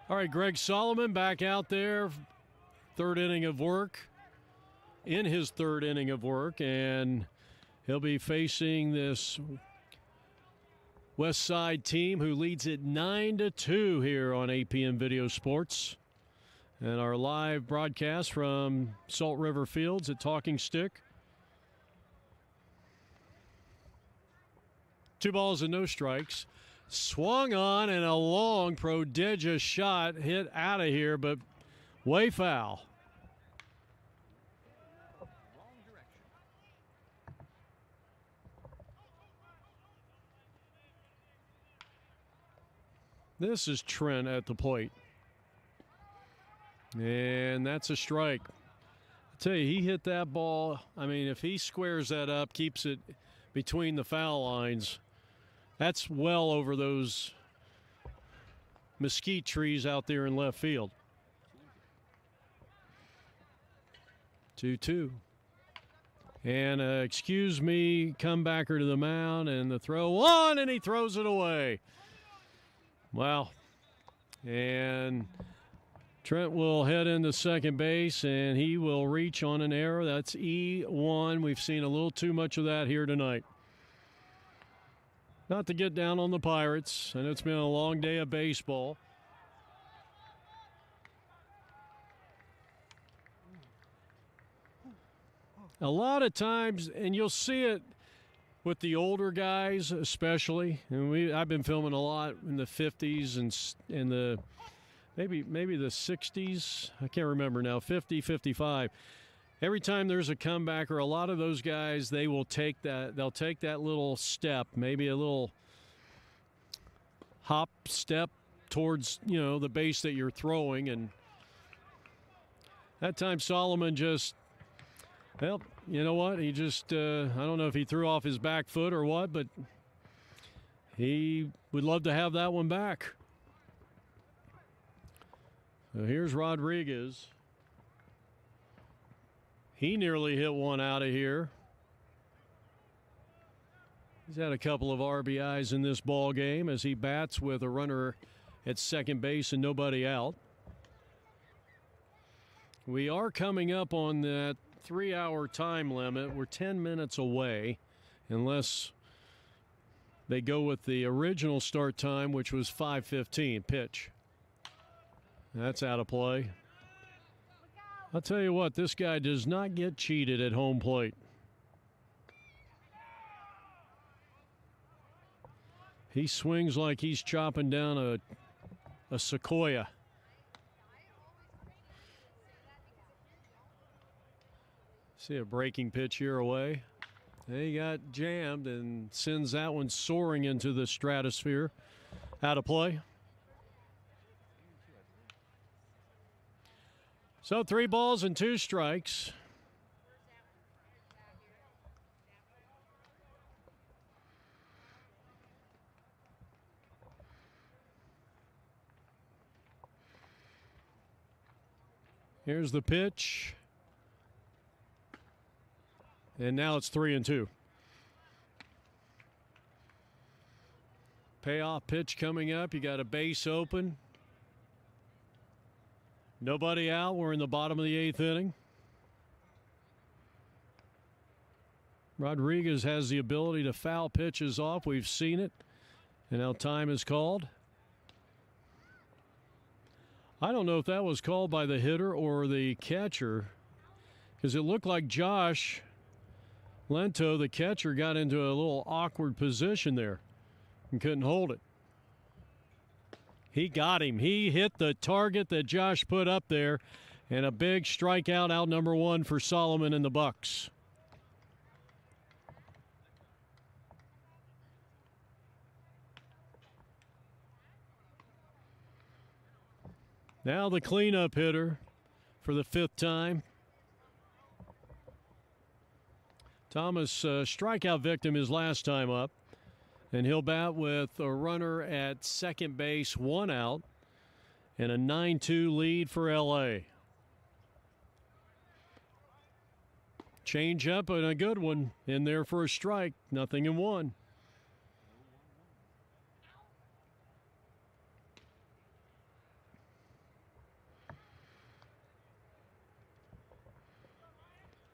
All right, Greg Solomon back out there, third inning of work, in his third inning of work, and he'll be facing this West Side team who leads it 9-2 here on APM Video Sports. And our live broadcast from Salt River Fields at Talking Stick. 2 balls and no strikes. Swung on and a long, prodigious shot hit out of here, but way foul. This is Trent at the plate. And that's a strike. I tell you, he hit that ball. I mean, if he squares that up, keeps it between the foul lines, that's well over those mesquite trees out there in left field. 2-2. And excuse me, comebacker to the mound, and the throw on, and he throws it away. Wow. And Trent will head into second base, and he will reach on an error. That's E1. We've seen a little too much of that here tonight. Not to get down on the Pirates, and it's been a long day of baseball. A lot of times, and you'll see it with the older guys especially, and I've been filming a lot in the 50s and in the maybe the 60s. I can't remember now, 50, 55. Every time there's a comebacker, a lot of those guys, they'll take that little step, maybe a little hop step towards, the base that you're throwing. And that time Solomon just, well, you know what? He just, I don't know if he threw off his back foot or what, but he would love to have that one back. So here's Rodriguez. He nearly hit one out of here. He's had a couple of RBIs in this ball game as he bats with a runner at second base and nobody out. We are coming up on that 3-hour time limit. We're 10 minutes away, unless they go with the original start time, which was 5:15 pitch. That's out of play. I'll tell you what, this guy does not get cheated at home plate. He swings like he's chopping down a sequoia. See a breaking pitch here away. He got jammed and sends that one soaring into the stratosphere. Out of play. So 3 balls and 2 strikes. Here's the pitch. And now it's 3-2. Payoff pitch coming up. You got a base open. Nobody out. We're in the bottom of the 8th inning. Rodriguez has the ability to foul pitches off. We've seen it. And now time is called. I don't know if that was called by the hitter or the catcher, because it looked like Josh Lento, the catcher, got into a little awkward position there and couldn't hold it. He got him. He hit the target that Josh put up there, and a big strikeout, out number 1 for Solomon and the Bucks. Now the cleanup hitter for the 5th time. Thomas, strikeout victim his last time up. And he'll bat with a runner at second base, 1 out, and a 9-2 lead for L.A. Change up and a good one in there for a strike. 0-1.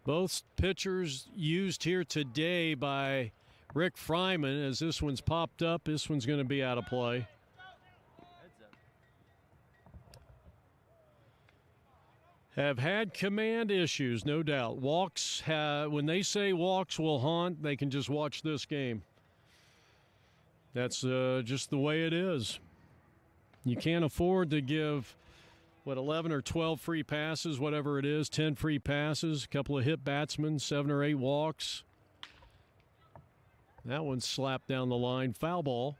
Both pitchers used here today by Rick Fryman. As this one's popped up, this one's going to be out of play. have had command issues, no doubt. When they say walks will haunt, they can just watch this game. That's just the way it is. You can't afford to give, 11 or 12 free passes, whatever it is, 10 free passes, a couple of hit batsmen, 7 or 8 walks. That one's slapped down the line. Foul ball.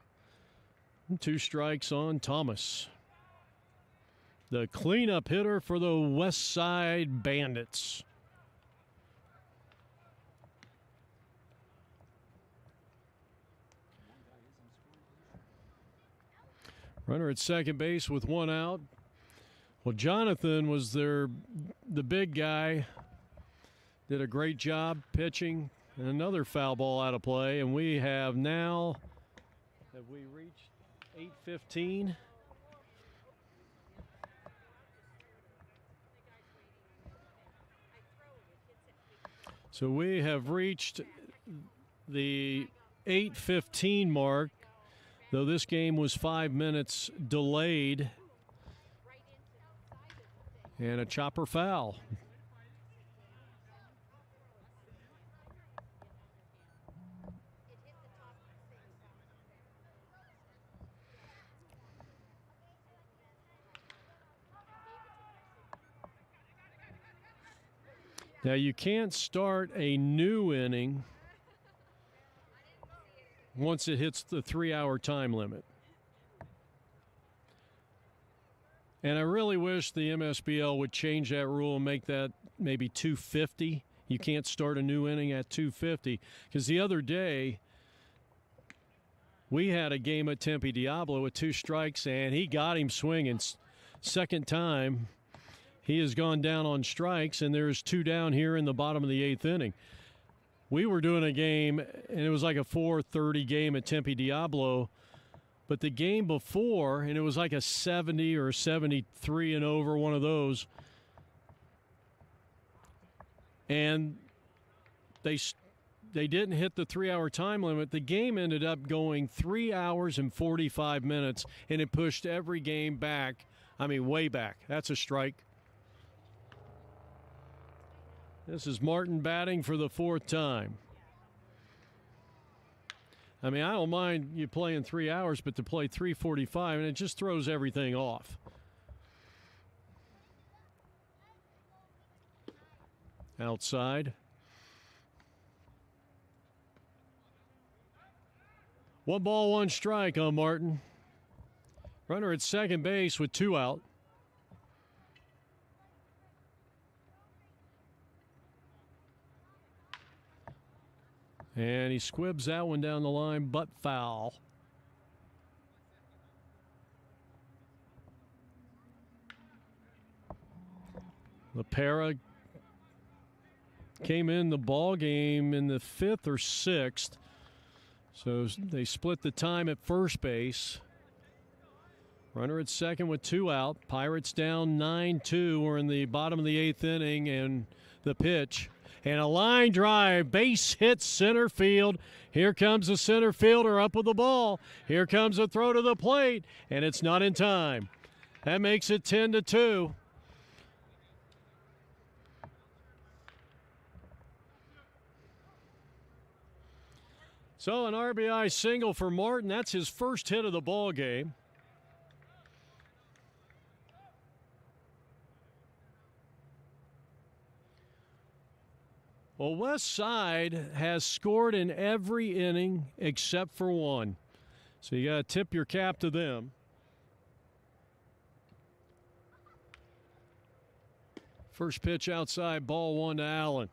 2 strikes on Thomas. The cleanup hitter for the West Side Bandits. Runner at second base with 1 out. Well, Jonathan was the big guy. Did a great job pitching. And another foul ball out of play. And we have now, have we reached 8:15? So we have reached the 8:15 mark, though this game was 5 minutes delayed. And a chopper foul. Now, you can't start a new inning once it hits the 3-hour time limit. And I really wish the MSBL would change that rule and make that maybe 250. You can't start a new inning at 250. Because the other day, we had a game at Tempe Diablo with 2 strikes, and he got him swinging. Second time, he has gone down on strikes, and there's 2 down here in the bottom of the 8th inning. We were doing a game, and it was like a 4:30 game at Tempe Diablo. But the game before, and it was like a 70 or 73 and over, one of those. And they didn't hit the 3-hour time limit. The game ended up going 3 hours and 45 minutes, and it pushed every game back. I mean, way back. That's a strike. This is Martin batting for the 4th time. I mean, I don't mind you playing 3 hours, but to play 3:45, and it just throws everything off. Outside. 1 ball, 1 strike on Martin. Runner at second base with 2 out. And he squibs that one down the line, but foul. LaPera came in the ball game in the 5th or 6th. So they split the time at first base. Runner at second with 2 out. Pirates down 9-2. We're in the bottom of the 8th inning, and the pitch. And a line drive, base hit center field. Here comes the center fielder up with the ball. Here comes a throw to the plate, and it's not in time. That makes it 10-2. So an RBI single for Martin. That's his first hit of the ball game. Well, West Side has scored in every inning except for 1. So you got to tip your cap to them. First pitch outside, ball 1 to Allen.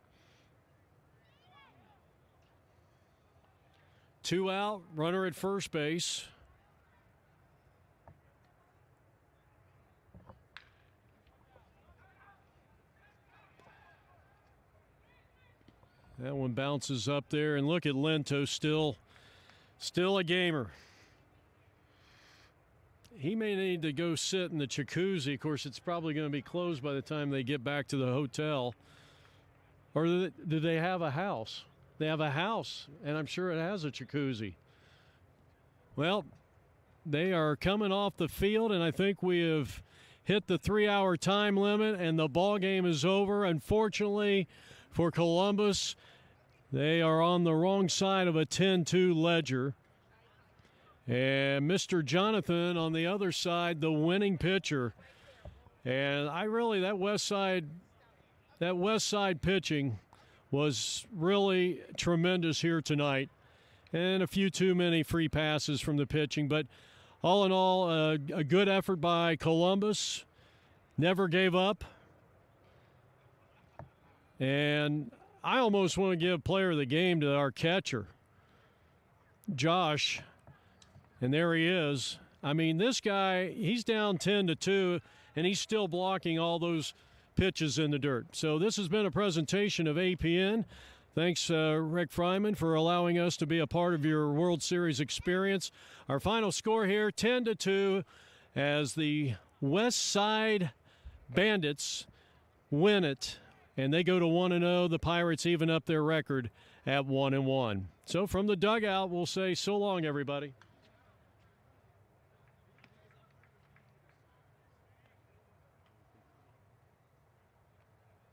2 out, runner at first base. That one bounces up there, and look at Lento, still a gamer. He may need to go sit in the jacuzzi. Of course, it's probably going to be closed by the time they get back to the hotel. Or do they have a house? They have a house, and I'm sure it has a jacuzzi. Well, they are coming off the field, and I think we have hit the 3-hour time limit, and the ball game is over. Unfortunately for Columbus, they are on the wrong side of a 10-2 ledger. And Mr. Jonathan on the other side, the winning pitcher. And that West Side pitching was really tremendous here tonight. And a few too many free passes from the pitching. But all in all, a good effort by Columbus. Never gave up. And I almost want to give player of the game to our catcher, Josh. And there he is. I mean, this guy, he's down 10-2, and he's still blocking all those pitches in the dirt. So this has been a presentation of APN. Thanks, Rick Fryman, for allowing us to be a part of your World Series experience. Our final score here, 10-2, as the West Side Bandits win it, and they go to 1-0. The Pirates even up their record at 1-1. So from the dugout, we'll say so long, everybody.